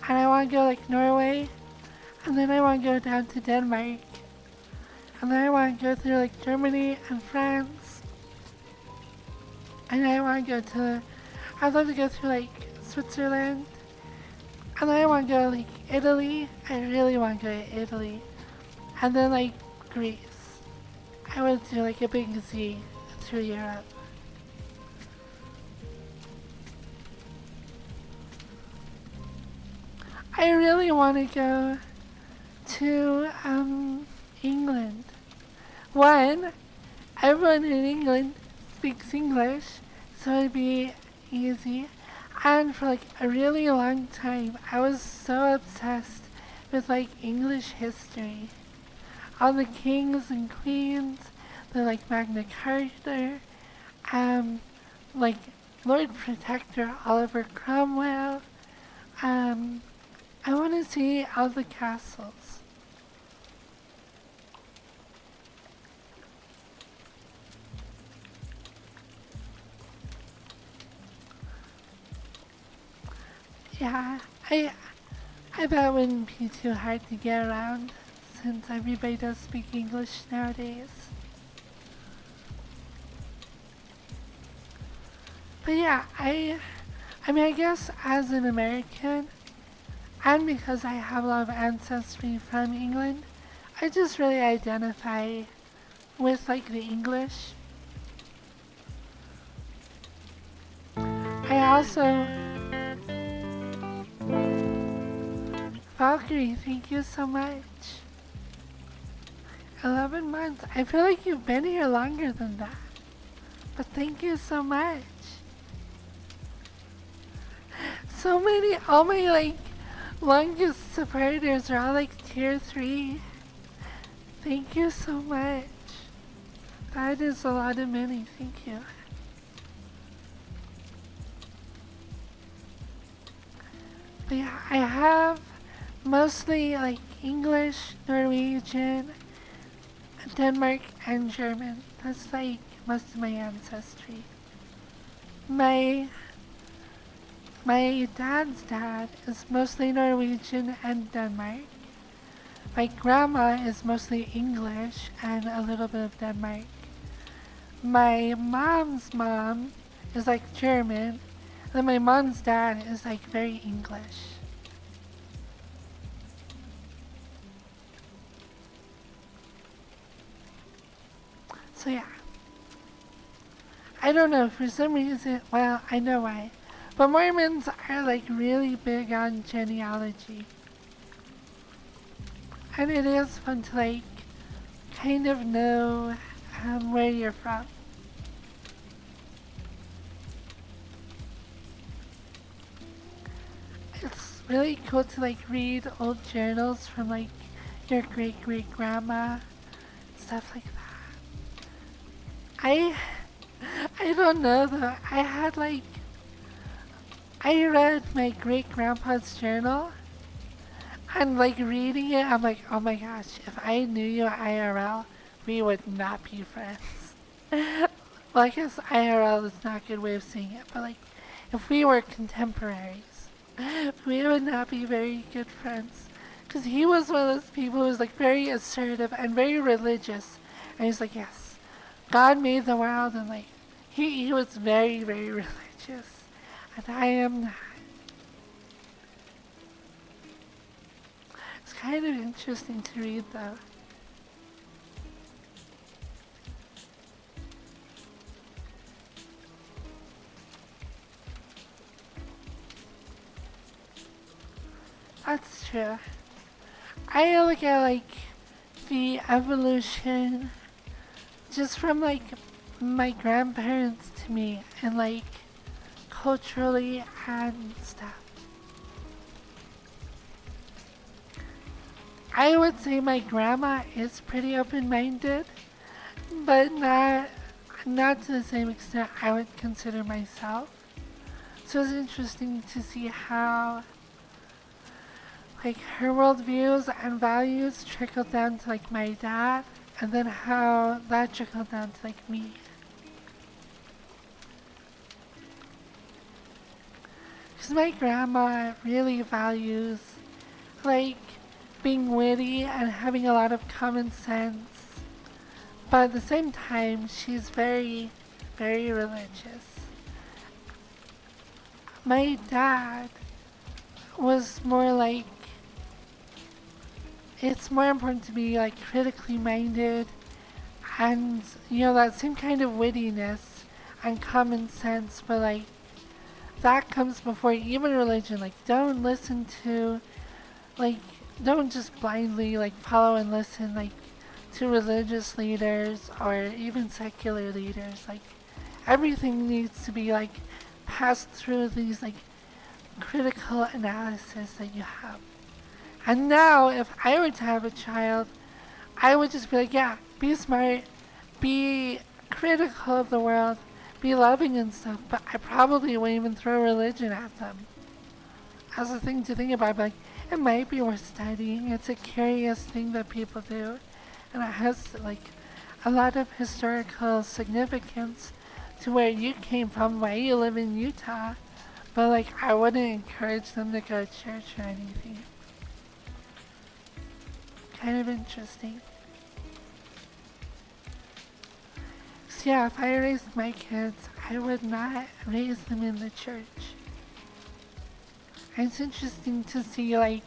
And I wanna go Norway. And then I wanna go down to Denmark. And then I wanna go through Germany and France. And I wanna go to, I'd love to go through Switzerland. And then I wanna go Italy. I really wanna go to Italy. And then Greece. I would do a big Z through Europe. I really want to go to England. One, everyone in England speaks English, so it'd be easy. And for a really long time, I was so obsessed with English history. All the kings and queens, the Magna Carta, Lord Protector Oliver Cromwell. I want to see all the castles. Yeah, I bet it wouldn't be too hard to get around since everybody does speak English nowadays. But yeah, I mean, I guess as an American, and because I have a lot of ancestry from England, I just really identify with the English. I also, Valkyrie, thank you so much. 11 months. I feel like you've been here longer than that. But thank you so much. So many, all my longest supporters are all tier 3. Thank you so much. That is a lot of money, thank you. But yeah, I have mostly English, Norwegian, Denmark, and German. That's most of my ancestry. My dad's dad is mostly Norwegian and Denmark. My grandma is mostly English and a little bit of Denmark. My mom's mom is German, and then my mom's dad is very English. So yeah. I don't know, for some reason, well, I know why. But Mormons are really big on genealogy. And it is fun to kind of know where you're from. It's really cool to read old journals from your great-great-grandma, stuff like that. I don't know though, I read my great-grandpa's journal, and reading it, I'm oh my gosh, if I knew you IRL, we would not be friends. Well, I guess IRL is not a good way of saying it, but if we were contemporaries, we would not be very good friends. Because he was one of those people who was very assertive and very religious. And he's yes, God made the world, and he was very, very religious. And I am not. It's kind of interesting to read though. That's true. I look at like the evolution just from like my grandparents to me and like culturally and stuff. I would say my grandma is pretty open-minded, but not to the same extent I would consider myself. So it's interesting to see how like her worldviews and values trickled down to like my dad, and then how that trickled down to like me. Because my grandma really values like being witty and having a lot of common sense, but at the same time she's very, very religious. My dad was more like, it's more important to be like critically minded and that same kind of wittiness and common sense, but like that comes before even religion. Like like don't just blindly like follow and listen like to religious leaders or even secular leaders. Like everything needs to be like passed through these like critical analysis that you have. And now, if I were to have a child, I would just be like, yeah, be smart, be critical of the world, be loving and stuff, but I probably wouldn't even throw religion at them. As a thing to think about, like, it might be worth studying. It's a curious thing that people do, and it has, like, a lot of historical significance to where you came from, why you live in Utah, but, like, I wouldn't encourage them to go to church or anything. Kind of interesting. So yeah, if I raised my kids, I would not raise them in the church. And it's interesting to see, like,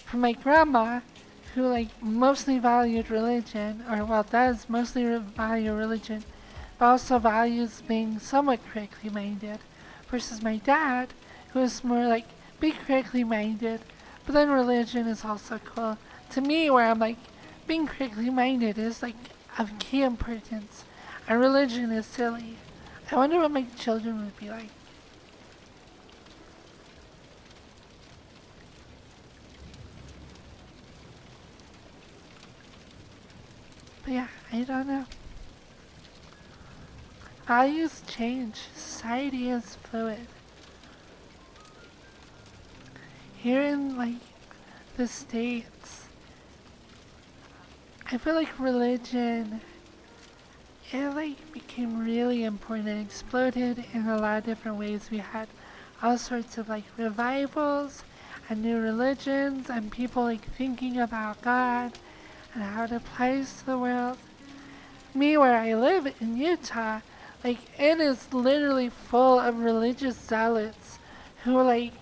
from my grandma, who, like, mostly valued religion, or, well, does mostly value religion, but also values being somewhat critically minded, versus my dad, who is more, like, be critically minded, but then religion is also cool. To me, where I'm like, being critically minded is like of key importance, and religion is silly. I wonder what my children would be like. But yeah, I don't know. Values change. Society is fluid. Here in like the States, I feel like religion, it like became really important and exploded in a lot of different ways. We had all sorts of like revivals and new religions and people like thinking about God and how it applies to the world. Me, where I live in Utah, like it is literally full of religious zealots who like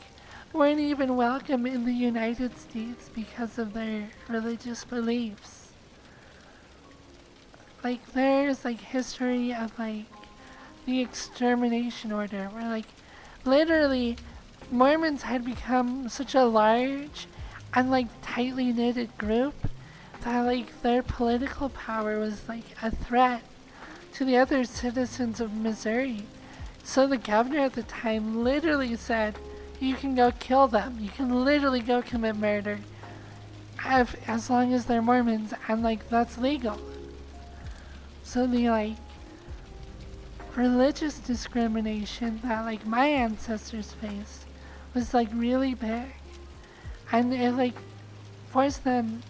weren't even welcome in the United States because of their religious beliefs. Like there's like history of like the extermination order where like literally Mormons had become such a large and like tightly knitted group that like their political power was like a threat to the other citizens of Missouri. So the governor at the time literally said, you can go kill them. You can literally go commit murder as long as they're Mormons, and like that's legal. So the like religious discrimination that like my ancestors faced was like really big, and it like forced them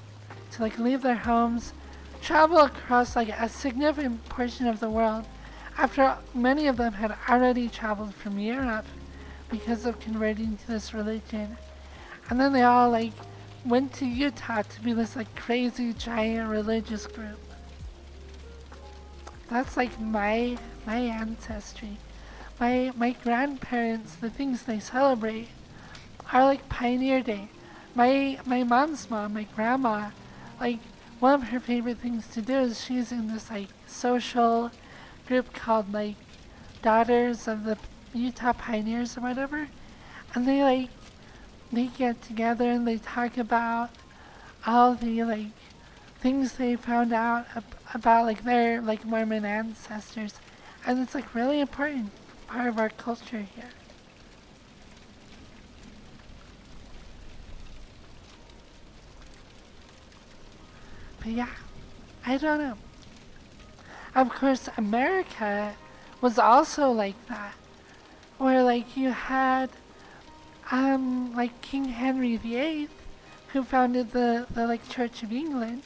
to like leave their homes, travel across like a significant portion of the world after many of them had already traveled from Europe because of converting to this religion. And then they all like went to Utah to be this like crazy giant religious group. That's like my ancestry. My grandparents, the things they celebrate are like Pioneer Day. My mom's mom, my grandma, like one of her favorite things to do is she's in this like social group called like Daughters of the Utah Pioneers or whatever, and they like they get together and they talk about all the like things they found out about like their like Mormon ancestors, and it's like really important part of our culture here. But yeah, I don't know. Of course, America was also like that, where like you had like King Henry VIII, who founded the like Church of England,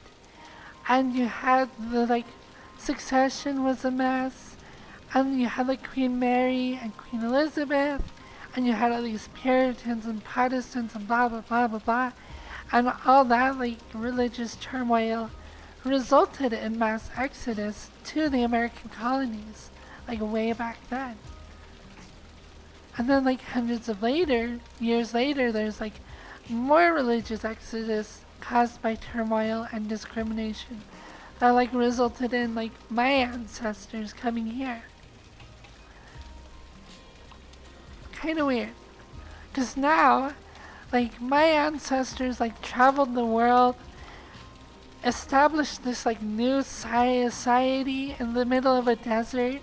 and you had the like succession was a mess, and you had like Queen Mary and Queen Elizabeth, and you had all these Puritans and Protestants and blah blah blah blah blah, and all that like religious turmoil resulted in mass exodus to the American colonies, like way back then. And then like hundreds of years later, there's like more religious exodus caused by turmoil and discrimination that like resulted in like my ancestors coming here. Kind of weird. Because now, like my ancestors like traveled the world, established this like new society in the middle of a desert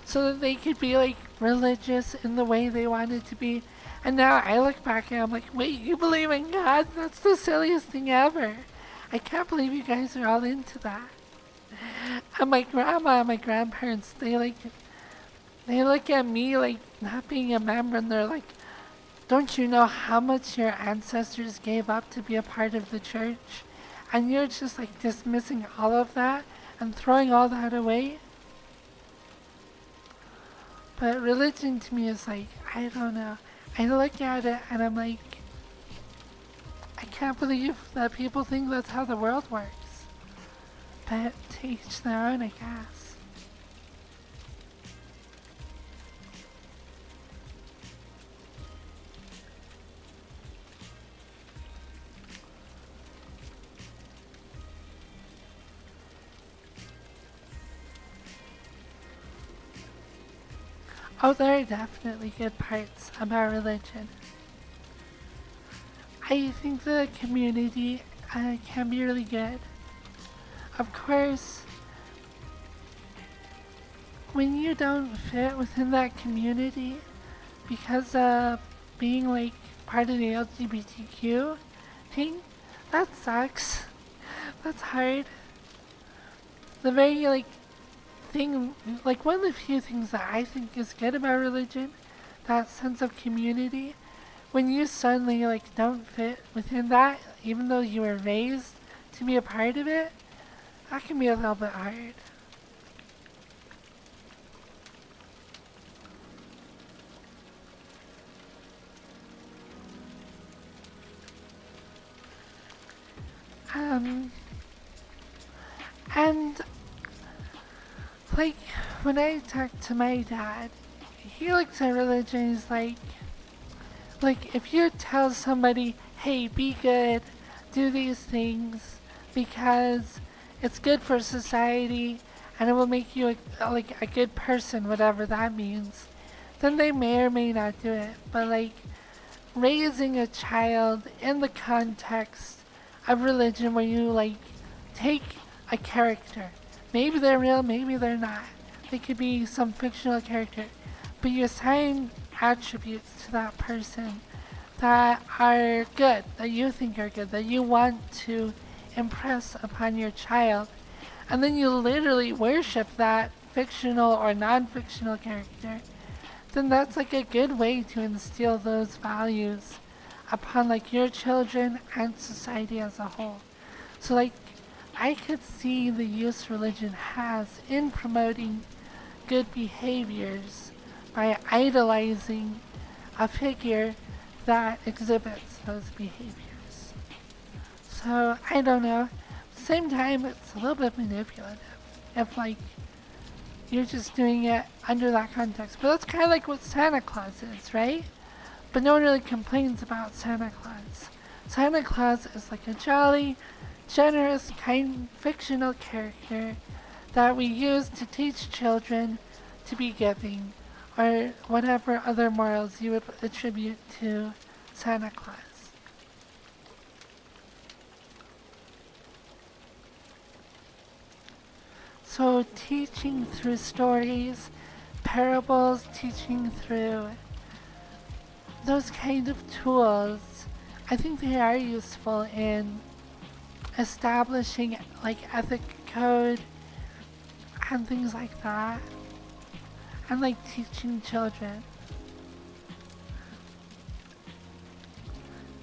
so that they could be like religious in the way they wanted to be. And now I look back and I'm like, wait, you believe in God? That's the silliest thing ever. I can't believe you guys are all into that. And my grandma and my grandparents, they look at me like not being a member and they're like, don't you know how much your ancestors gave up to be a part of the church? And you're just like dismissing all of that and throwing all that away? But religion to me is like, I don't know. I look at it and I'm like, I can't believe that people think that's how the world works. But to each their own, I guess. Oh, there are definitely good parts about religion. I think the community can be really good. Of course, when you don't fit within that community because of being like part of the LGBTQ thing, that sucks. That's hard. The very like thing, like one of the few things that I think is good about religion, that sense of community, when you suddenly like don't fit within that, even though you were raised to be a part of it, that can be a little bit hard. And like when I talk to my dad, he looks at religion as like if you tell somebody, hey, be good, do these things because it's good for society and it will make you like a good person, whatever that means, then they may or may not do it. But like raising a child in the context of religion where you like take a character, maybe they're real, maybe they're not, they could be some fictional character, but you assign attributes to that person that are good, that you think are good, that you want to impress upon your child, and then you literally worship that fictional or non-fictional character, then that's like a good way to instill those values upon like your children and society as a whole. So like I could see the use religion has in promoting good behaviors by idolizing a figure that exhibits those behaviors. So I don't know. At the same time, it's a little bit manipulative if like you're just doing it under that context. But that's kind of like what Santa Claus is, right? But no one really complains about Santa Claus. Santa Claus is like a jolly, generous, kind, fictional character that we use to teach children to be giving, or whatever other morals you would attribute to Santa Claus. So teaching through stories, parables, teaching through those kind of tools, I think they are useful in establishing like ethic code and things like that, and like teaching children.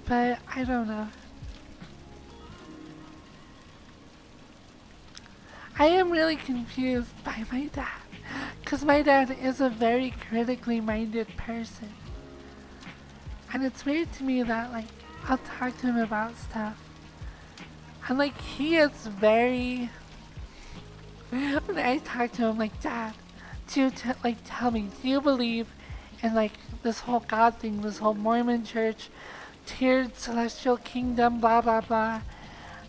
But I don't know. I am really confused by my dad, because my dad is a very critically minded person. And it's weird to me that, like, I'll talk to him about stuff. And, like, he is very. When I talk to him, like, Dad, like, tell me, do you believe in, like, this whole God thing, this whole Mormon church, tiered celestial kingdom, blah, blah, blah?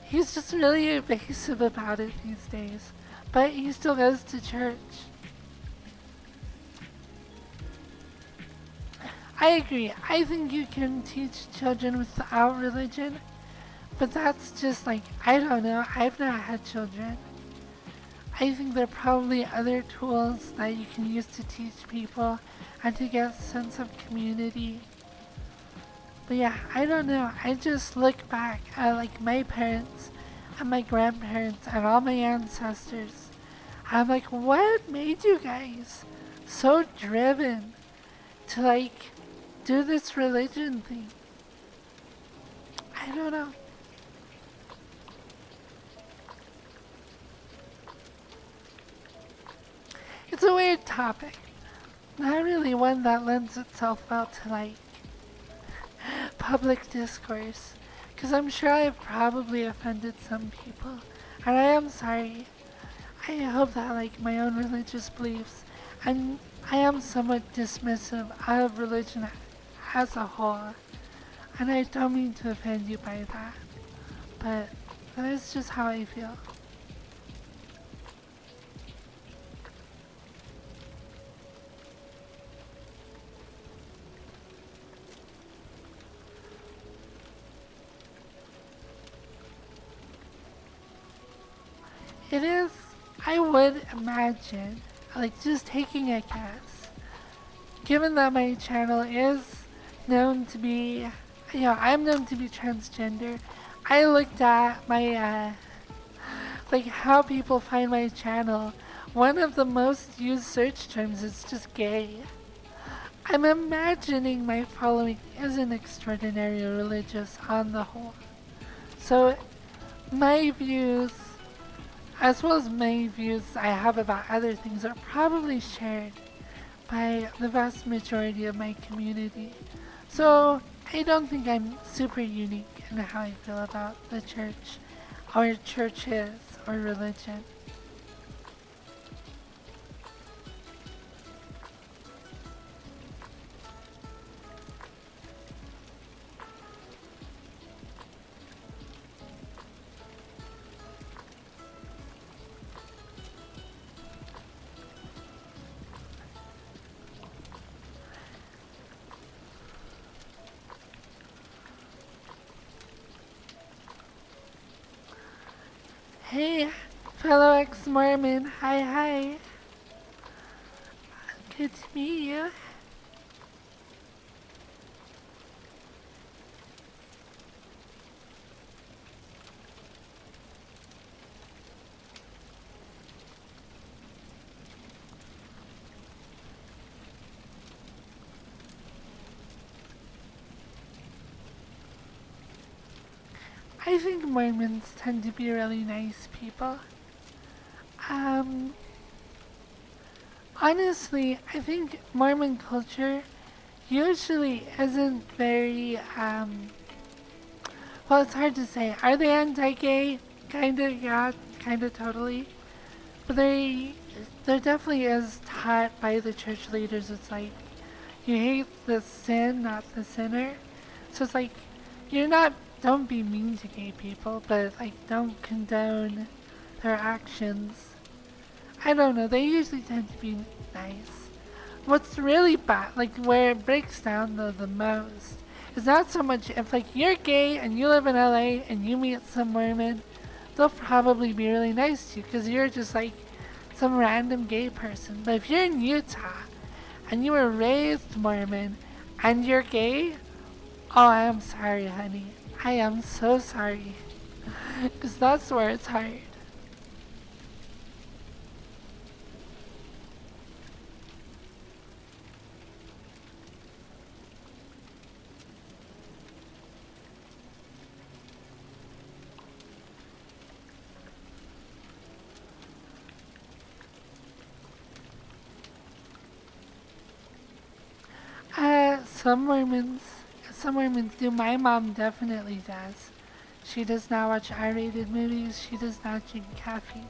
He's just really evasive about it these days. But he still goes to church. I agree. I think you can teach children without religion. But that's just like, I don't know. I've not had children. I think there are probably other tools that you can use to teach people and to get a sense of community. But yeah, I don't know. I just look back at like my parents and my grandparents and all my ancestors. I'm like, what made you guys so driven to like do this religion thing? I don't know. It's a weird topic. Not really one that lends itself well to like public discourse, because I'm sure I've probably offended some people, and I am sorry. I hope that like my own religious beliefs, and I am somewhat dismissive of religion as a whole, and I don't mean to offend you by that, but that is just how I feel. It is, I would imagine, like just taking a guess, given that my channel is known to be, I'm known to be transgender. I looked at my, like how people find my channel. One of the most used search terms is just gay. I'm imagining my following isn't extraordinarily religious on the whole. So my views, as well as many views I have about other things, are probably shared by the vast majority of my community. So I don't think I'm super unique in how I feel about the church, or churches, or religion. Hey, fellow ex-Mormon, hi. Good to meet you. I think Mormons tend to be really nice people. Um, Honestly, I think Mormon culture usually isn't very, well, it's hard to say. Are they anti-gay? Kinda, yeah, kinda totally. But there definitely is taught by the church leaders. It's like, you hate the sin, not the sinner. So it's like, you're not, don't be mean to gay people, but like, don't condone their actions. I don't know, they usually tend to be nice. What's really bad, like where it breaks down the most, is not so much if like you're gay and you live in LA and you meet some Mormon, they'll probably be really nice to you because you're just like some random gay person. But if you're in Utah and you were raised Mormon and you're gay, oh, I am sorry, honey. I am so sorry. Because that's where it's hard. Some Mormons, some Mormons do. My mom definitely does. She does not watch R-rated movies. She does not drink caffeine.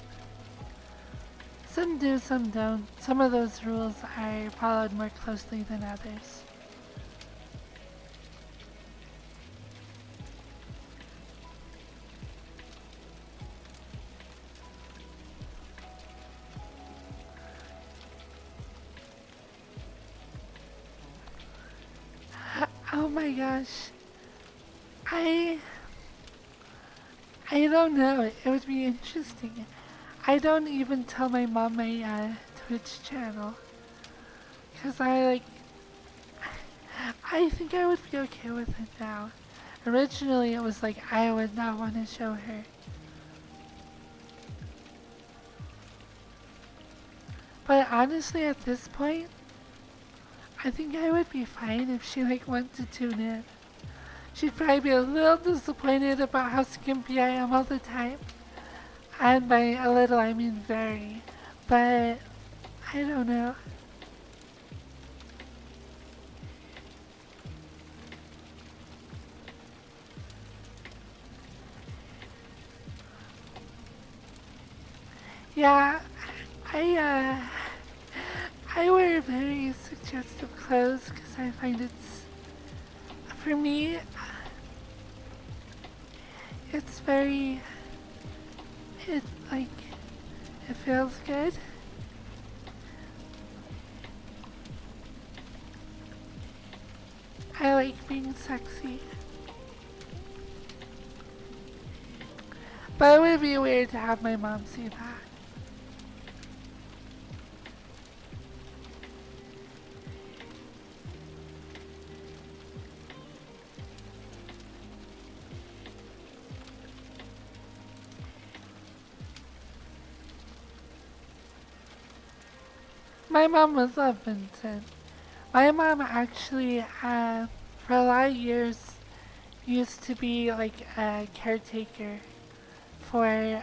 Some do, some don't. Some of those rules are followed more closely than others. Oh my gosh. I I don't know. It would be interesting. I don't even tell my mom my Twitch channel. Cause I think I would be okay with it now. Originally it was like I would not want to show her. But honestly at this point, I think I would be fine if she wanted to tune in. She'd probably be a little disappointed about how skimpy I am all the time. And by a little I mean very. But I don't know. Yeah, I I wear very suggestive clothes because I find for me, it's very, it's like, it feels good. I like being sexy. But it would be weird to have my mom see that. My mom was love Vincent. My mom actually, for a lot of years, used to be like a caretaker for a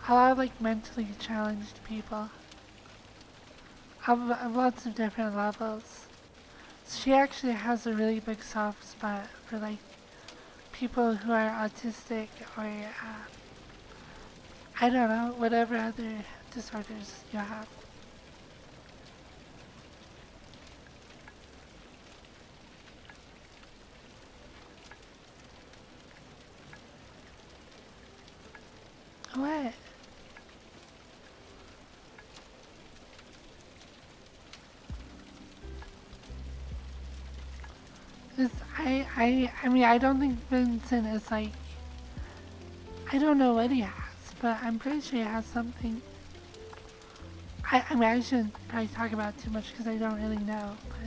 lot of mentally challenged people of lots of different levels. She actually has a really big soft spot for people who are autistic or I don't know, whatever other disorders you have. What? I mean, I don't think Vincent is I don't know what he has, but I'm pretty sure he has something. I mean, I shouldn't probably talk about it too much because I don't really know, but.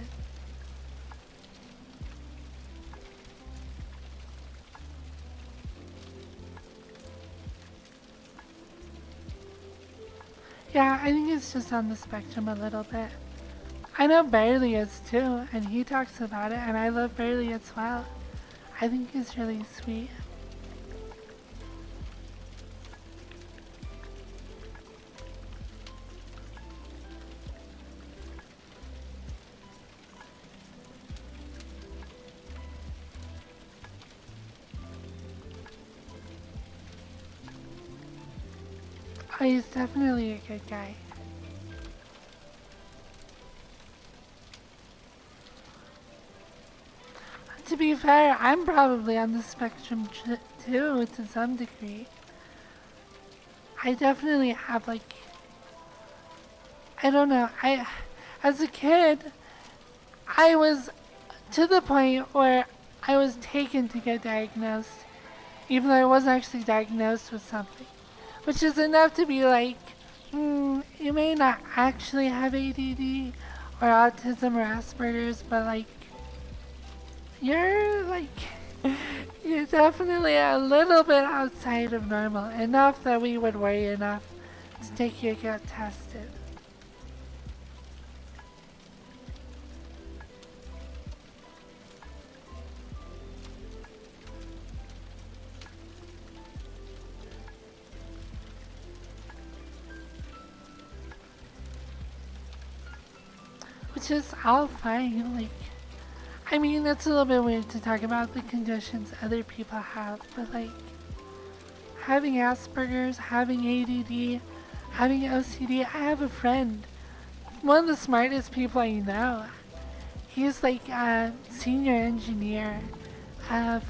Yeah, I think it's just on the spectrum a little bit. I know Barely is too, and he talks about it, and I love Barely as well. I think he's really sweet. Oh, he's definitely a good guy. To be fair, I'm probably on the spectrum too, to some degree. I definitely have I don't know, as a kid, I was to the point where I was taken to get diagnosed, even though I wasn't actually diagnosed with something. which is enough to be like, you may not actually have ADD or autism or Asperger's, but like, you're like, you're definitely a little bit outside of normal, enough that we would worry enough to take your gut tested. Which is all fine, like, I mean, it's a little bit weird to talk about the conditions other people have, but like, having Asperger's, having ADD, having OCD, I have a friend, one of the smartest people I know. He's like a senior engineer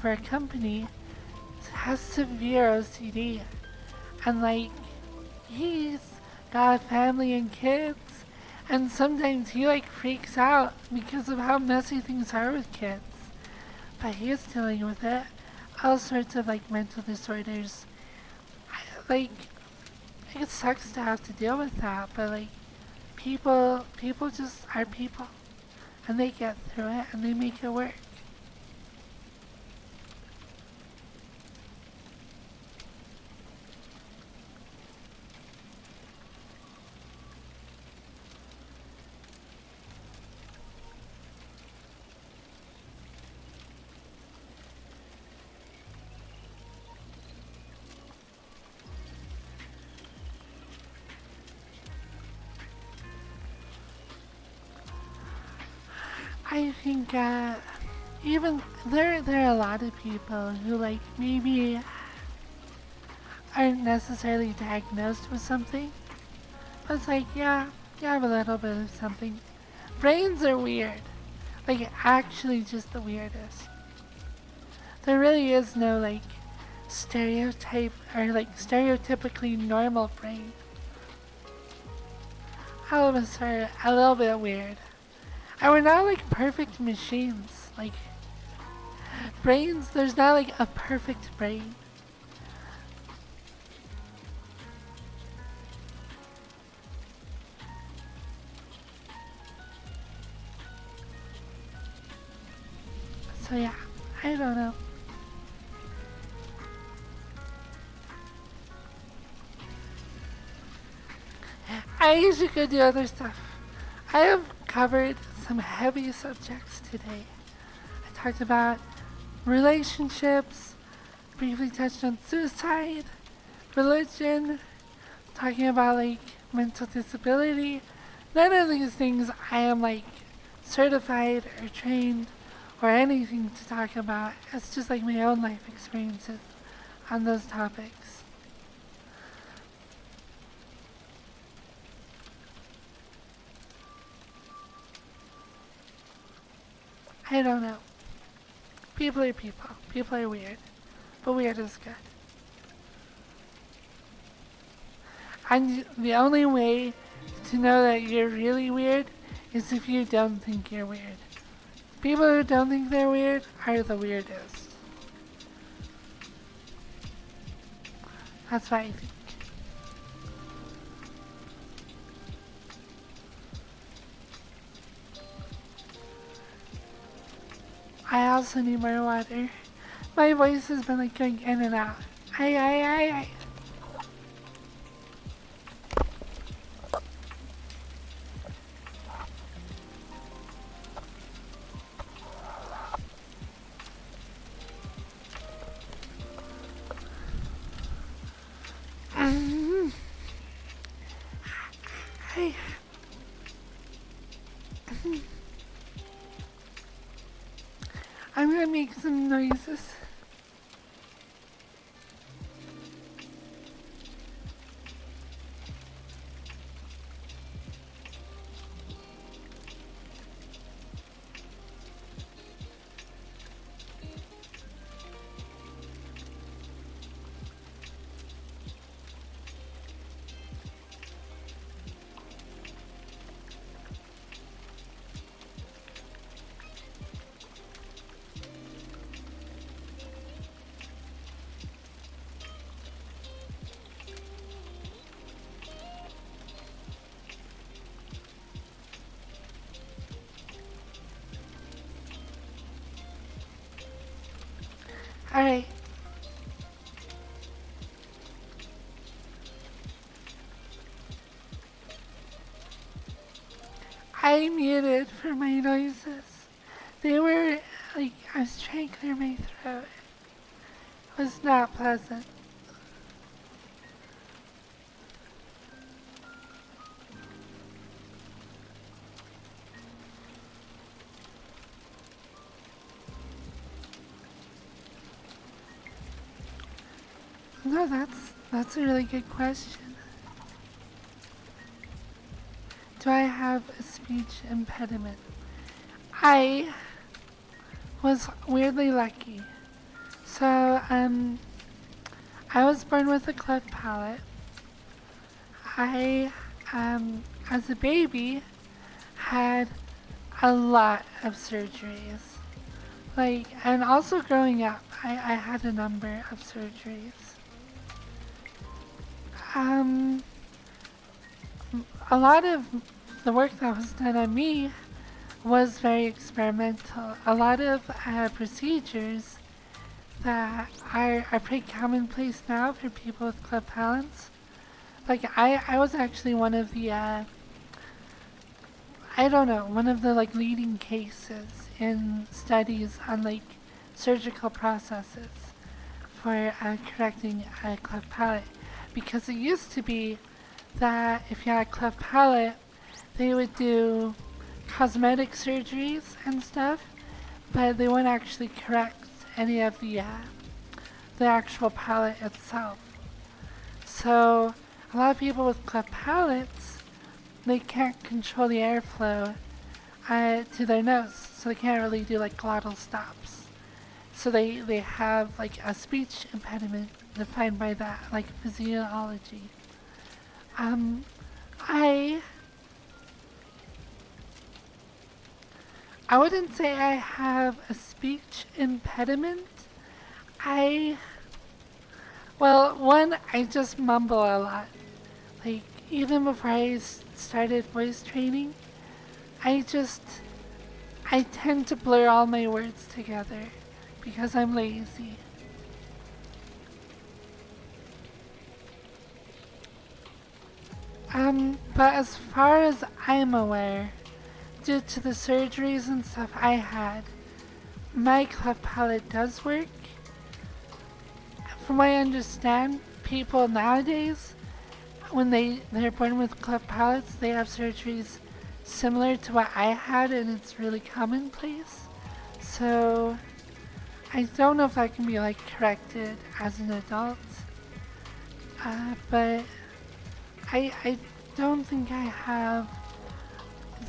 for a company, has severe OCD, and like, he's got a family and kids, and sometimes he like freaks out because of how messy things are with kids. But he's dealing with it. All sorts of like mental disorders. Like, it sucks to have to deal with that, but like, people just are people. And they get through it and they make it work. I think even there are a lot of people who like maybe aren't necessarily diagnosed with something. But it's like, yeah, you have a little bit of something. Brains are weird. Like, actually just the weirdest. There really is no like stereotype or like stereotypically normal brain. All of us are a little bit weird. And we're not like perfect machines. Like, brains, there's not like a perfect brain. So yeah, I don't know. I usually go do other stuff. I have covered some heavy subjects today. I talked about relationships, briefly touched on suicide, religion, talking about like mental disability. None of these things I am like certified or trained or anything to talk about. It's just like my own life experiences on those topics. I don't know. People are people. People are weird. But weird is good. And the only way to know that you're really weird is if you don't think you're weird. People who don't think they're weird are the weirdest. That's what I think. I also need more water. My voice has been like going in and out. I. I'm gonna make some noises. Alright, I muted for my noises. They were like, I was trying to clear my throat. It was not pleasant. No, that's a really good question. Do I have a speech impediment? I was weirdly lucky. So, I was born with a cleft palate. I, as a baby, had a lot of surgeries. Like, and also growing up, I had a number of surgeries. Um, a lot of the work that was done on me was very experimental. A lot of procedures that are pretty commonplace now for people with cleft palates. Like I was actually one of the I don't know, one of the like leading cases in studies on like surgical processes for correcting a cleft palate, because it used to be that if you had a cleft palate, they would do cosmetic surgeries and stuff, but they wouldn't actually correct any of the actual palate itself. So a lot of people with cleft palates, they can't control the airflow to their nose, so they can't really do like glottal stops. So they have like a speech impediment defined by that, like physiology. I wouldn't say I have a speech impediment. Well, one, I just mumble a lot. Like, even before I started voice training, I tend to blur all my words together because I'm lazy. But as far as I'm aware, due to the surgeries and stuff I had, my cleft palate does work. From what I understand, people nowadays, when they're born with cleft palates, they have surgeries similar to what I had, and it's really commonplace. So I don't know if that can be like corrected as an adult, but I don't think I have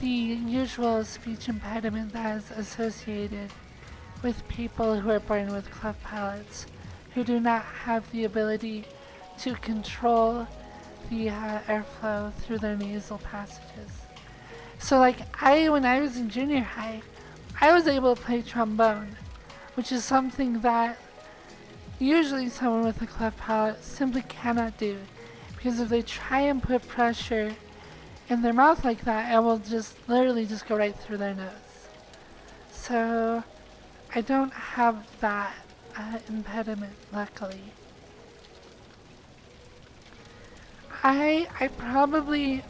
the usual speech impediment that is associated with people who are born with cleft palates, who do not have the ability to control the airflow through their nasal passages. So like when I was in junior high, I was able to play trombone, which is something that usually someone with a cleft palate simply cannot do. Because if they try and put pressure in their mouth like that, it will just literally just go right through their nose. So I don't have that impediment, luckily. I probably,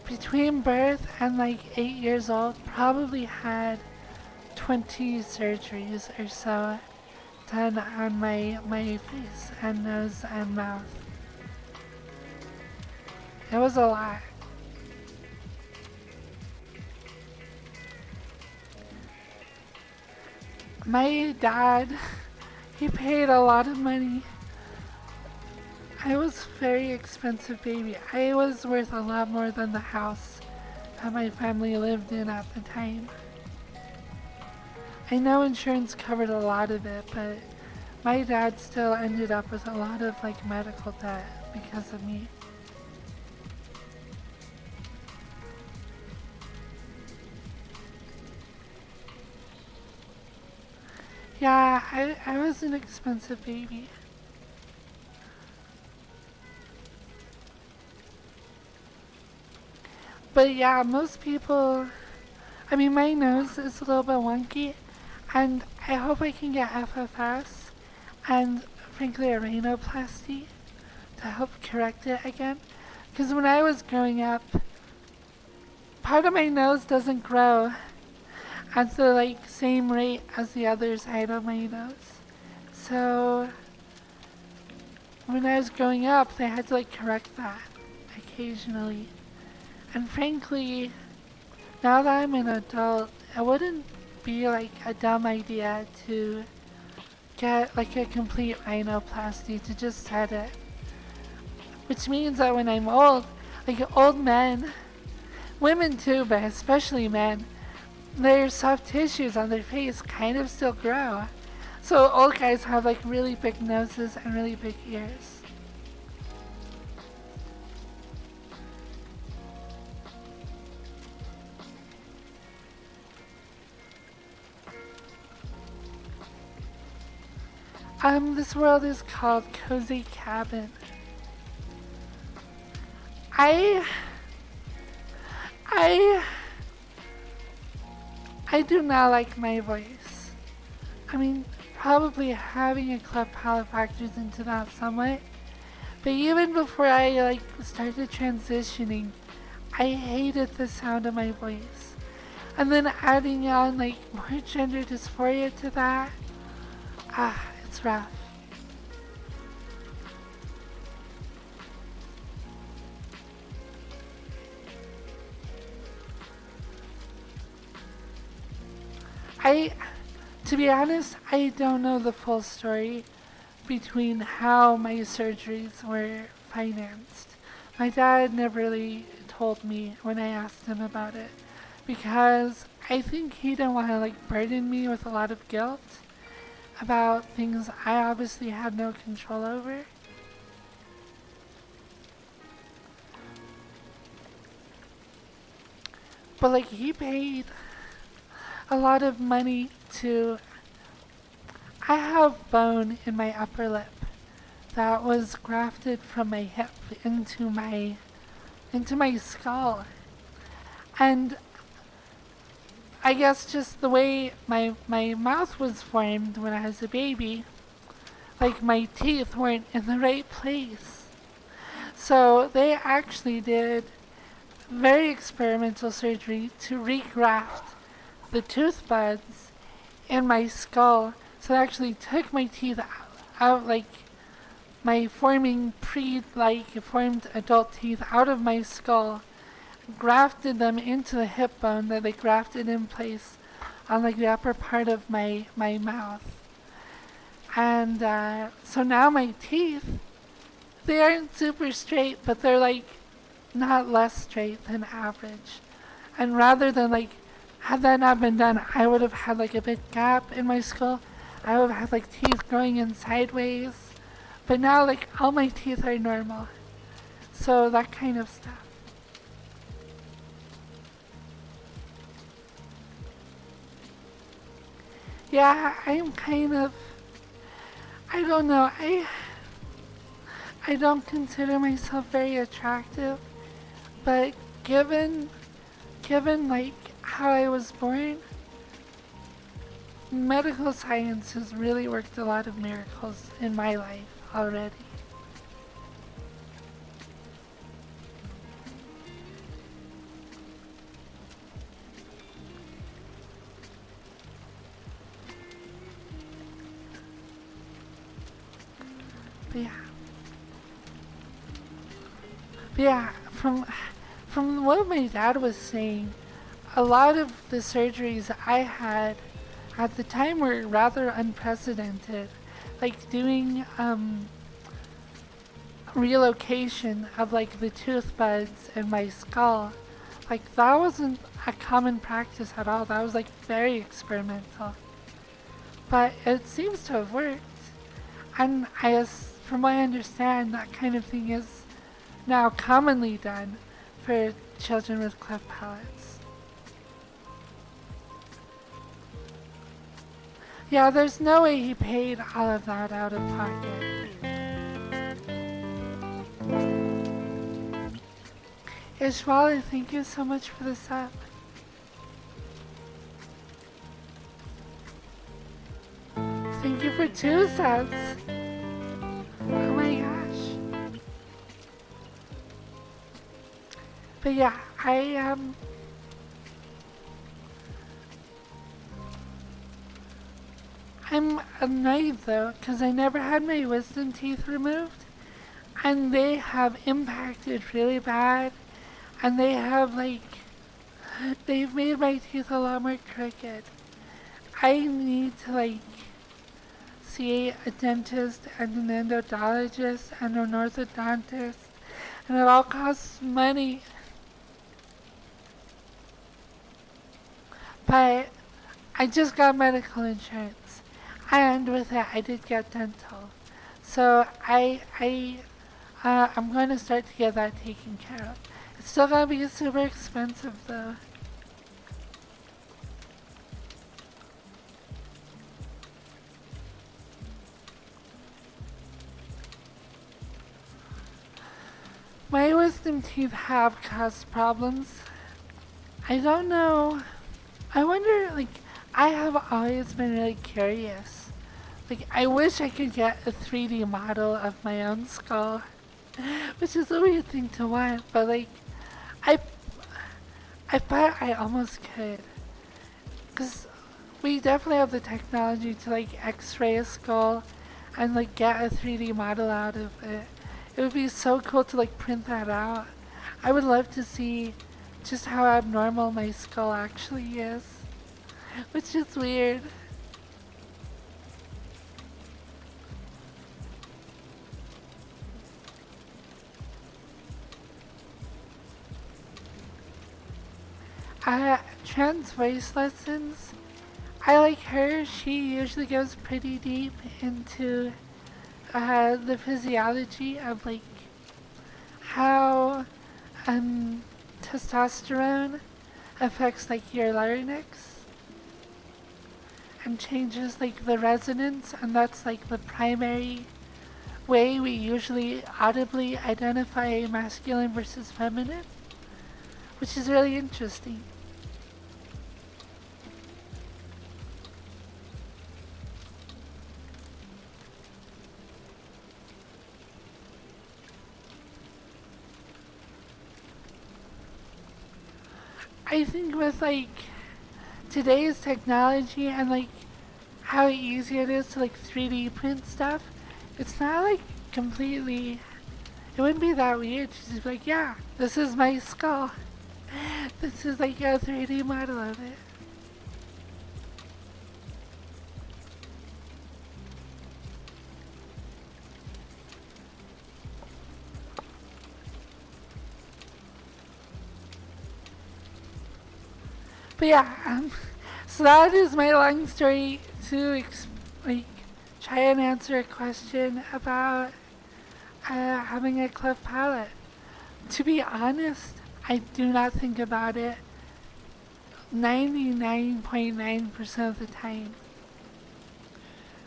between birth and like 8 years old, probably had 20 surgeries or so done on my face and nose and mouth. It was a lot. My dad, he paid a lot of money. I was a very expensive baby. I was worth a lot more than the house that my family lived in at the time. I know insurance covered a lot of it, but my dad still ended up with a lot of like medical debt because of me. Yeah, I was an expensive baby. But yeah, most people, I mean, my nose is a little bit wonky, and I hope I can get FFS and frankly a rhinoplasty to help correct it again. Because when I was growing up, part of my nose doesn't grow at the same rate as the other side of my nose. So when I was growing up, they had to correct that occasionally. And frankly, now that I'm an adult, it wouldn't be a dumb idea to get a complete rhinoplasty to just set it. Which means that when I'm old, old men, women too, but especially men, their soft tissues on their face kind of still grow. So old guys have really big noses and really big ears. This world is called Cozy Cabin. I do not like my voice. I mean, probably having a cleft palate factors into that somewhat. But even before I started transitioning, I hated the sound of my voice. And then adding on more gender dysphoria to that, it's rough. To be honest, I don't know the full story between how my surgeries were financed. My dad never really told me when I asked him about it because I think he didn't want to burden me with a lot of guilt about things I obviously had no control over. But he paid a lot of money to... I have bone in my upper lip that was grafted from my hip into my skull. And I guess just the way my mouth was formed when I was a baby, my teeth weren't in the right place. So they actually did very experimental surgery to regraft the tooth buds in my skull. So they actually took my teeth out my forming formed adult teeth out of my skull, grafted them into the hip bone that they grafted in place on the upper part of my mouth. And so now my teeth, they aren't super straight, but they're not less straight than average. And rather than had that not been done, I would have had a big gap in my skull. I would have had teeth growing in sideways. But now all my teeth are normal. So that kind of stuff. Yeah, I'm kind of... I don't know. I don't consider myself very attractive. But given how I was born, medical science has really worked a lot of miracles in my life already. But yeah, from what my dad was saying, a lot of the surgeries I had at the time were rather unprecedented. Doing relocation of the tooth buds in my skull. That wasn't a common practice at all. That was very experimental. But it seems to have worked. And from what I understand, that kind of thing is now commonly done for children with cleft palates. Yeah, there's no way he paid all of that out of pocket. Ishwala, thank you so much for the sub. for 2 cents. Oh my gosh. But yeah, I'm annoyed though, because I never had my wisdom teeth removed, and they have impacted really bad, and they've made my teeth a lot more crooked. I need to see a dentist and an endodontist and an orthodontist, and it all costs money. But I just got medical insurance, and with it I did get dental. So I'm going to start to get that taken care of. It's still gonna be super expensive though. My wisdom teeth have caused problems. I don't know. I wonder, I have always been really curious. I wish I could get a 3D model of my own skull, which is a weird thing to want, but I, I bet I almost could. Because we definitely have the technology to x-ray a skull and get a 3D model out of it. It would be so cool to print that out. I would love to see just how abnormal my skull actually is, which is weird. Trans voice lessons. I like her. She usually goes pretty deep into the physiology of how testosterone affects your larynx and changes the resonance, and that's the primary way we usually audibly identify masculine versus feminine, which is really interesting. I think with today's technology and how easy it is to 3D print stuff, it's not completely, it wouldn't be that weird to just be yeah, this is my skull. This is a 3D model of it. But yeah, so that is my long story to try and answer a question about having a cleft palate. To be honest, I do not think about it 99.9% of the time,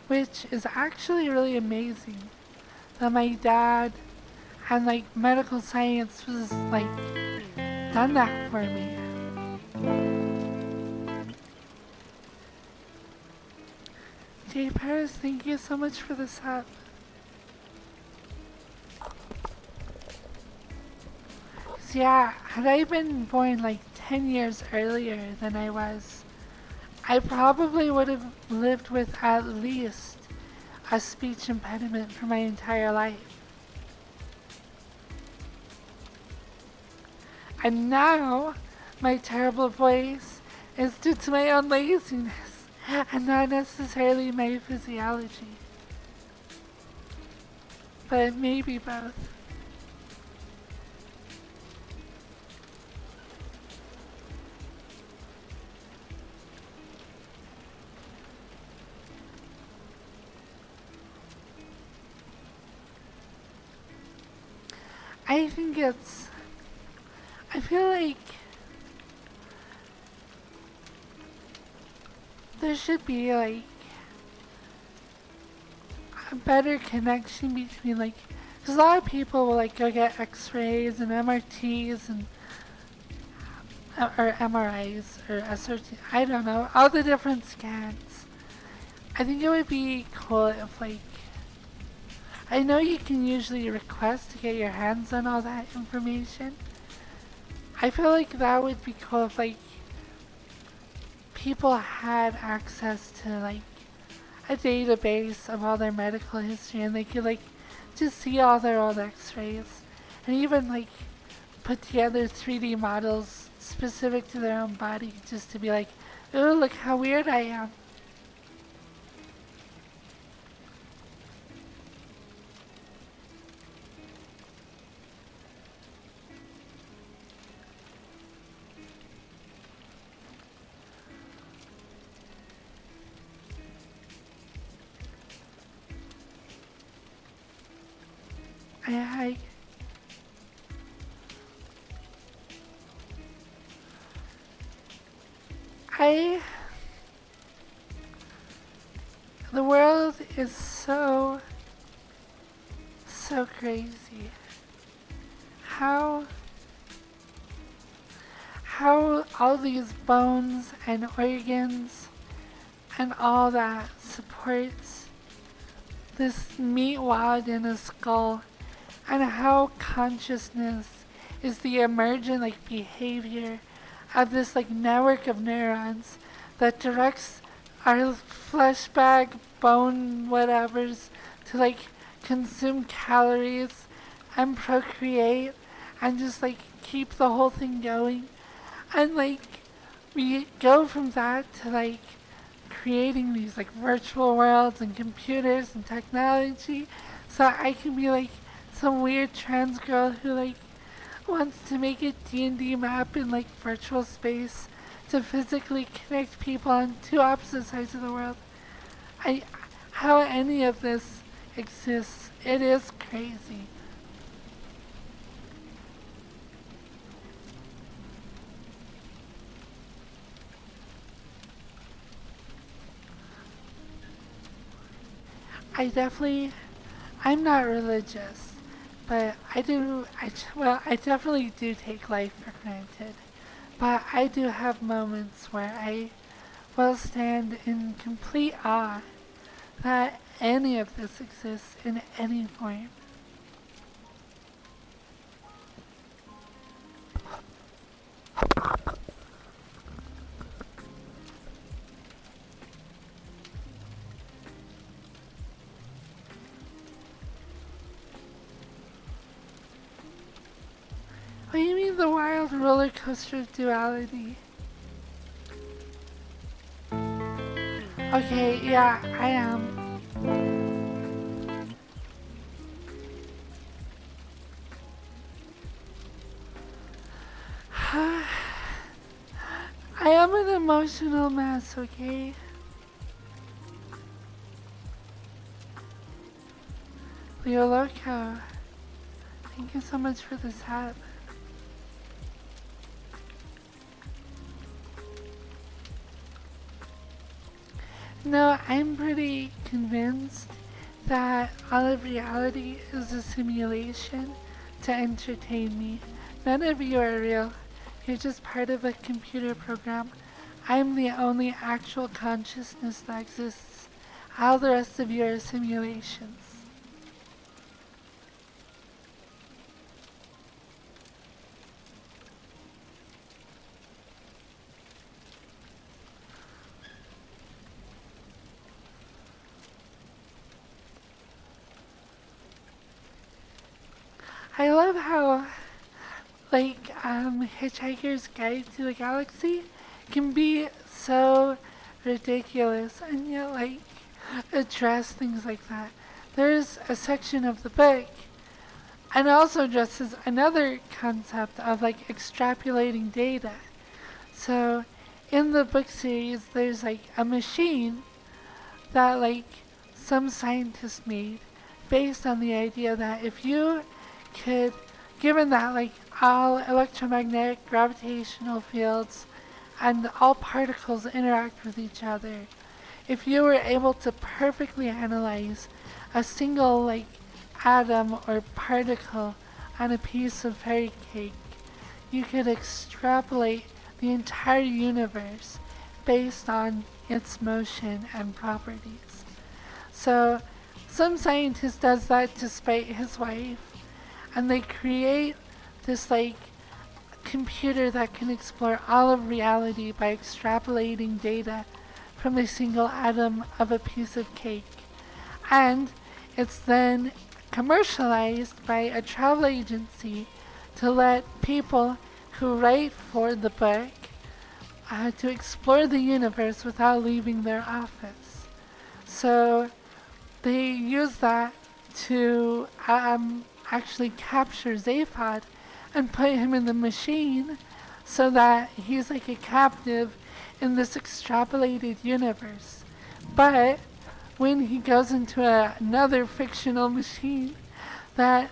which is actually really amazing that my dad and medical science was done that for me. Jay Paris, thank you so much for the sub. So yeah, had I been born 10 years earlier than I was, I probably would have lived with at least a speech impediment for my entire life. And now, my terrible voice is due to my own laziness and not necessarily my physiology. But maybe both. I think I feel there should be a better connection between because a lot of people will go get x-rays and MRTs and or MRIs or SRT, I don't know, all the different scans, I think it would be cool if, like, I know you can usually request to get your hands on all that information. I feel like that would be cool if, like, people had access to, like, a database of all their medical history and they could, like, just see all their old x-rays and even, like, put together 3D models specific to their own body just to be like, oh, look how weird I am. I I the world is so crazy. How all these bones and organs and all that supports this meat wad in a skull, and how consciousness is the emergent like behavior of this like network of neurons that directs our flesh bag bone whatevers to like consume calories and procreate and just like keep the whole thing going. And like we go from that to like creating these like virtual worlds and computers and technology so I can be like some weird trans girl who like wants to make a D&D map in like virtual space to physically connect people on two opposite sides of the world. How any of this exists, it is crazy. I'm not religious, but I definitely do take life for granted. But I do have moments where I will stand in complete awe that any of this exists in any form. What do you mean the wild roller coaster of duality? Okay, yeah, I am. I am an emotional mess, okay? Leo Loco, thank you so much for this hat. No, I'm pretty convinced that all of reality is a simulation to entertain me. None of you are real. You're just part of a computer program. I'm the only actual consciousness that exists. All the rest of you are simulations. I love how, like, Hitchhiker's Guide to the Galaxy can be so ridiculous and yet, like, address things like that. There's a section of the book and also addresses another concept of, like, extrapolating data. So, in the book series, there's, like, a machine that, like, some scientist made based on the idea that if you could, given that like all electromagnetic gravitational fields and all particles interact with each other, if you were able to perfectly analyze a single like atom or particle on a piece of fairy cake, you could extrapolate the entire universe based on its motion and properties. So some scientist does that to spite his wife, and they create this like computer that can explore all of reality by extrapolating data from a single atom of a piece of cake. And it's then commercialized by a travel agency to let people who write for the book to explore the universe without leaving their office. So they use that to actually capture Zaphod and put him in the machine so that he's like a captive in this extrapolated universe. But when he goes into another fictional machine that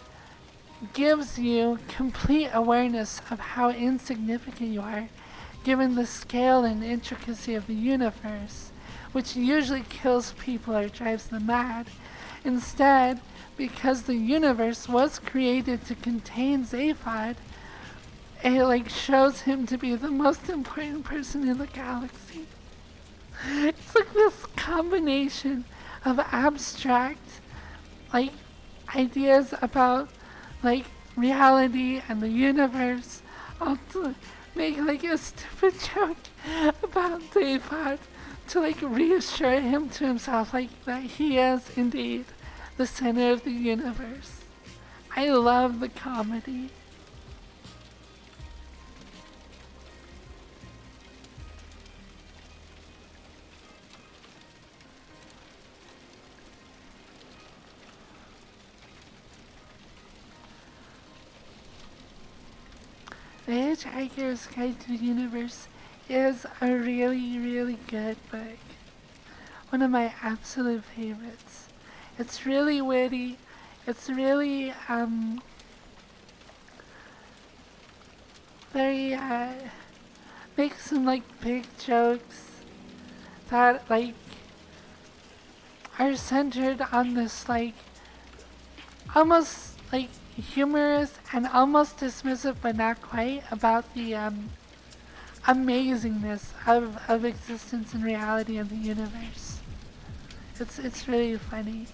gives you complete awareness of how insignificant you are, given the scale and intricacy of the universe, which usually kills people or drives them mad. Instead, because the universe was created to contain Zaphod, it like shows him to be the most important person in the galaxy. It's like this combination of abstract like ideas about like reality and the universe, all to make like a stupid joke about Zaphod to like reassure him to himself like that he is indeed the center of the universe. I love the comedy. The Hitchhiker's Guide to the Universe is a really, really good book. One of my absolute favorites. It's really witty. It's really very makes some like big jokes that like are centered on this like almost like humorous and almost dismissive but not quite about the amazingness of existence and reality of the universe. It's really funny.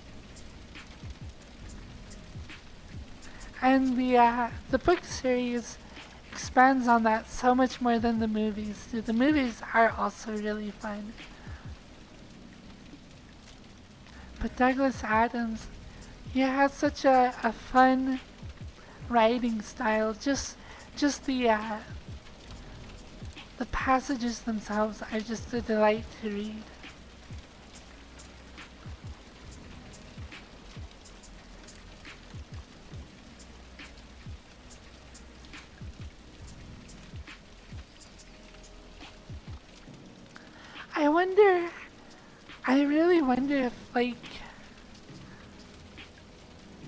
And the book series expands on that so much more than the movies do. The movies are also really fun. But Douglas Adams, he has such a fun writing style. Just the passages themselves are just a delight to read. I really wonder if like,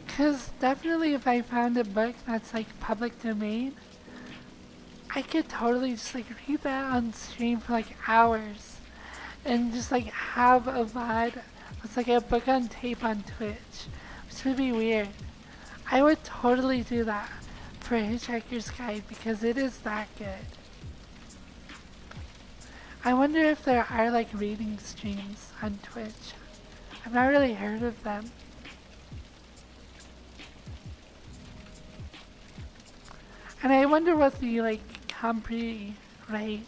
cause definitely if I found a book that's like public domain, I could totally just like read that on stream for like hours and just like have a VOD. It's like a book on tape on Twitch, which would be weird. I would totally do that for Hitchhiker's Guide because it is that good. I wonder if there are like reading streams on Twitch. I've not really heard of them. And I wonder what the like copyright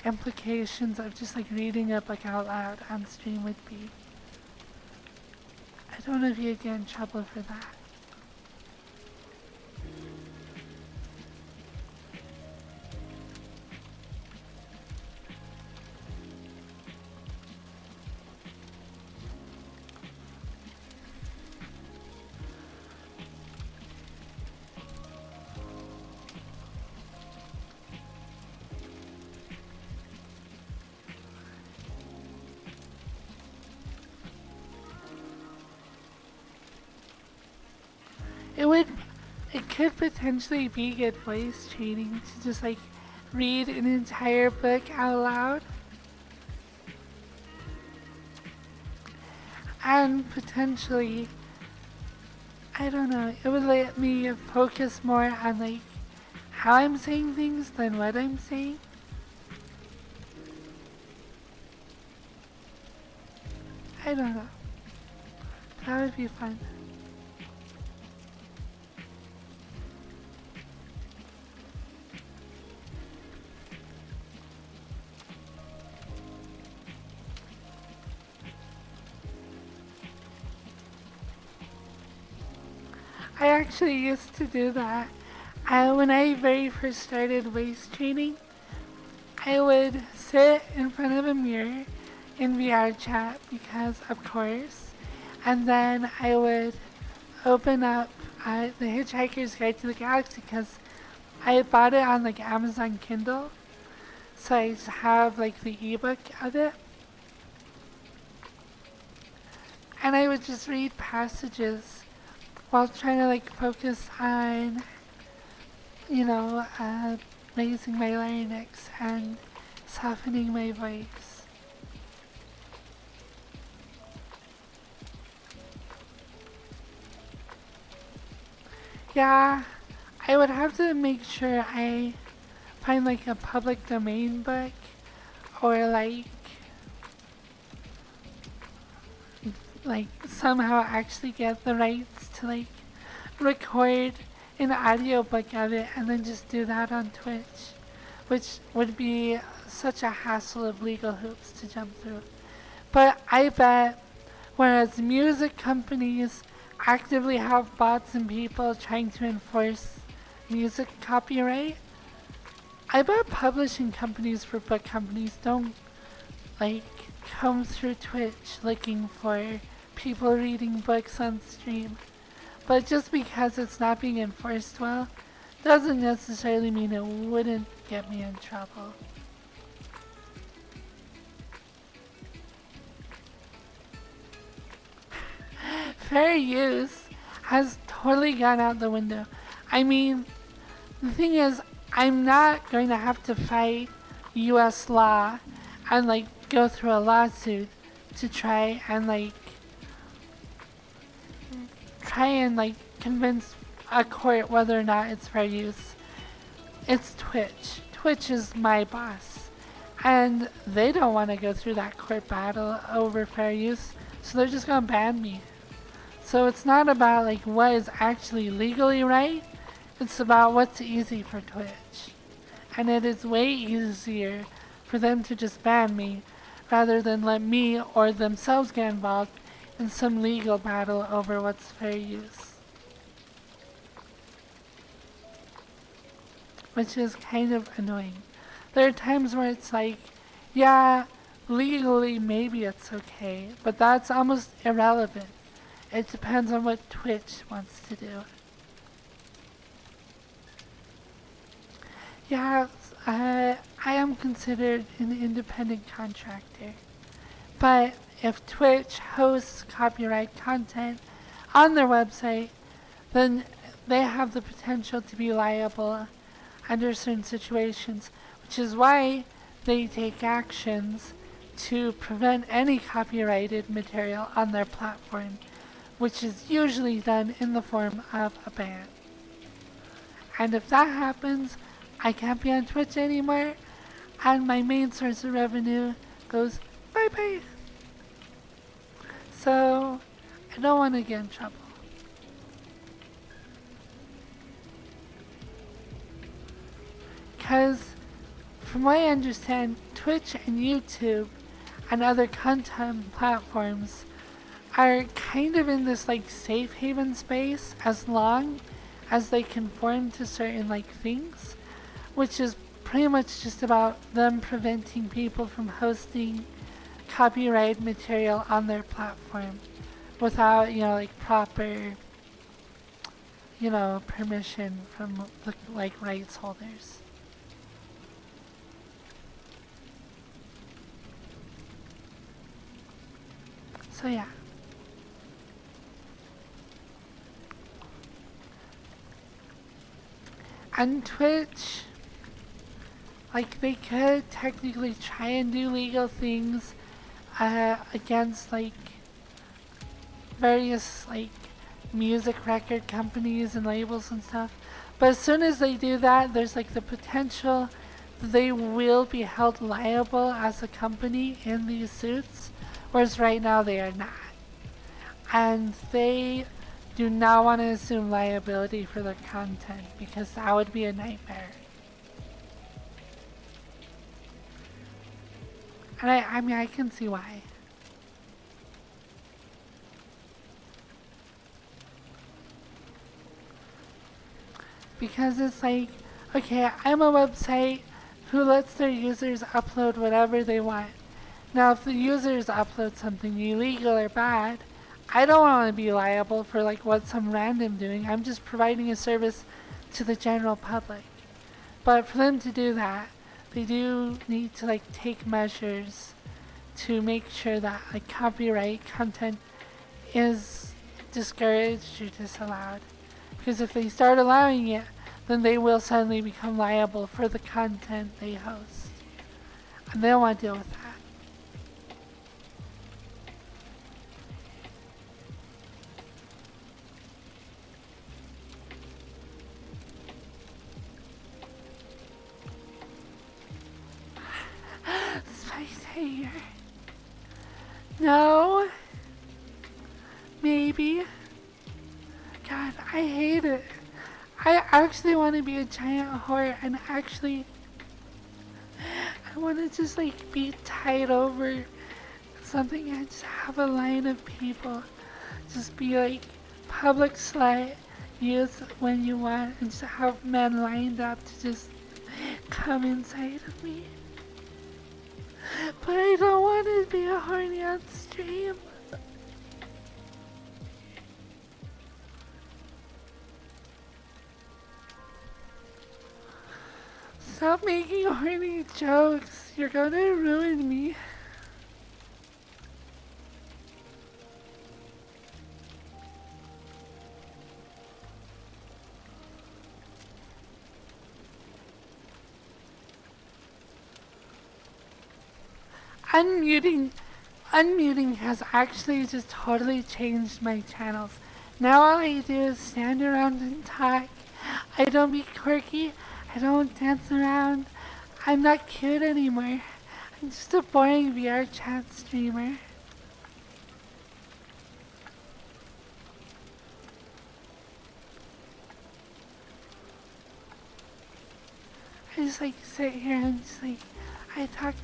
implications of just like reading a book out loud on stream would be. I don't know if you'd get in trouble for that. It could potentially be good voice training to just like read an entire book out loud. And potentially, I don't know, it would let me focus more on like how I'm saying things than what I'm saying. I don't know. That would be fun. I actually used to do that. When I very first started waist training, I would sit in front of a mirror in VR chat because, of course, and then I would open up the Hitchhiker's Guide to the Galaxy because I bought it on like Amazon Kindle, so I have like the ebook of it, and I would just read passages while trying to like focus on, raising my larynx and softening my voice. Yeah, I would have to make sure I find like a public domain book or like somehow actually get the rights to like record an audiobook of it and then just do that on Twitch, which would be such a hassle of legal hoops to jump through. But I bet whereas music companies actively have bots and people trying to enforce music copyright, I bet publishing companies for book companies don't like come through Twitch looking for people reading books on stream. But just because it's not being enforced well doesn't necessarily mean it wouldn't get me in trouble. Fair use has totally gone out the window. I mean, the thing is, I'm not going to have to fight US law and like go through a lawsuit to try and convince a court whether or not it's fair use. It's Twitch. Twitch is my boss. And they don't want to go through that court battle over fair use, so they're just gonna ban me. So it's not about like what is actually legally right, it's about what's easy for Twitch. And it is way easier for them to just ban me rather than let me or themselves get involved in some legal battle over what's fair use. Which is kind of annoying. There are times where it's like, yeah, legally maybe it's okay, but that's almost irrelevant. It depends on what Twitch wants to do. Yeah, I am considered an independent contractor. But if Twitch hosts copyright content on their website, then they have the potential to be liable under certain situations, which is why they take actions to prevent any copyrighted material on their platform, which is usually done in the form of a ban. And if that happens, I can't be on Twitch anymore, and my main source of revenue goes bye-bye. So, I don't want to get in trouble. Because, from what I understand, Twitch and YouTube and other content platforms are kind of in this like safe haven space as long as they conform to certain like things, which is pretty much just about them preventing people from hosting copyright material on their platform without, proper, permission from the like rights holders. So yeah. On Twitch, like they could technically try and do legal things against like various like music record companies and labels and stuff. But as soon as they do that, there's like the potential that they will be held liable as a company in these suits, whereas right now they are not. and they do not want to assume liability for their content because that would be a nightmare. And I mean, I can see why. Because it's like, okay, I'm a website who lets their users upload whatever they want. Now, if the users upload something illegal or bad, I don't want to be liable for like what some random doing. I'm just providing a service to the general public. But for them to do that, they do need to like take measures to make sure that like copyright content is discouraged or disallowed. Because if they start allowing it, then they will suddenly become liable for the content they host. And they don't want to deal with that. Spectator. No. Maybe. God, I hate it. I actually want to be a giant whore and actually I want to just like be tied over something and just have a line of people. Just be like public slut, use when you want, and just have men lined up to just come inside of me. But I don't want to be a horny on stream. Stop making horny jokes. You're gonna ruin me. Unmuting has actually just totally changed my channels. Now all I do is stand around and talk. I don't be quirky. I don't dance around. I'm not cute anymore. I'm just a boring VR chat streamer. I just like sit here and just like, I talk.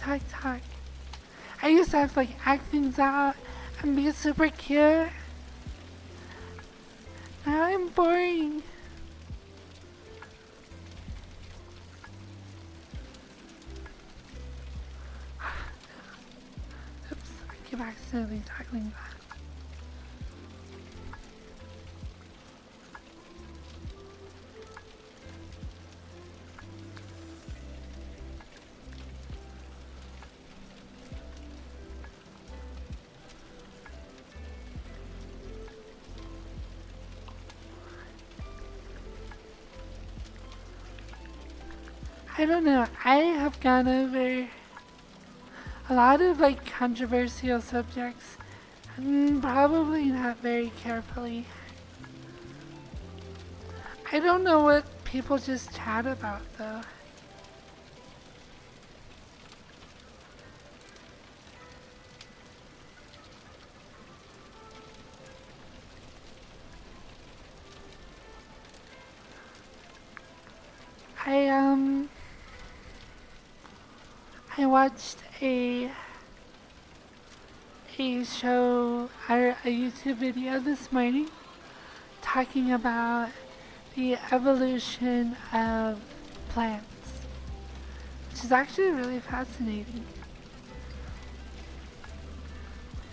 I used to have to like act things out and be super cute. Now I'm boring. Oops, I keep accidentally tackling that. I don't know, I have gone over a lot of like controversial subjects and probably not very carefully. I don't know what people just chat about though. I watched a show, or a YouTube video this morning talking about the evolution of plants, which is actually really fascinating.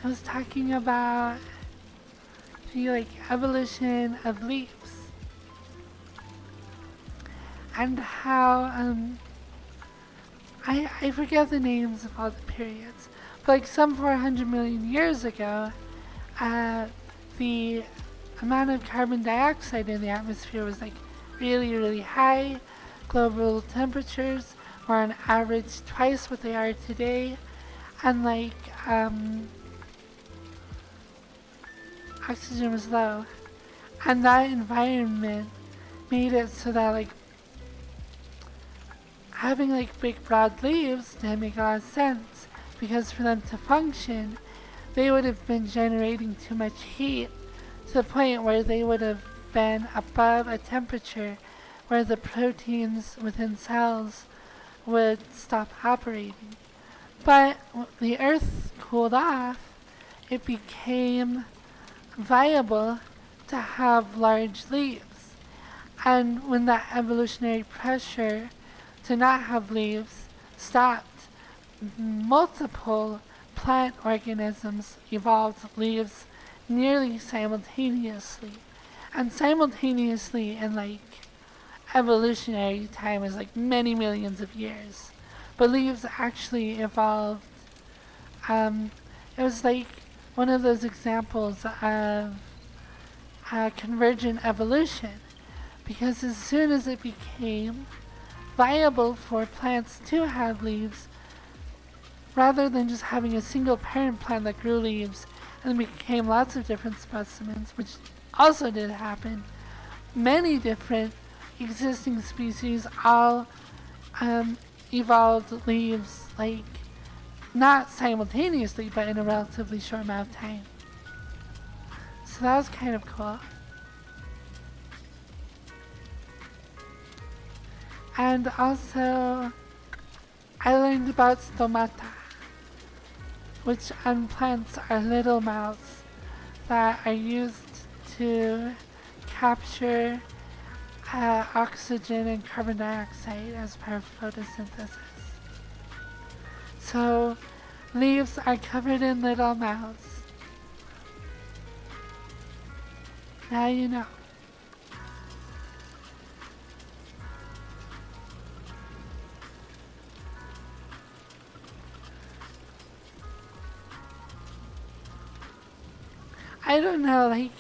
It was talking about the like evolution of leaves and how I forget the names of all the periods, but like some 400 million years ago, the amount of carbon dioxide in the atmosphere was like really high. Global temperatures were on average twice what they are today, and like oxygen was low, and that environment made it so that like having like big broad leaves didn't make a lot of sense, because for them to function they would have been generating too much heat to the point where they would have been above a temperature where the proteins within cells would stop operating. But the Earth cooled off, it became viable to have large leaves. And when that evolutionary pressure to not have leaves stopped, multiple plant organisms evolved leaves nearly simultaneously. And simultaneously in like evolutionary time is like many millions of years. But leaves actually evolved. It was like one of those examples of convergent evolution, because as soon as it became viable for plants to have leaves, rather than just having a single parent plant that grew leaves and then became lots of different specimens, which also did happen, many different existing species all evolved leaves, like not simultaneously, but in a relatively short amount of time. So that was kind of cool. And also, I learned about stomata, which on plants are little mouths that are used to capture oxygen and carbon dioxide as part of photosynthesis. So leaves are covered in little mouths. Now you know. I don't know, like,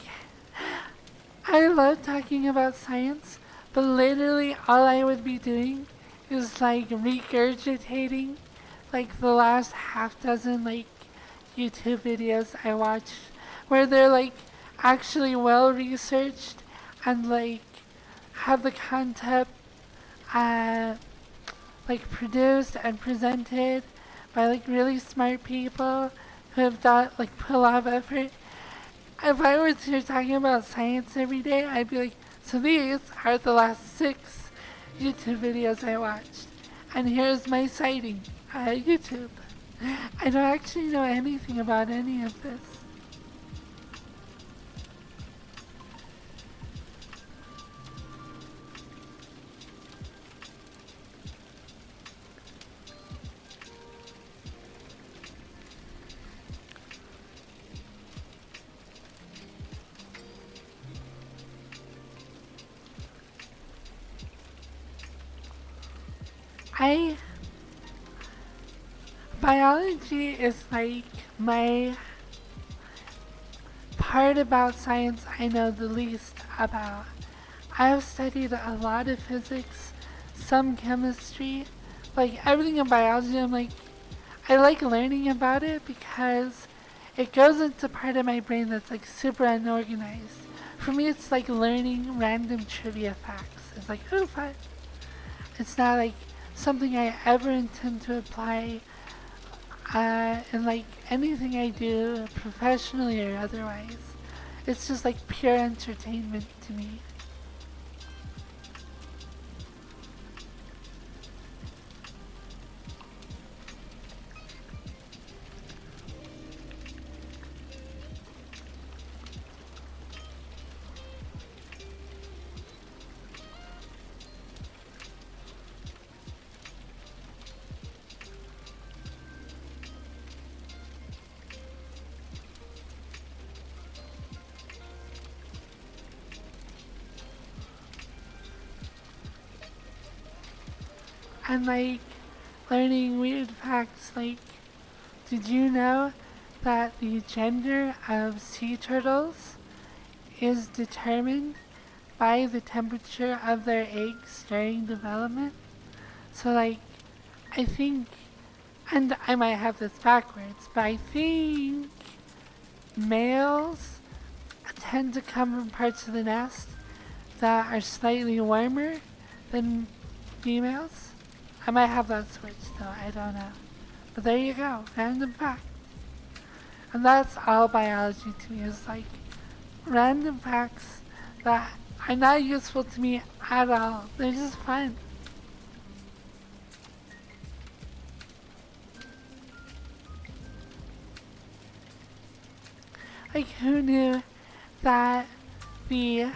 I love talking about science, but literally all I would be doing is like regurgitating like the last half dozen like YouTube videos I watch where they're like actually well researched and like have the concept like produced and presented by like really smart people who have done like put a lot of effort. If I were to talking about science every day, I'd be like, so these are the last 6 YouTube videos I watched. And here's my citing, YouTube. I don't actually know anything about any of this. Biology is like my part about science I know the least about. I have studied a lot of physics, some chemistry, like everything in biology. I like learning about it because it goes into part of my brain that's like super unorganized. For me, it's like learning random trivia facts. It's like, oh, fun. It's not like something I ever intend to apply in like anything I do professionally or otherwise. It's just like pure entertainment to me. And like learning weird facts like, did you know that the gender of sea turtles is determined by the temperature of their eggs during development? So like, I think, and I might have this backwards, but I think males tend to come from parts of the nest that are slightly warmer than females. I might have that switched though, I don't know. But there you go, random fact. And that's all biology to me, is like random facts that are not useful to me at all. They're just fun. Like, who knew that the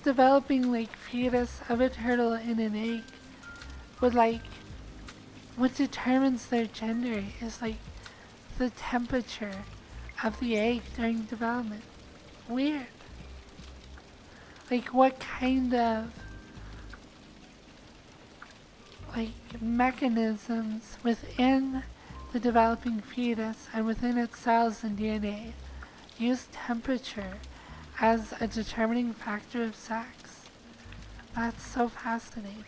developing like fetus of a turtle in an egg would like what determines their gender is like the temperature of the egg during development. Weird. Like what kind of like mechanisms within the developing fetus and within its cells and DNA use temperature as a determining factor of sex. That's so fascinating.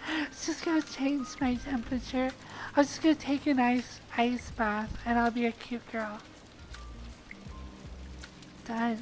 It's just gonna change my temperature. I'm just gonna take an ice bath and I'll be a cute girl. Done.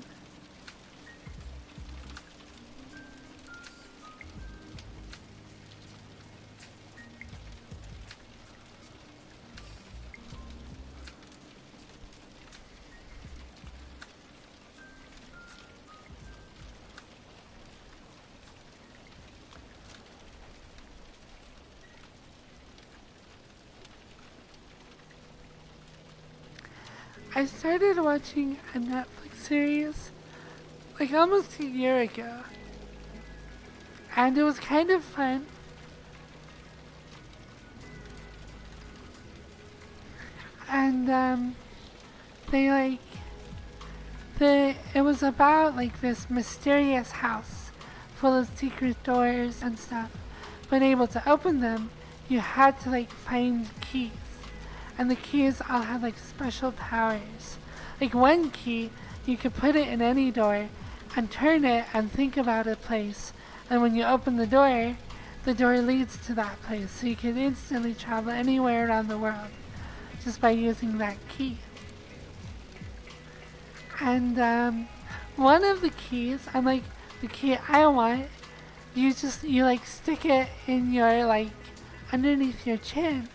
I started watching a Netflix series like almost a year ago, and it was kind of fun. And it was about like this mysterious house full of secret doors and stuff. But able to open them, you had to like find keys. And the keys all had like special powers. Like one key, you could put it in any door and turn it and think about a place. And when you open the door leads to that place. So you can instantly travel anywhere around the world just by using that key. And one of the keys, I'm like, the key I want, you like stick it in your like underneath your chin.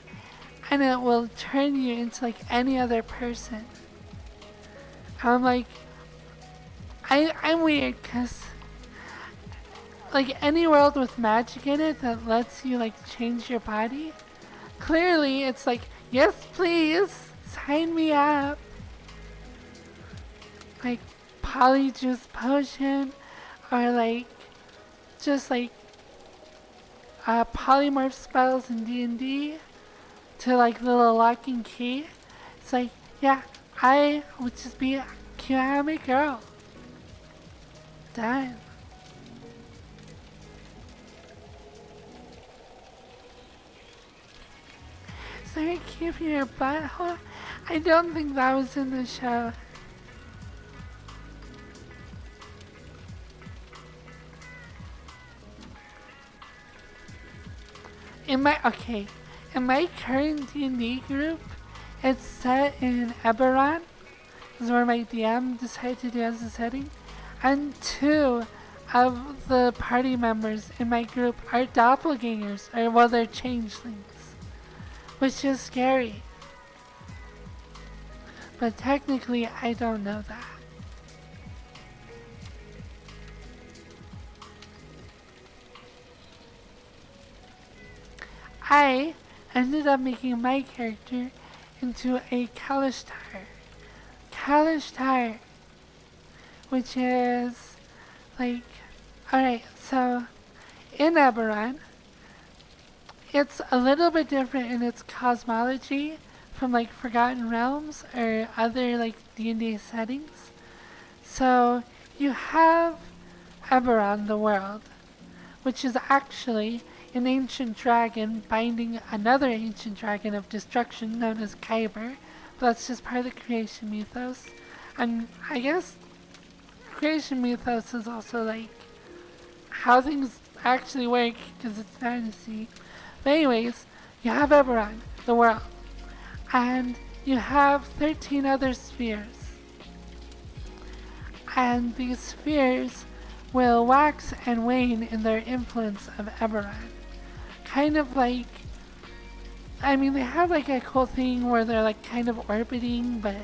And it will turn you into like any other person. I'm like, I'm weird because like any world with magic in it that lets you like change your body, clearly it's like, yes please, sign me up. Like polyjuice potion or like just like polymorph spells in D&D. To like the little locking key. It's like, yeah, I would just be a cute anime girl. Done. Sorry, keep your butthole. I don't think that was in the show. In my current D&D group, it's set in Eberron. This is where my DM decided to do as a setting. And 2 of the party members in my group are doppelgangers, or well, they're changelings. Which is scary. But technically, I don't know that. I ended up making my character into a Kalishtar. Kalishtar, which is like, alright, so in Eberron, it's a little bit different in its cosmology from like Forgotten Realms or other like D&D settings. So you have Eberron, the world, which is actually an ancient dragon binding another ancient dragon of destruction known as Kyber. But that's just part of the creation mythos. And I guess creation mythos is also like how things actually work because it's fantasy. But anyways, you have Eberron, the world. And you have 13 other spheres. And these spheres will wax and wane in their influence of Eberron. kind of like, I mean, they have like a cool thing where they're like kind of orbiting, but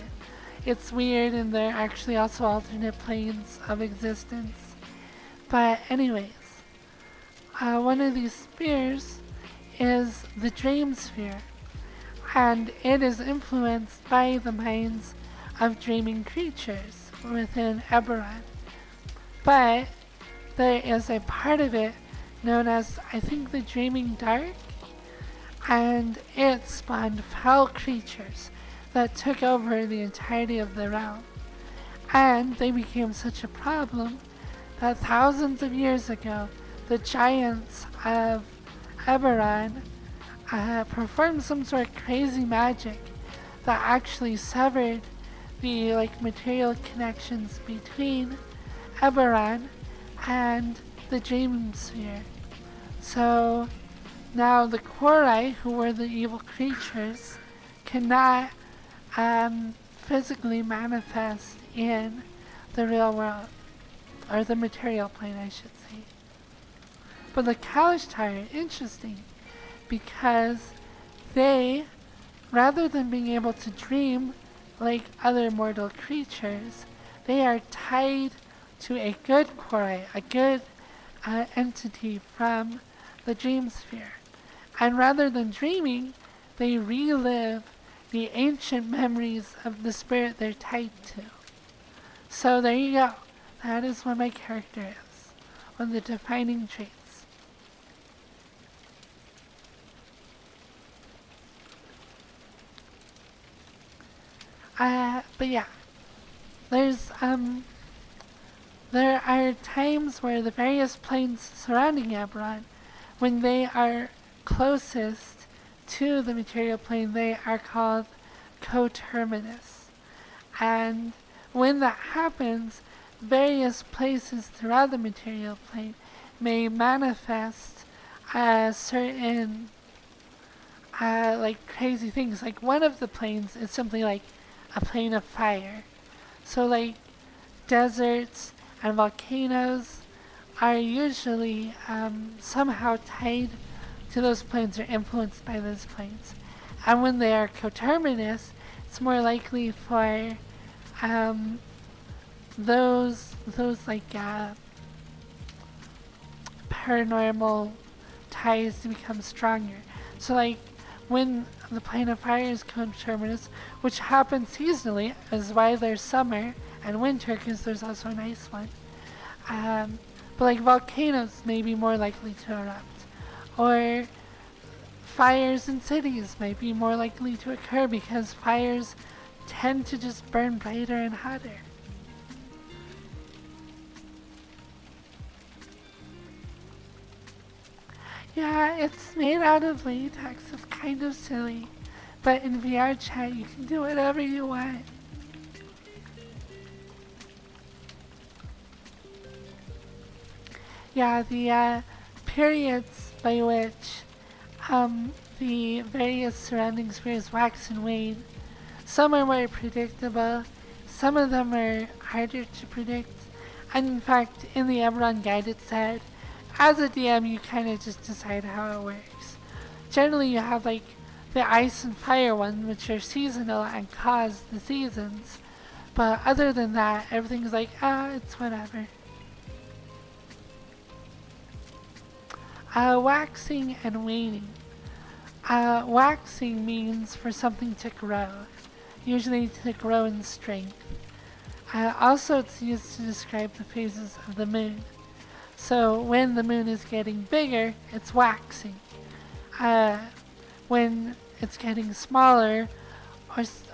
it's weird and they're actually also alternate planes of existence. But anyways, one of these spheres is the dream sphere, and it is influenced by the minds of dreaming creatures within Eberron. But there is a part of it known as, I think, the Dreaming Dark, and it spawned foul creatures that took over the entirety of the realm. And they became such a problem that thousands of years ago, the giants of Eberron performed some sort of crazy magic that actually severed the material connections between Eberron and the dream sphere. So now the Quori, who were the evil creatures, cannot physically manifest in the real world, or the material plane, I should say. But the Kalishtar are interesting because they, rather than being able to dream like other mortal creatures, they are tied to a good Quori, a good entity from the dream sphere. And rather than dreaming, they relive the ancient memories of the spirit they're tied to. So there you go. That is what my character is. One of the defining traits. But yeah, there are times where the various planes surrounding Eberron, when they are closest to the material plane, they are called coterminous. And when that happens, various places throughout the material plane may manifest certain crazy things. Like one of the planes is simply like a plane of fire. So like deserts and volcanoes are usually somehow tied to those planes or influenced by those planes. And when they are coterminous, it's more likely for those paranormal ties to become stronger. So like when the plane of fire is coterminous, which happens seasonally, is why there's summer and winter, because there's also an ice one. But like volcanoes may be more likely to erupt, or fires in cities might be more likely to occur because fires tend to just burn brighter and hotter. Yeah, it's made out of latex. It's kind of silly. But in VR chat, you can do whatever you want. Yeah, the periods by which the various surrounding spheres wax and wane, some are more predictable, some of them are harder to predict. And in fact, in the Eberron guide it said, as a DM, you kind of just decide how it works. Generally, you have like the ice and fire one, which are seasonal and cause the seasons. But other than that, everything's like, it's whatever. Waxing and waning. Waxing means for something to grow, usually to grow in strength. Also, it's used to describe the phases of the moon. So when the moon is getting bigger, it's waxing. When it's getting smaller,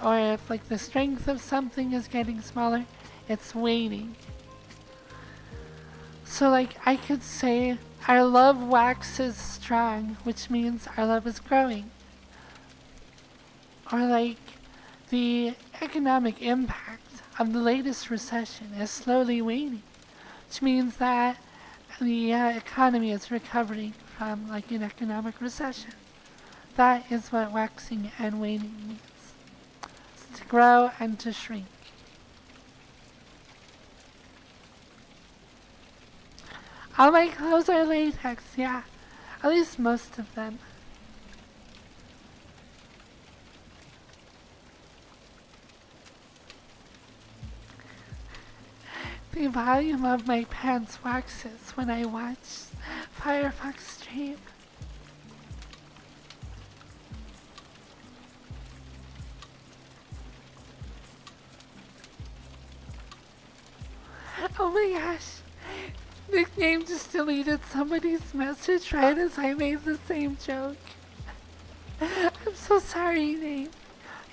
or if like the strength of something is getting smaller, it's waning. So like I could say our love waxes strong, which means our love is growing. Or like the economic impact of the latest recession is slowly waning, which means that the economy is recovering from like an economic recession. That is what waxing and waning means. It's to grow and to shrink. All my clothes are latex, yeah. At least most of them. The volume of my pants waxes when I watch Firefox stream. Oh my gosh. Nickname just deleted somebody's message right as I made the same joke. I'm so sorry, Name.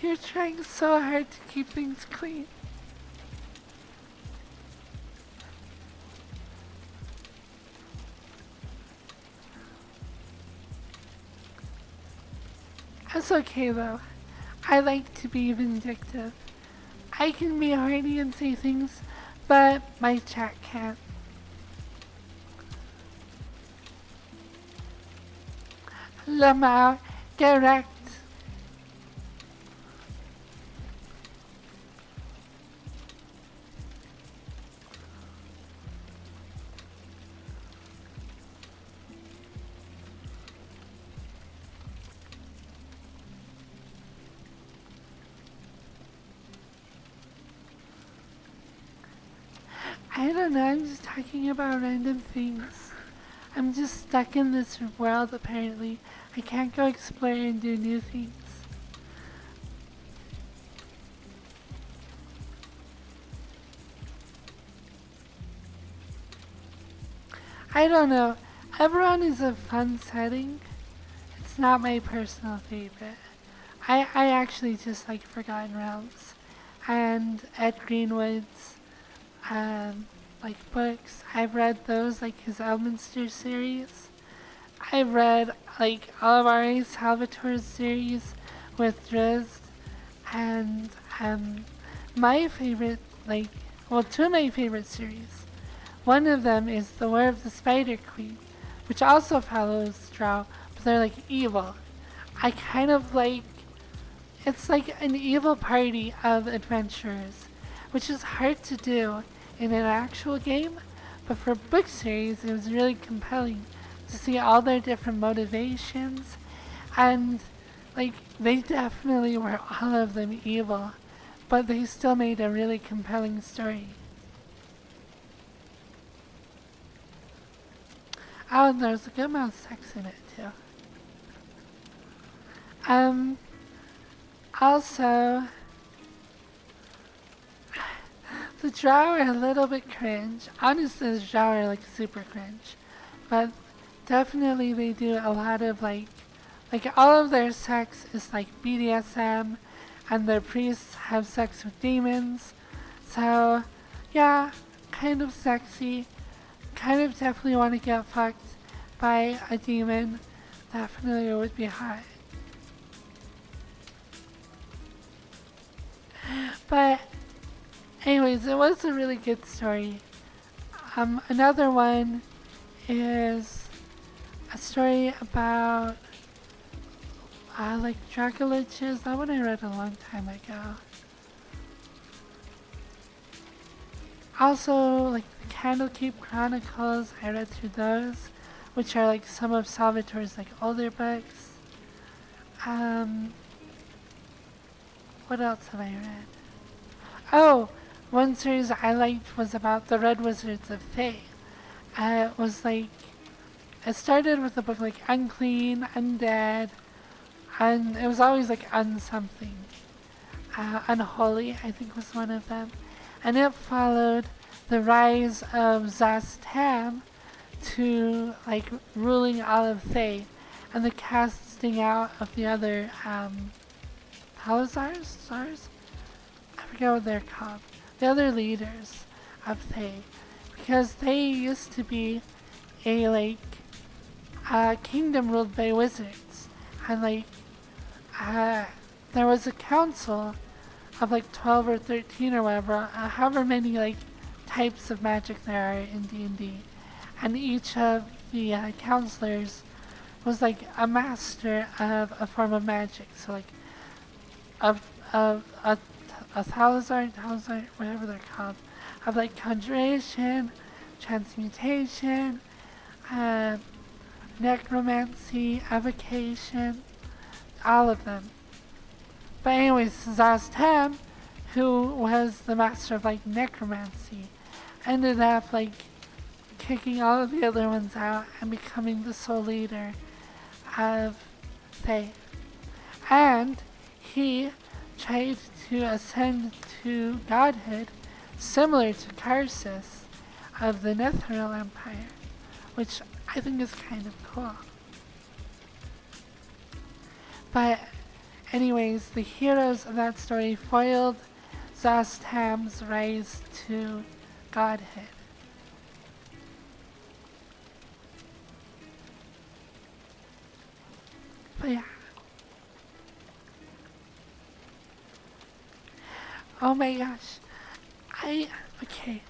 You're trying so hard to keep things clean. That's okay though. I like to be vindictive. I can be horny and say things, but my chat can't. Lamar, direct. I don't know, I'm just talking about random things. I'm just stuck in this world apparently. I can't go explore and do new things. I don't know. Everyone is a fun setting. It's not my personal favorite. I actually just like Forgotten Realms and Ed Greenwood's like books. I've read those, like his Elminster series. I've read like all of R.A. Salvatore's series with Drizzt, and my favorite, like, well, two of my favorite series. One of them is The War of the Spider Queen, which also follows Drow, but they're like evil. I kind of like, it's like an evil party of adventurers, which is hard to do in an actual game, but for book series it was really compelling to see all their different motivations, and like they definitely were all of them evil, but they still made a really compelling story. Oh, and there's a good amount of sex in it too. Also, the Drow are a little bit cringe. Honestly, the Drow are like super cringe. But definitely they do a lot of like all of their sex is like BDSM, and their priests have sex with demons. So, yeah, kind of sexy. Kind of definitely want to get fucked by a demon. Definitely would be hot. But anyways, it was a really good story. Another one is a story about like Dracoliches. That one I read a long time ago. Also, like the Candlekeep Chronicles, I read through those, which are like some of Salvatore's like older books. What else have I read? Oh, one series I liked was about the Red Wizards of Thay. It was like, it started with a book like Unclean, Undead, and it was always like unsomething. Unholy, I think was one of them. And it followed the rise of Zastam to like ruling all of Thay, and the casting out of the other Palazars? Stars? I forget what they're called. The other leaders of Thay. Because they used to be a kingdom ruled by wizards. And there was a council of like 12 or 13 or whatever, however many like types of magic there are in D&D. And each of the counselors was like a master of a form of magic. So like of a Salazar, whatever they're called, of like conjuration, transmutation, necromancy, evocation, all of them. But anyways, Zastam, who was the master of like necromancy, ended up like kicking all of the other ones out and becoming the sole leader of Fae. And he tried to ascend to godhood, similar to Karsus of the Netheril Empire, which I think is kind of cool. But anyways, the heroes of that story foiled Zastam's rise to godhood. But yeah. Oh my gosh. Okay.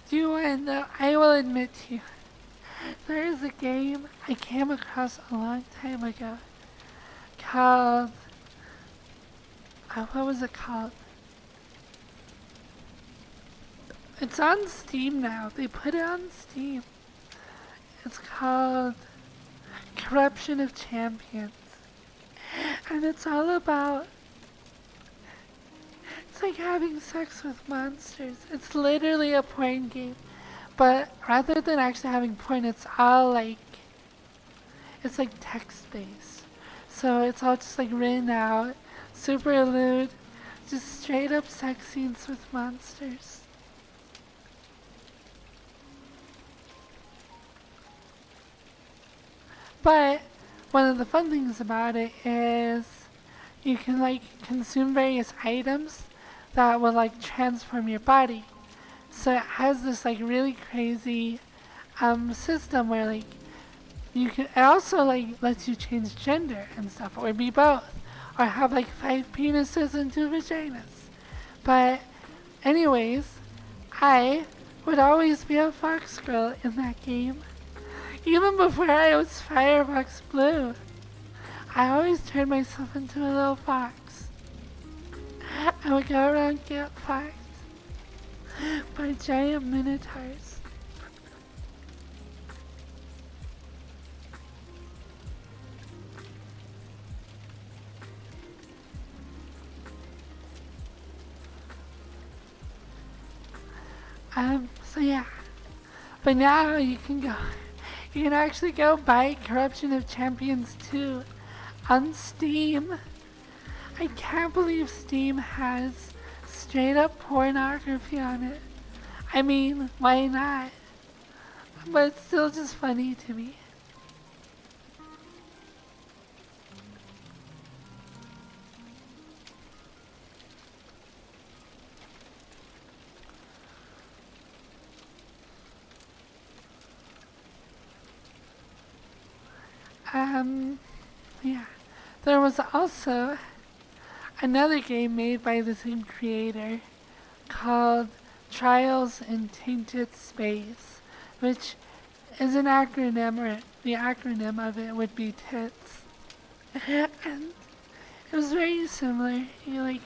Do you want to know? I will admit to you. There is a game I came across a long time ago called, what was it called? It's on Steam now. They put it on Steam. It's called Corruption of Champions. And it's all about, it's like having sex with monsters. It's literally a porn game. But rather than actually having porn, it's all like, it's like text-based. So it's all just like written out, super lewd, just straight up sex scenes with monsters. But one of the fun things about it is you can like consume various items that will like transform your body. So it has this like really crazy system where like you can, it also like lets you change gender and stuff, or be both, or have like 5 penises and 2 vaginas. But anyways, I would always be a fox girl in that game. Even before I was Firefox Blue, I always turned myself into a little fox. I would go around and get foxed by giant minotaurs. So yeah. But now you can actually go buy Corruption of Champions 2 on Steam. I can't believe Steam has straight up pornography on it. I mean, why not? But it's still just funny to me. Yeah. There was also another game made by the same creator called Trials in Tainted Space, which is an acronym, or the acronym of it would be TITS. And it was very similar. You like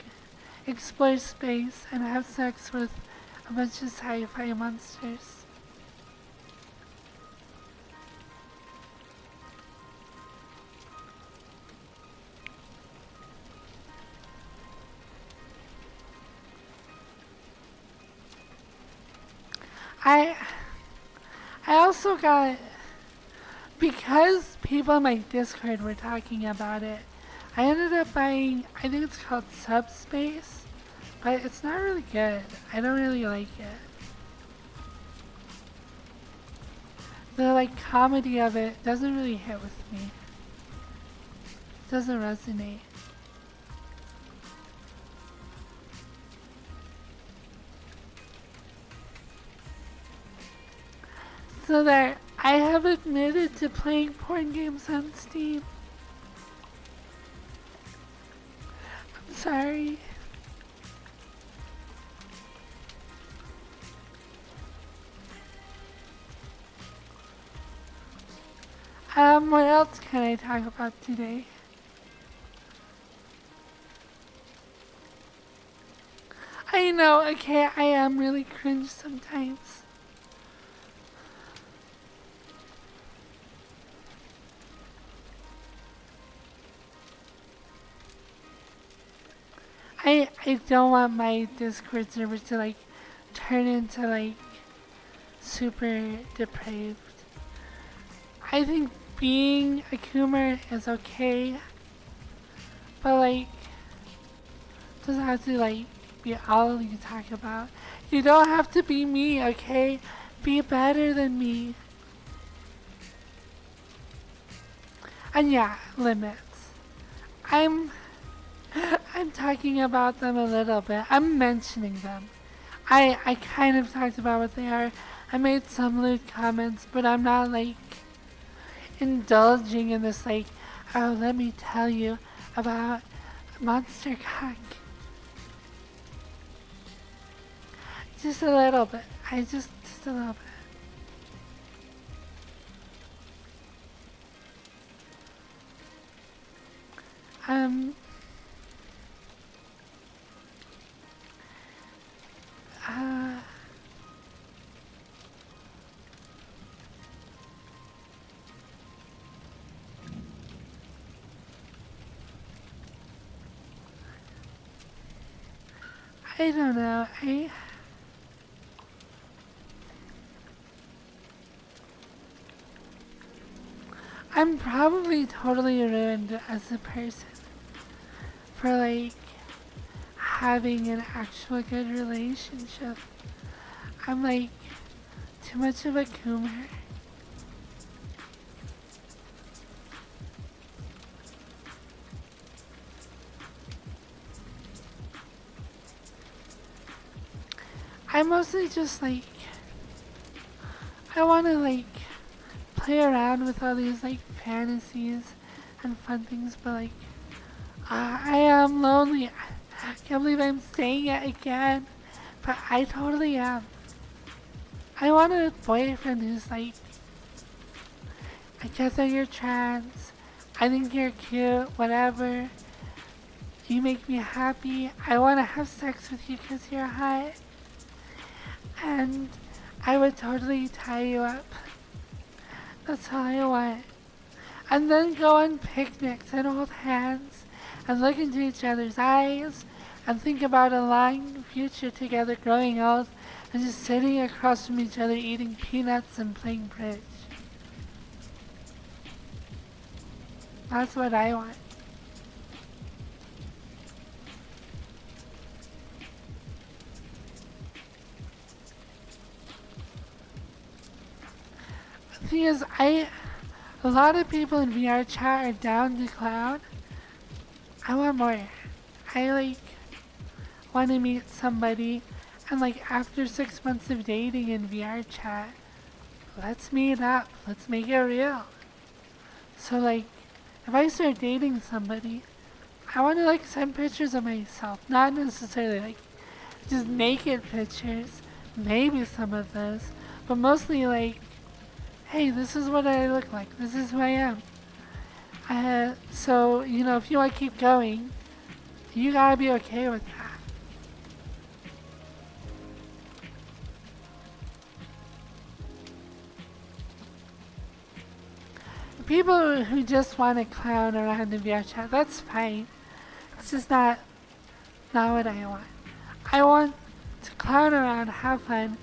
explore space and have sex with a bunch of sci-fi monsters. I also got, because people in my Discord were talking about it, I ended up buying, I think it's called Subspace, but it's not really good. I don't really like it. The like comedy of it doesn't really hit with me. It doesn't resonate. So there, I have admitted to playing porn games on Steam. I'm sorry. What else can I talk about today? I know, okay, I am really cringe sometimes. I don't want my Discord server to like turn into like super depraved. I think being a Coomer is okay, but like doesn't have to like be all you talk about. You don't have to be me, okay? Be better than me. And yeah, limits. I'm I'm talking about them a little bit. I'm mentioning them. I kind of talked about what they are. I made some lewd comments, but I'm not like indulging in this like, oh, let me tell you about monster cock. Just a little bit. Just a little bit. Um, uh, I don't know. I'm probably totally ruined as a person for like having an actual good relationship. I'm like too much of a Coomer. I mostly just like I wanna like play around with all these like fantasies and fun things, but like I am lonely. I can't believe I'm saying it again, but I totally am. I want a boyfriend who's like, I get that you're trans, I think you're cute, whatever. You make me happy. I want to have sex with you because you're hot. And I would totally tie you up. That's all I want. And then go on picnics and hold hands and look into each other's eyes and think about a long future together growing old and just sitting across from each other eating peanuts and playing bridge. That's what I want. The thing is, a lot of people in VR chat are down to cloud. I want more. I like want to meet somebody and like after 6 months of dating in VR chat, let's meet up. Let's make it real. So like, if I start dating somebody, I want to like send pictures of myself, not necessarily like just naked pictures, maybe some of those, but mostly like, hey, this is what I look like. This is who I am. So, you know, if you want to keep going, you gotta be okay with that. People who just want to clown around in VR chat, that's fine. It's just not what I want. I want to clown around, have fun,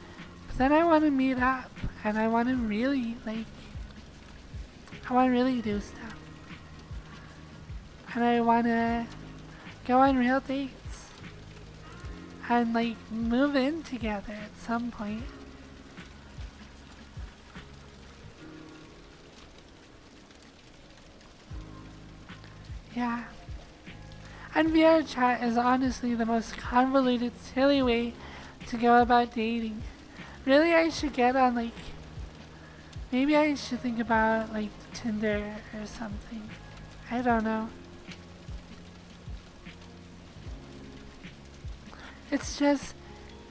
but then I want to meet up and I want to really do stuff. And I want to go on real dates and like move in together at some point. Yeah. And VR chat is honestly the most convoluted, silly way to go about dating. Really, I should get on like, maybe I should think about like Tinder or something. I don't know. It's just,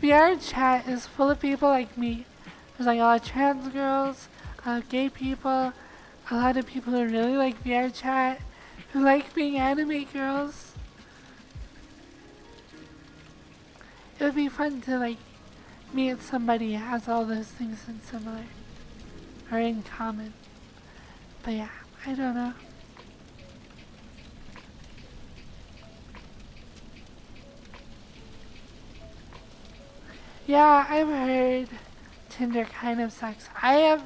VR chat is full of people like me. There's like a lot of trans girls, a lot of gay people, a lot of people who really like VR chat, who like being anime girls. It would be fun to like meet somebody who has all those things in similar or in common. But yeah, I don't know. Yeah, I've heard Tinder kind of sucks. I have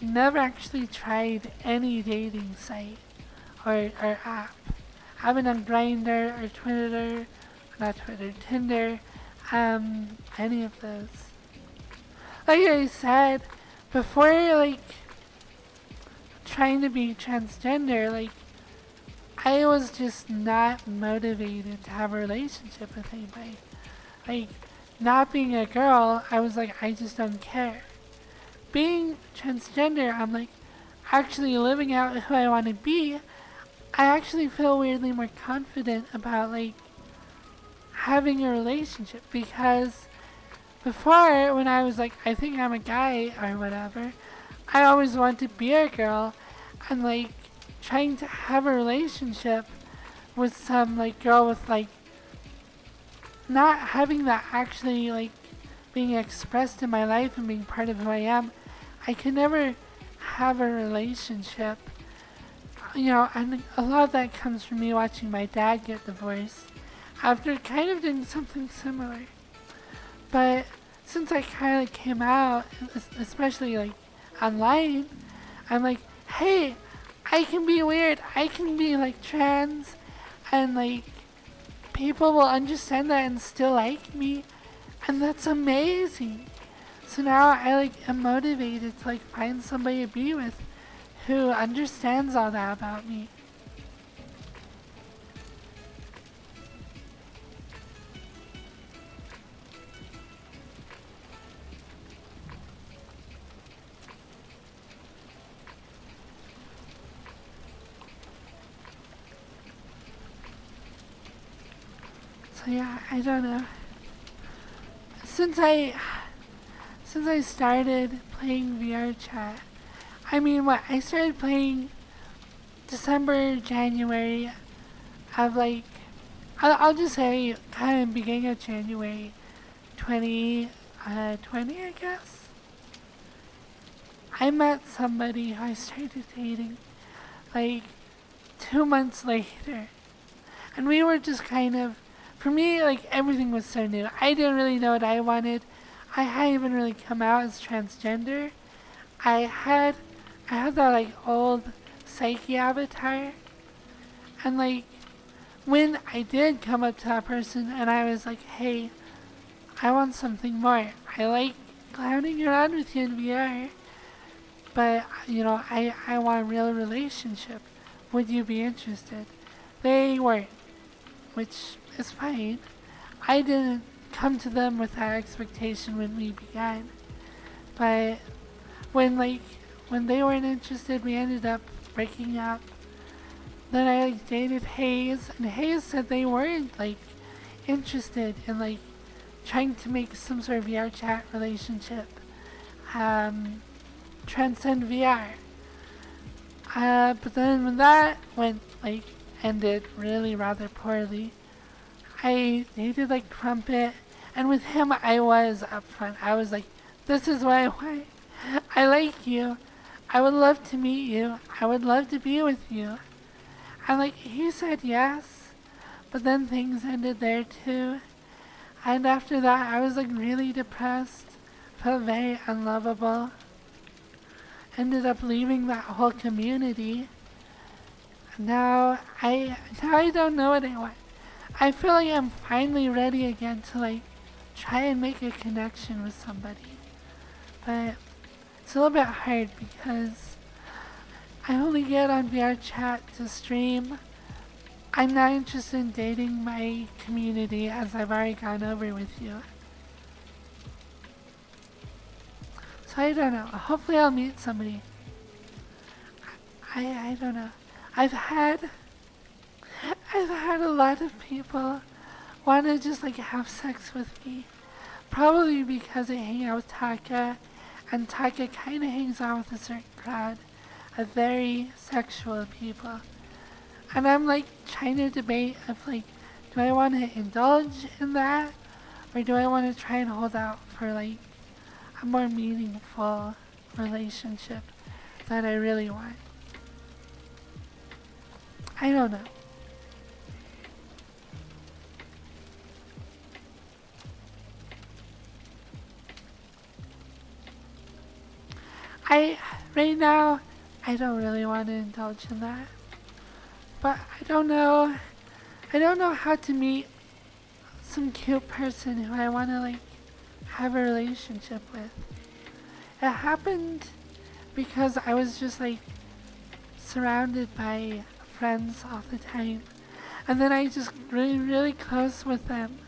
never actually tried any dating site or app. I haven't done Grindr or Twitter, not Twitter, Tinder, any of those. Like I said, before like trying to be transgender, like I was just not motivated to have a relationship with anybody. Like not being a girl, I was like, I just don't care. Being transgender, I'm like actually living out who I want to be. I actually feel weirdly more confident about like having a relationship because before when I was like I think I'm a guy or whatever, I always wanted to be a girl and like trying to have a relationship with some like girl with like not having that actually like being expressed in my life and being part of who I am. I could never have a relationship. You know, and a lot of that comes from me watching my dad get divorced after kind of doing something similar. But since I kind of came out, especially like online, I'm like, hey, I can be weird. I can be like trans, and like people will understand that and still like me, and that's amazing. So now I like am motivated to like find somebody to be with who understands all that about me. So yeah, I don't know. Since I since I started playing VR chat, I mean what I started playing December, January of like I'll just say kind of beginning of January 2020 I guess. I met somebody who I started dating like 2 months later. And we were just kind of, for me, like everything was so new. I didn't really know what I wanted. I hadn't even really come out as transgender. I had, I had that like old psyche avatar. And like, when I did come up to that person and I was like, hey, I want something more. I like clowning around with you in VR. But, you know, I want a real relationship. Would you be interested? They weren't, which is fine. I didn't come to them with that expectation when we began. But when like when they weren't interested, we ended up breaking up. Then I like dated Hayes, and Hayes said they weren't like interested in like trying to make some sort of VR chat relationship transcend VR. But then when that went like ended really rather poorly, I dated like Crumpet, and with him I was upfront. I was like, this is what I want. I like you. I would love to meet you. I would love to be with you. And like he said yes, but then things ended there too. And after that I was like really depressed, felt very unlovable. Ended up leaving that whole community. Now I don't know what I want. I feel like I'm finally ready again to like try and make a connection with somebody. But it's a little bit hard because I only get on VR chat to stream. I'm not interested in dating my community as I've already gone over with you. So I don't know. Hopefully I'll meet somebody. I don't know. I've had I've had a lot of people want to just like have sex with me. Probably because I hang out with Taka, and Taka kind of hangs out with a certain crowd of very sexual people. And I'm like trying to debate of like, do I want to indulge in that, or do I want to try and hold out for like a more meaningful relationship that I really want? I don't know. I right now I don't really want to indulge in that. But I don't know. I don't know how to meet some cute person who I want to like have a relationship with. It happened because I was just like surrounded by friends all the time. And then I just really close with them.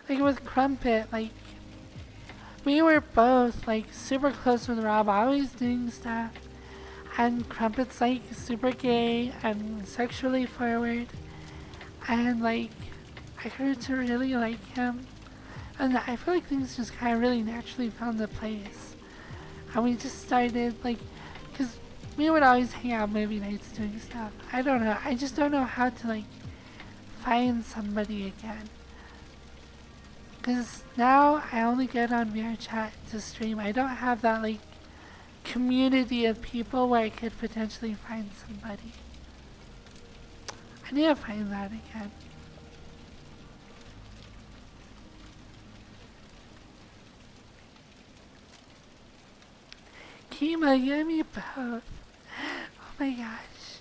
Like with Crumpet, like we were both like super close with Rob, always doing stuff. And Crumpet's like super gay and sexually forward. And like I grew to really like him. And I feel like things just kind of really naturally found their place. And we just started like, because we would always hang out movie nights doing stuff. I don't know. I just don't know how to like find somebody again. Because now I only get on VR chat to stream. I don't have that like community of people where I could potentially find somebody. I need to find that again. Kima, you and me both. Oh my gosh.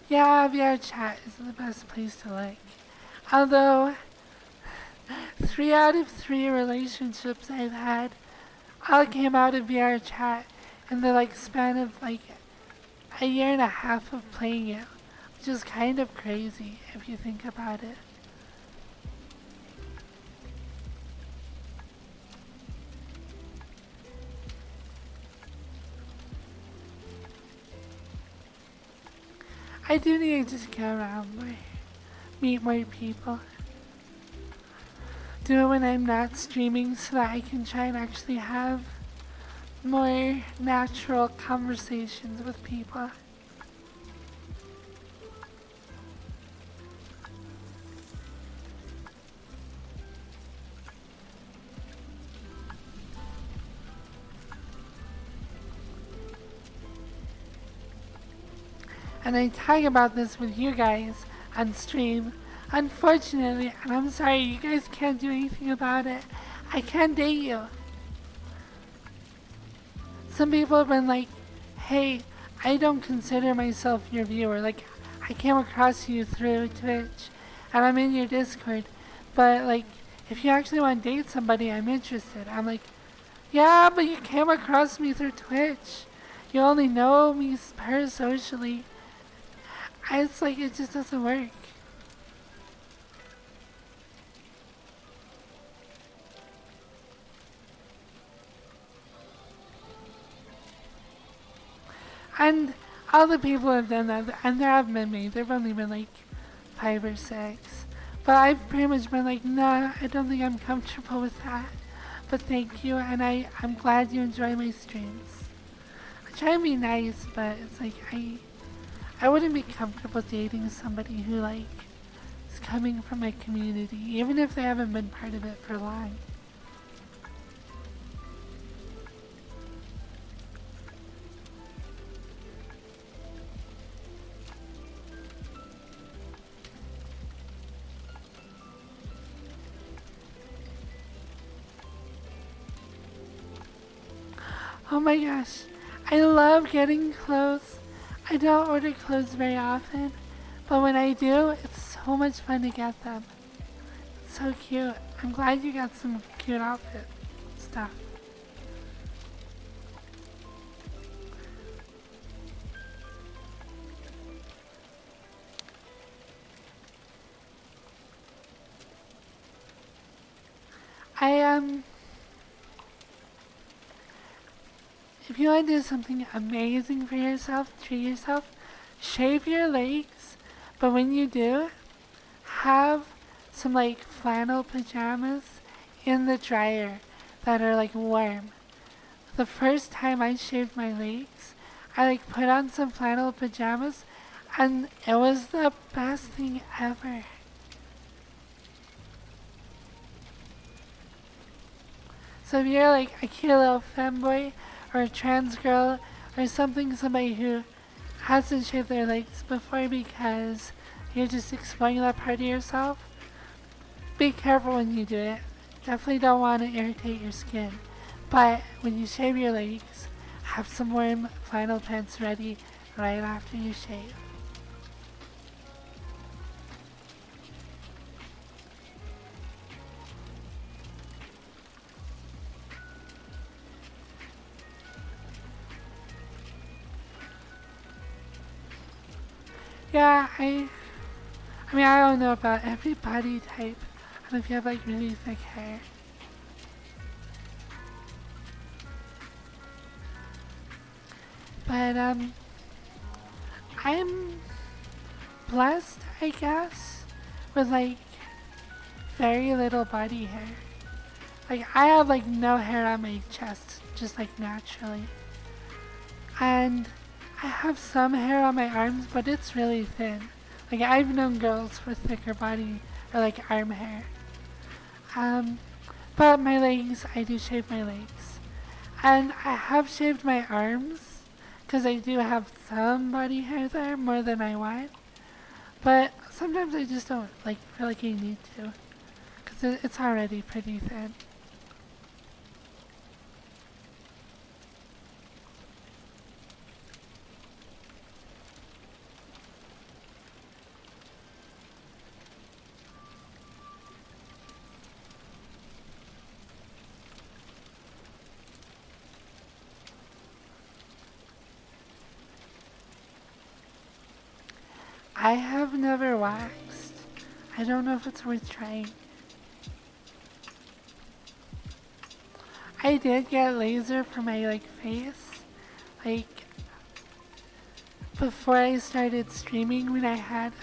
Yeah, VR chat is the best place to like. Although, 3 out of 3 relationships I've had all came out of VR chat in the like span of like a year and a half of playing it, which is kind of crazy if you think about it. I do need to just go around more, meet more people. Do it when I'm not streaming so that I can try and actually have more natural conversations with people. And I talk about this with you guys on stream. Unfortunately, and I'm sorry, you guys can't do anything about it. I can't date you. Some people have been like, hey, I don't consider myself your viewer. Like, I came across you through Twitch, and I'm in your Discord. But, like, if you actually want to date somebody, I'm interested. I'm like, yeah, but you came across me through Twitch. You only know me parasocially. It's like, it just doesn't work. And all the people have done that, and there have been me. There've only been like 5 or 6. But I've pretty much been like, nah, I don't think I'm comfortable with that. But thank you, and I'm glad you enjoy my streams. I try and be nice, but it's like I wouldn't be comfortable dating somebody who like is coming from my community, even if they haven't been part of it for long. Oh my gosh, I love getting clothes. I don't order clothes very often, but when I do, it's so much fun to get them. It's so cute. I'm glad you got some cute outfit stuff. If you want to do something amazing for yourself, treat yourself, shave your legs, but when you do, have some like flannel pajamas in the dryer that are like warm. The first time I shaved my legs, I like put on some flannel pajamas and it was the best thing ever. So if you're like a cute little femboy or a trans girl or somebody who hasn't shaved their legs before because you're just exploring that part of yourself, be careful when you do it. Definitely don't want to irritate your skin. But when you shave your legs, have some warm flannel pants ready right after you shave. Yeah, I mean, I don't know about every body type. I don't know if you have like really thick hair. But I'm blessed, I guess, with like very little body hair. Like I have like no hair on my chest, just like naturally. And I have some hair on my arms, but it's really thin. Like I've known girls with thicker body or like arm hair. Um, but my legs, I do shave my legs. And I have shaved my arms because I do have some body hair there, more than I want. But sometimes I just don't like feel like I need to because it's already pretty thin. I have never waxed. I don't know if it's worth trying. I did get laser for my like face, like before I started streaming when I had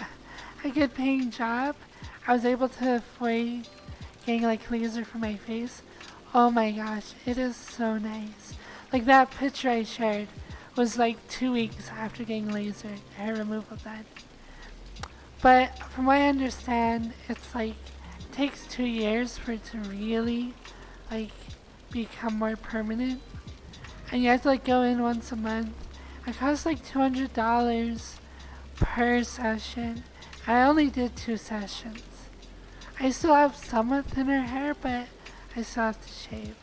a good paying job. I was able to avoid getting like laser for my face. Oh my gosh, it is so nice. Like that picture I shared was like 2 weeks after getting laser hair removal done. But from what I understand, it's like it takes 2 years for it to really like become more permanent. And you have to like go in once a month. It costs like $200 per session. I only did 2 sessions. I still have somewhat thinner hair, but I still have to shave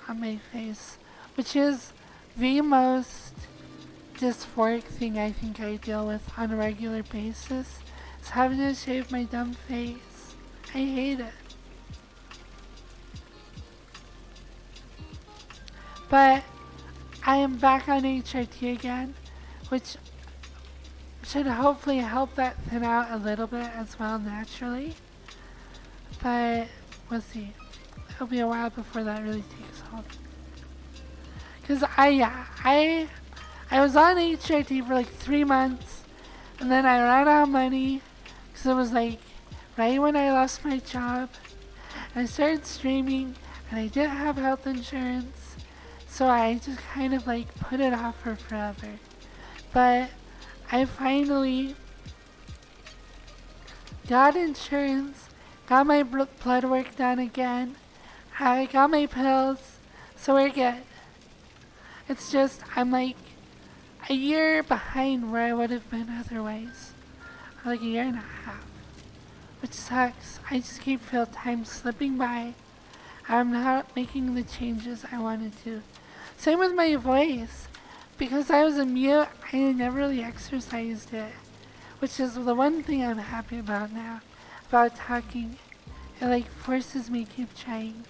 on my face, which is the most dysphoric thing I think I deal with on a regular basis. Is having to shave my dumb face. I hate it. But I am back on HRT again, which should hopefully help that thin out a little bit as well naturally. But we'll see. It'll be a while before that really takes hold. Cause I was on HRT for like 3 months, and then I ran out of money, cause it was like right when I lost my job. I started streaming, and I didn't have health insurance, so I just kind of like put it off for forever. But I finally got insurance, got my blood work done again, I got my pills, so we're good. It's just, I'm like a year behind where I would have been otherwise. Like a year and a half. Which sucks. I just keep feel time slipping by. I'm not making the changes I wanted to. Same with my voice. Because I was a mute, I never really exercised it. Which is the one thing I'm happy about now. About talking. It like forces me to keep trying.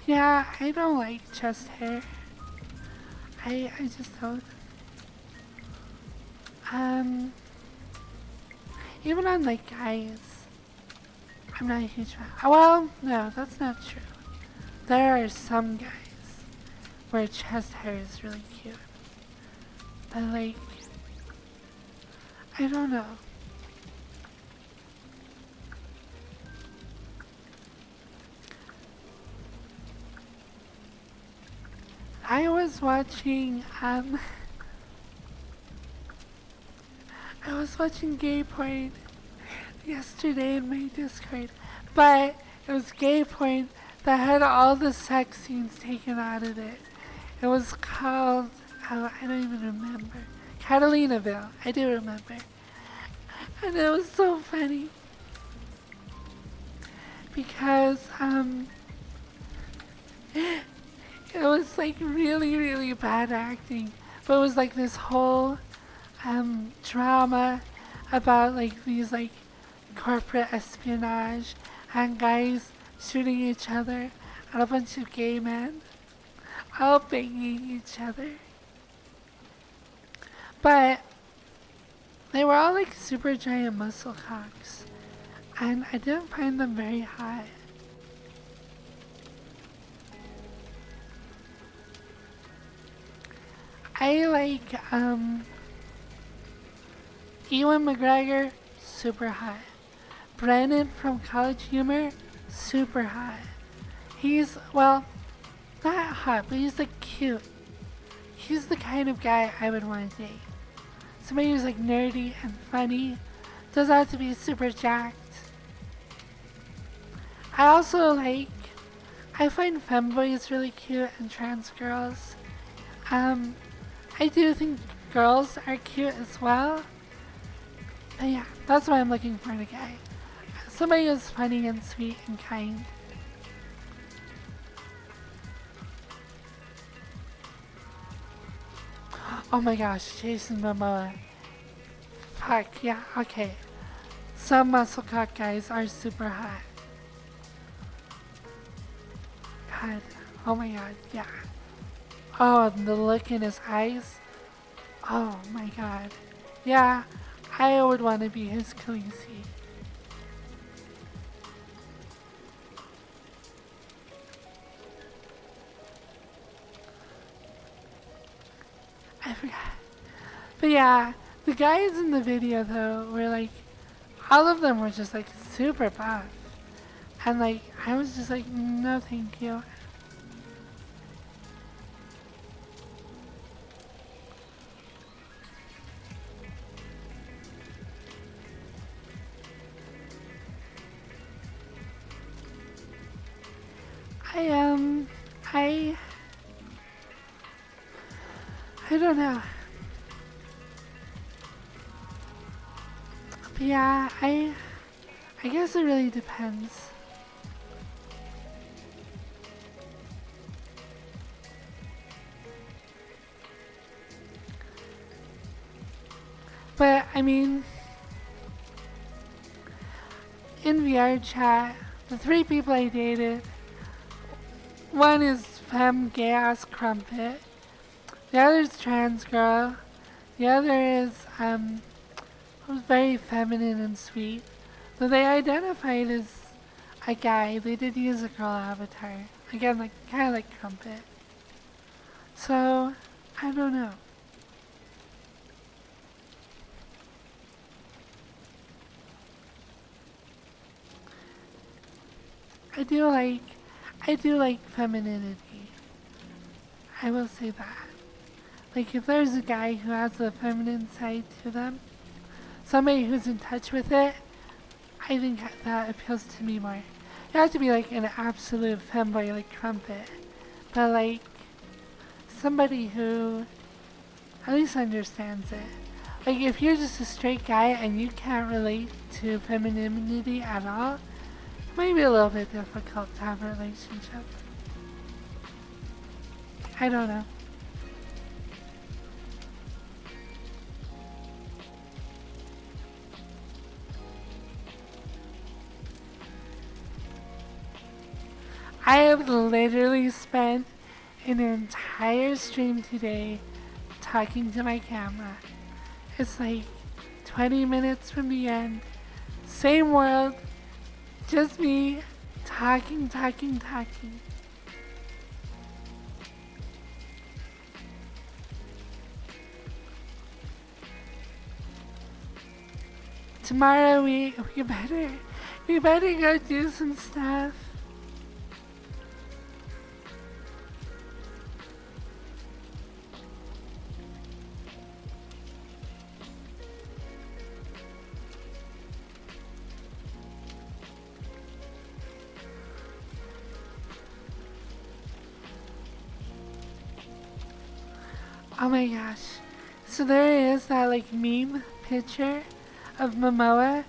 Yeah, I don't like chest hair. I just don't. Even on like guys, I'm not a huge fan. Well, no, that's not true. There are some guys where chest hair is really cute. But like, I don't know. I was watching, I was watching gay porn yesterday in my Discord, but it was gay porn that had all the sex scenes taken out of it. It was called, oh, I don't even remember. Catalinaville, I do remember. And it was so funny because it was like really, really bad acting. But it was like this whole drama about like these like corporate espionage and guys shooting each other and a bunch of gay men all banging each other. But they were all like super giant muscle cocks, and I didn't find them very hot. I like Ewan McGregor, super hot. Brennan from College Humor, super hot. He's, well, not hot, but he's like cute. He's the kind of guy I would want to date. Somebody who's like nerdy and funny, doesn't have to be super jacked. I also like, I find femboys really cute and trans girls. I do think girls are cute as well. But yeah, that's what I'm looking for in a guy. Somebody who's funny and sweet and kind. Oh my gosh, Jason Momoa. Fuck, yeah, okay. Some muscle cock guys are super hot. God, oh my god, yeah. Oh, and the look in his eyes. Oh my god. Yeah, I would want to be his Khaleesi. I forgot. But yeah, the guys in the video though were like, all of them were just like super buff. And like, I was just like, no thank you. I don't know. But yeah, I guess it really depends. But I mean, in VR chat, the 3 people I dated, one is femme gay ass crumpet, the other is trans girl, the other is was very feminine and sweet. Though they identified as a guy, they did use a girl avatar. Again, like kind of like crumpet. So I don't know. I do like femininity. I will say that. Like if there's a guy who has a feminine side to them, somebody who's in touch with it, I think that appeals to me more. You have to be like an absolute femboy like Crumpet, but like somebody who at least understands it. Like if you're just a straight guy and you can't relate to femininity at all, it might be a little bit difficult to have a relationship. I don't know. I have literally spent an entire stream today talking to my camera. It's like 20 minutes from the end. Same world, just me talking. Tomorrow we better go do some stuff. Oh my gosh. So there is that like meme picture of Momoa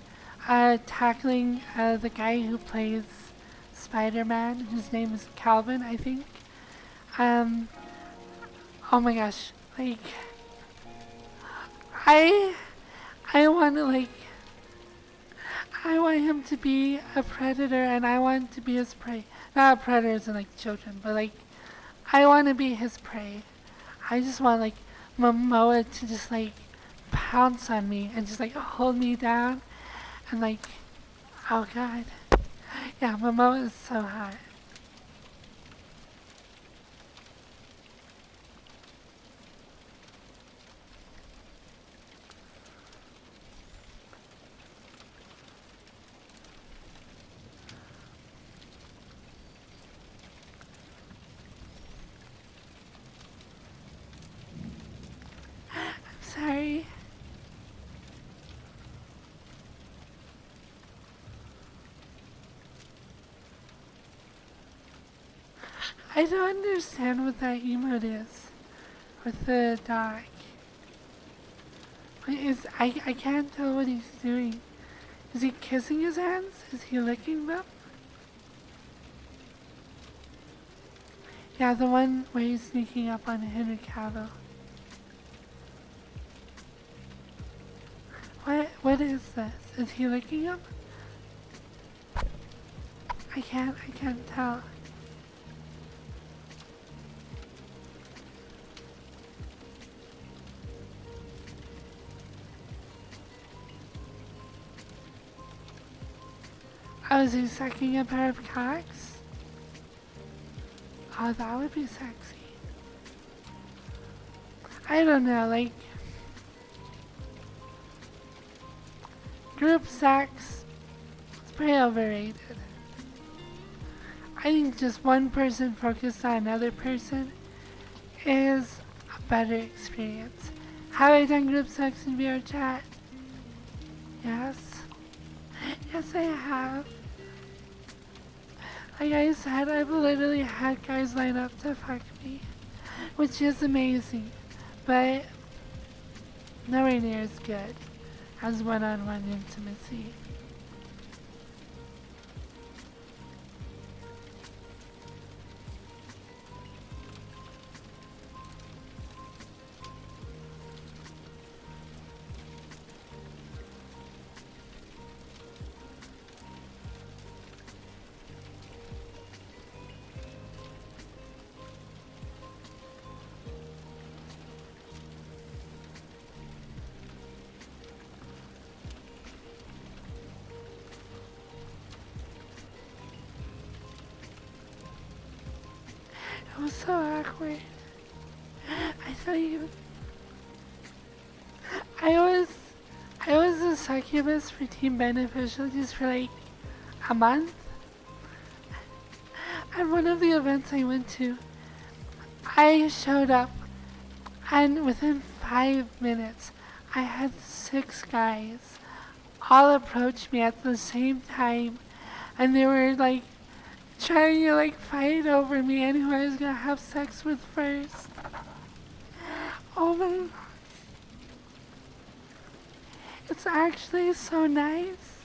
tackling the guy who plays Spider-Man. His name is Calvin, I think. Um, oh my gosh. Like, I, I want to like, I want him to be a predator and I want to be his prey. Not predators and like children, but like, I want to be his prey. I just want like Momoa to just like pounce on me and just like hold me down and like, oh god. Yeah, Momoa is so hot. I'm sorry. I don't understand what that emote is with the dog. I can't tell what he's doing. Is he kissing his hands? Is he licking them? Yeah, the one where he's sneaking up on Henry Cavill. What is this? Is he licking him? I can't tell. Oh, is he sucking a pair of cocks? Oh, that would be sexy. I don't know, like, group sex, it's pretty overrated. I think just one person focused on another person is a better experience. Have I done group sex in VR chat? Yes. Yes, I have. Like I said, I've literally had guys line up to fuck me, which is amazing, but nowhere near as good as one-on-one intimacy. It was so awkward. I tell you, I was I was a succubus for Team Beneficial just for like a month. At one of the events I went to, I showed up and within 5 minutes I had 6 guys all approach me at the same time and they were like trying to like fight over me and who I was gonna have sex with first. Oh my god. It's actually so nice.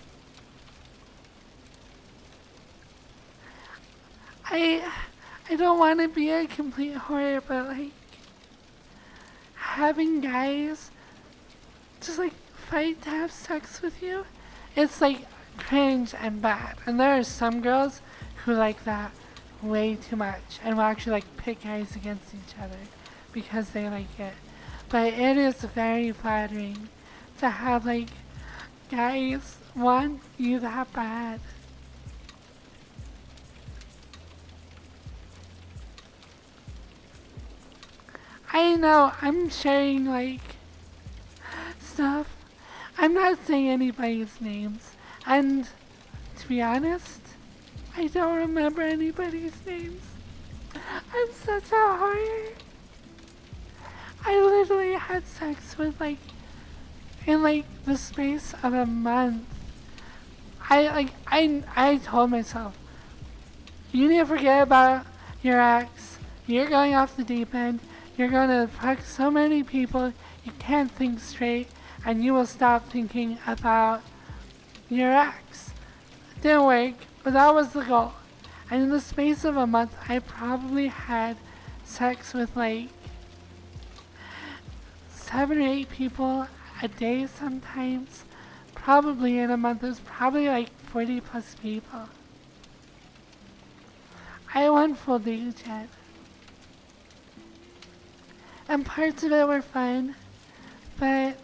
I don't want to be a complete whore, but like having guys just like fight to have sex with you, it's like cringe and bad. And there are some girls who like that way too much and will actually like pit guys against each other because they like it. But it is very flattering to have like guys want you that bad. I know I'm sharing like stuff. I'm not saying anybody's names. And to be honest, I don't remember anybody's names. I'm such a whore. I literally had sex with like in like the space of a month. I told myself, you need to forget about your ex. You're going off the deep end. You're gonna fuck so many people you can't think straight, and you will stop thinking about your ex. It didn't work, but that was the goal. And in the space of a month, I probably had sex with like 7 or 8 people a day sometimes. Probably in a month, it was probably like 40 plus people. I went full digit. And parts of it were fun, but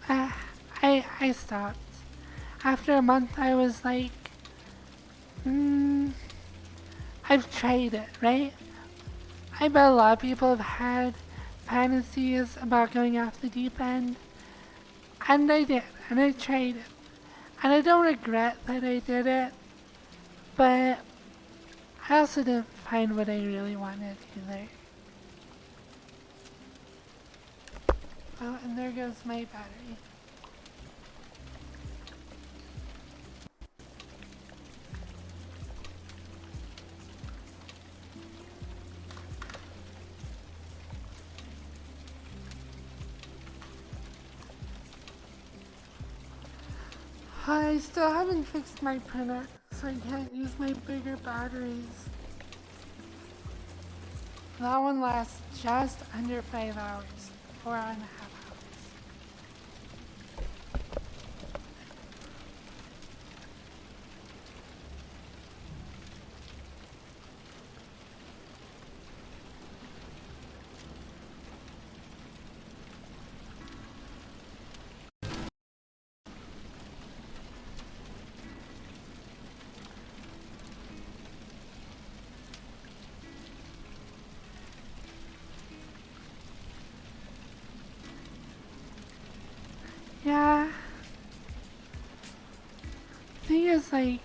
I stopped. After a month, I was like, I've tried it, right? I bet a lot of people have had fantasies about going off the deep end, and I did, and I tried it. And I don't regret that I did it, but I also didn't find what I really wanted either. Oh, and there goes my battery. I still haven't fixed my printer, so I can't use my bigger batteries. That one lasts just under 5 hours, 4.5 hours. Yeah. The thing is, like,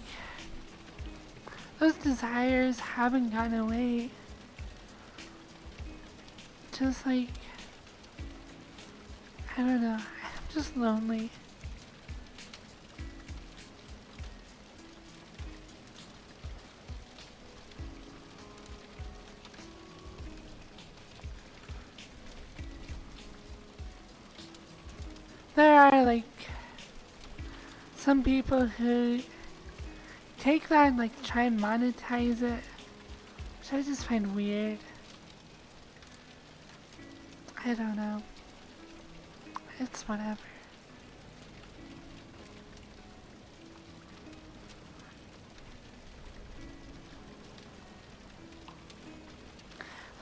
those desires haven't gone away. Just like, I don't know, I'm just lonely. There are like some people who take that and like try and monetize it, which I just find weird. I don't know. It's whatever.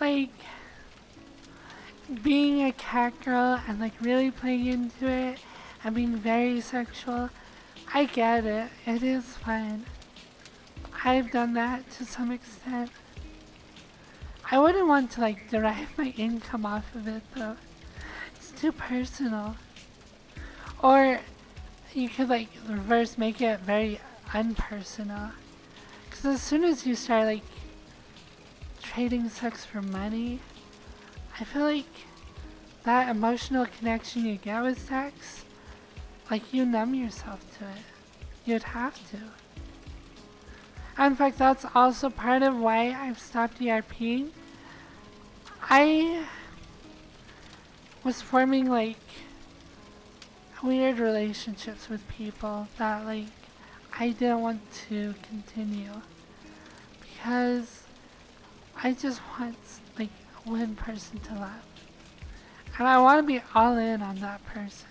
Like, being a cat girl and like really playing into it and being very sexual, I get it. It is fun. I've done that to some extent. I wouldn't want to like derive my income off of it though. It's too personal. Or you could like reverse make it very unpersonal. Because as soon as you start like trading sex for money, I feel like that emotional connection you get with sex, like you numb yourself to it. You'd have to. In fact, that's also part of why I've stopped ERPing. I was forming like weird relationships with people that like I didn't want to continue because I just want like one person to love. And I want to be all in on that person.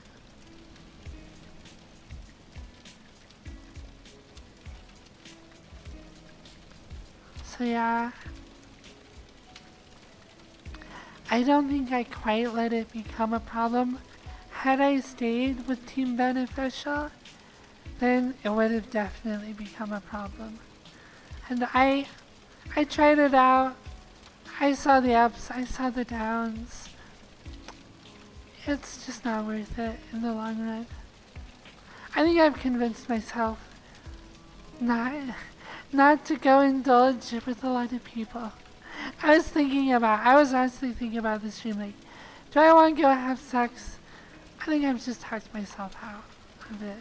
So yeah, I don't think I quite let it become a problem. Had I stayed with Team Beneficial, then it would have definitely become a problem. And I tried it out. I saw the ups, I saw the downs. It's just not worth it in the long run. I think I've convinced myself not to go indulge with a lot of people. I was honestly thinking about this stream, like, do I want to go have sex? I think I've just talked myself out of it.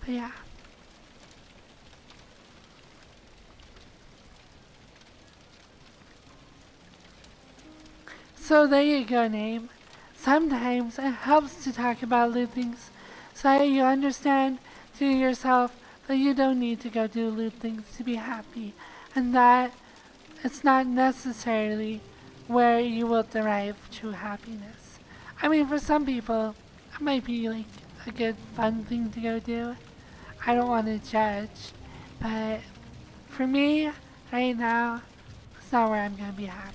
But yeah. So there you go, name. Sometimes it helps to talk about lewd things so that you understand to yourself that you don't need to go do lewd things to be happy, and that it's not necessarily where you will derive true happiness. I mean, for some people, it might be like a good fun thing to go do. I don't want to judge, but for me, right now, it's not where I'm going to be happy.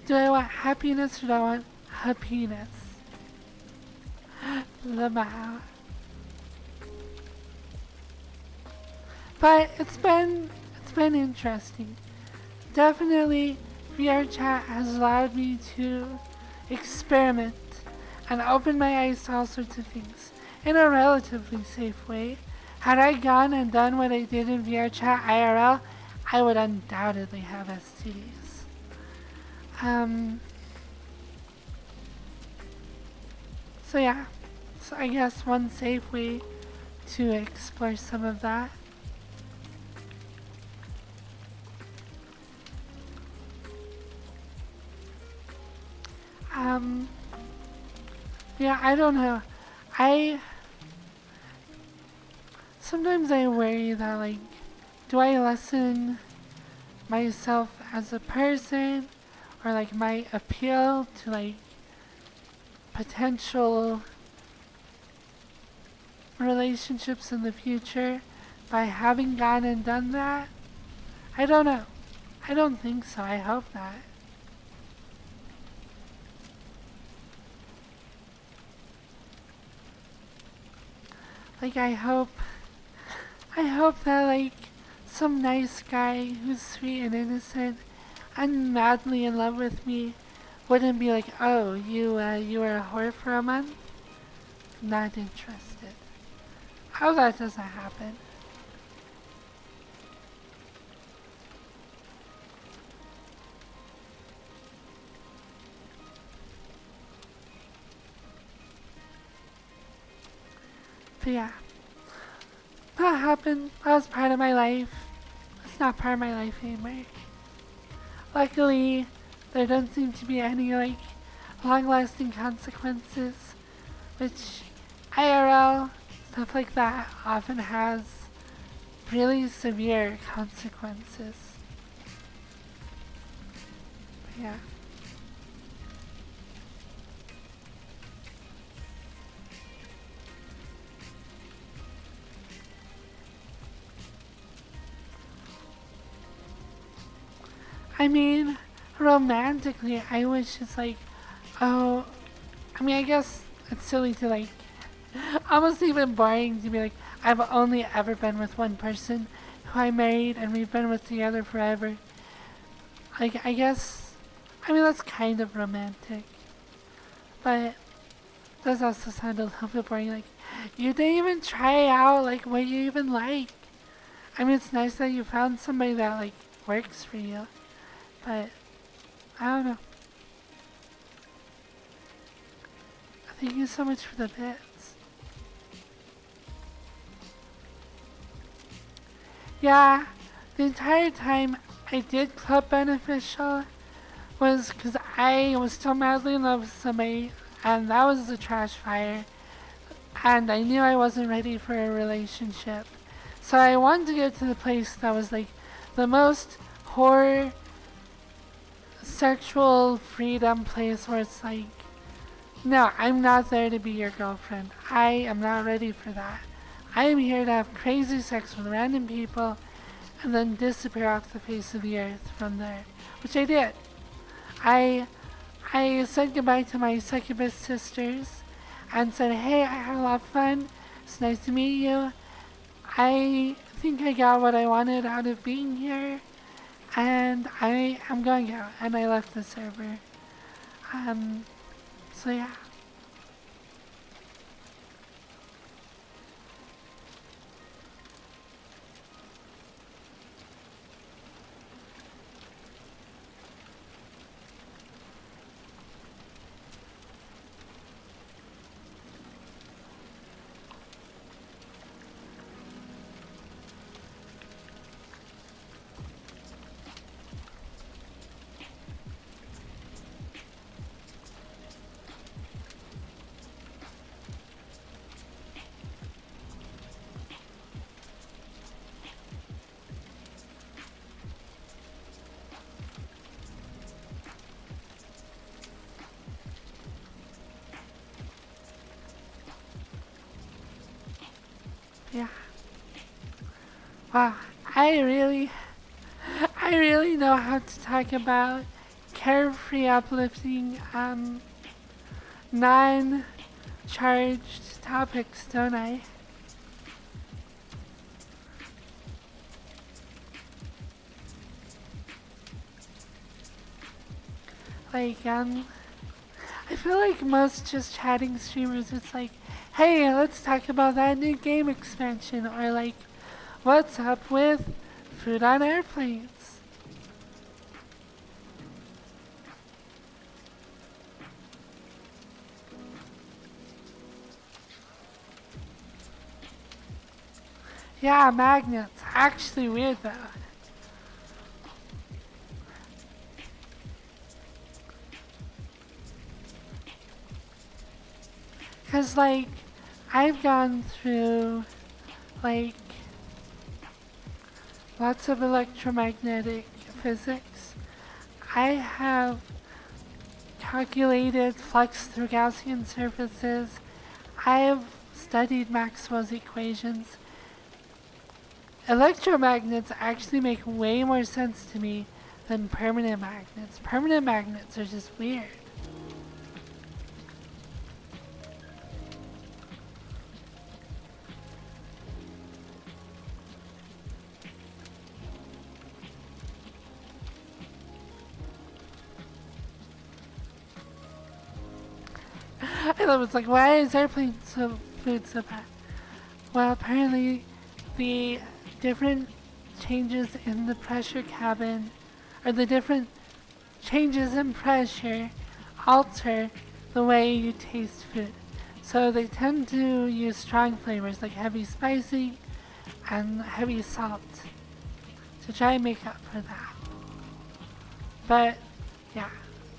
Do I want happiness or do I want happiness? Lamau. But it's been interesting. Definitely VR chat has allowed me to experiment and open my eyes to all sorts of things in a relatively safe way. Had I gone and done what I did in VR chat IRL, I would undoubtedly have STDs. So yeah, so I guess one safe way to explore some of that. Um, yeah, I don't know. I sometimes I worry that like, do I lessen myself as a person, or like my appeal to like potential relationships in the future by having gone and done that? I don't know. I don't think so. I hope not. Like I hope that like some nice guy who's sweet and innocent and madly in love with me wouldn't be like, oh, you were a whore for a month? Not interested. How that doesn't happen. But yeah, that happened. That was part of my life. It's not part of my life anymore. Luckily, there don't seem to be any like long-lasting consequences, which IRL stuff like that often has really severe consequences. But yeah. I mean, romantically, I wish it's like, oh, I mean, I guess it's silly to like, almost even boring to be like, I've only ever been with one person who I married and we've been with together forever. Like, I guess, I mean, that's kind of romantic. But it does also sound a little bit boring. Like, you didn't even try out, like, what you even like. I mean, it's nice that you found somebody that, like, works for you. But, I don't know. Thank you so much for the bits. Yeah, the entire time I did Club Beneficial was because I was still madly in love with somebody, and that was a trash fire, and I knew I wasn't ready for a relationship. So I wanted to get to the place that was like the most horror, sexual freedom place where it's like, no, I'm not there to be your girlfriend. I am not ready for that. I am here to have crazy sex with random people and then disappear off the face of the earth from there. Which I did. I said goodbye to my succubus sisters and said, hey, I had a lot of fun. It's nice to meet you. I think I got what I wanted out of being here. and I am going out, and I left the server. Um, so yeah. Yeah. Wow, I really, I really know how to talk about carefree, uplifting, non-charged topics, don't I? Like, I feel like most just chatting streamers, it's like, hey, let's talk about that new game expansion, or like, what's up with food on airplanes? Yeah, magnets. Actually weird though. Cause like, I've gone through like lots of electromagnetic physics. I have calculated flux through Gaussian surfaces. I have studied Maxwell's equations. Electromagnets actually make way more sense to me than permanent magnets. Permanent magnets are just weird. I love it's like, why is airplane food so bad? Well, apparently the different changes in the pressure cabin, or the different changes in pressure, alter the way you taste food. So they tend to use strong flavors like heavy spicy and heavy salt to try and make up for that. But yeah,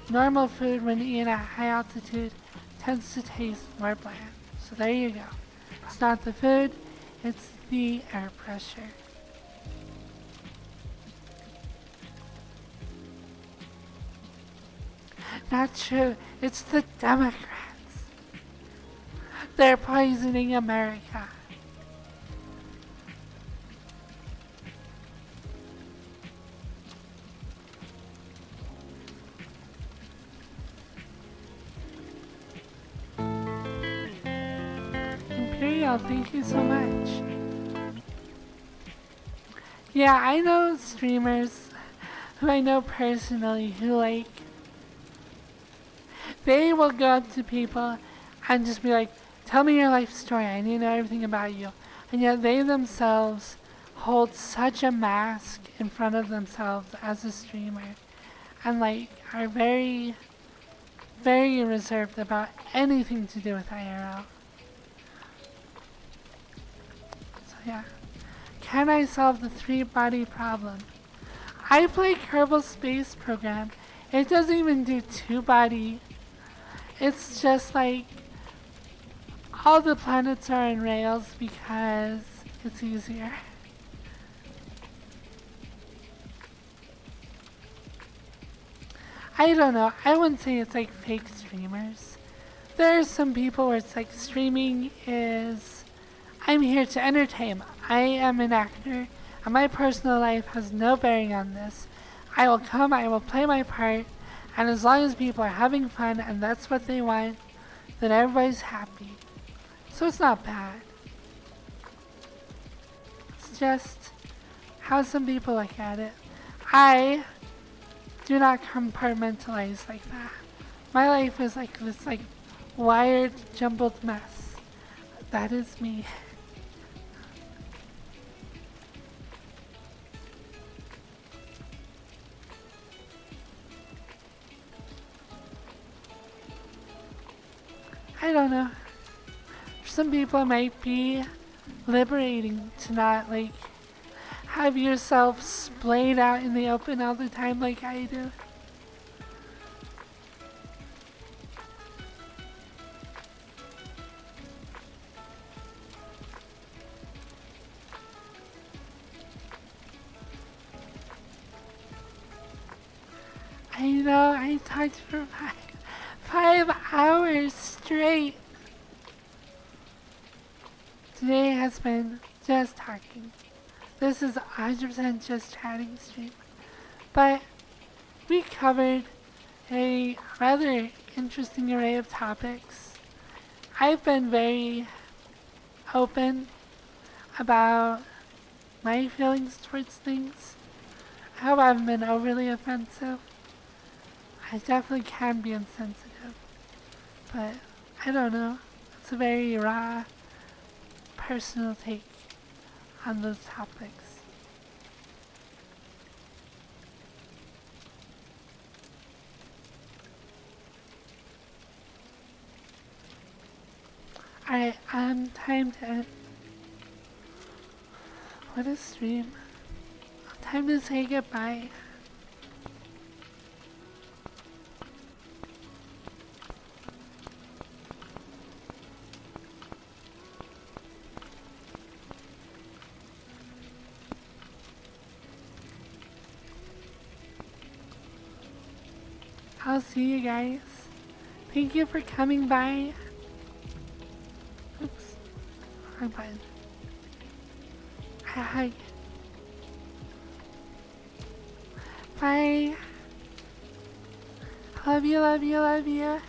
normal food when eaten at high altitude tends to taste more bland. So there you go. It's not the food, it's the air pressure. Not true, it's the Democrats. They're poisoning America. Imperial, thank you so much. Yeah, I know streamers who I know personally who like, they will go up to people and just be like, tell me your life story, I need to know everything about you. And yet they themselves hold such a mask in front of themselves as a streamer and like are very, very reserved about anything to do with IRL. So yeah. Can I solve the 3-body problem? I play Kerbal Space Program. It doesn't even do 2-body. It's just like all the planets are in rails because it's easier. I don't know. I wouldn't say it's like fake streamers. There's some people where it's like streaming is, I'm here to entertain. I am an actor, and my personal life has no bearing on this. I will come, I will play my part, and as long as people are having fun and that's what they want, then everybody's happy. So it's not bad. It's just how some people look at it. I do not compartmentalize like that. My life is like this like wired, jumbled mess. That is me. I don't know. For some people it might be liberating to not like have yourself splayed out in the open all the time like I do. I know, I talked for 5 hours straight. Today has been just talking. This is 100% just chatting stream. But we covered a rather interesting array of topics. I've been very open about my feelings towards things. I hope I haven't been overly offensive. I definitely can be insensitive, but I don't know. It's a very raw, personal take on those topics. Alright, time to end. What a stream. Time to say goodbye. I'll see you guys. Thank you for coming by. Oops. Wrong button. Hi. Bye. Love you, love you, love you.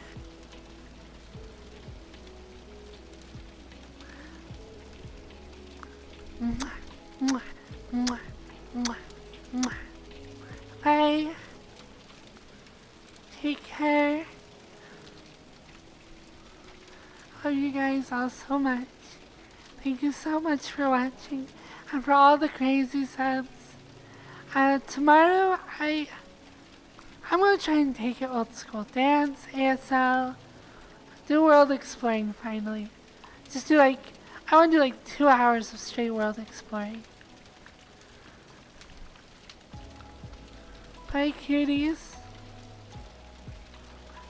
Mwah, mwah, mwah, mwah, mwah. Bye. Take care. Love you guys all so much. Thank you so much for watching and for all the crazy subs. Tomorrow I'm gonna try and take it old school. Dance, ASL, do world exploring finally. Just do I wanna do 2 hours of straight world exploring. Bye cuties.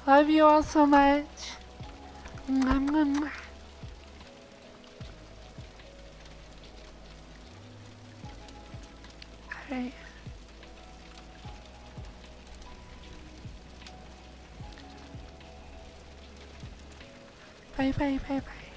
Love you all so much. Mwah, mwah, mwah. Alright. Bye bye bye bye.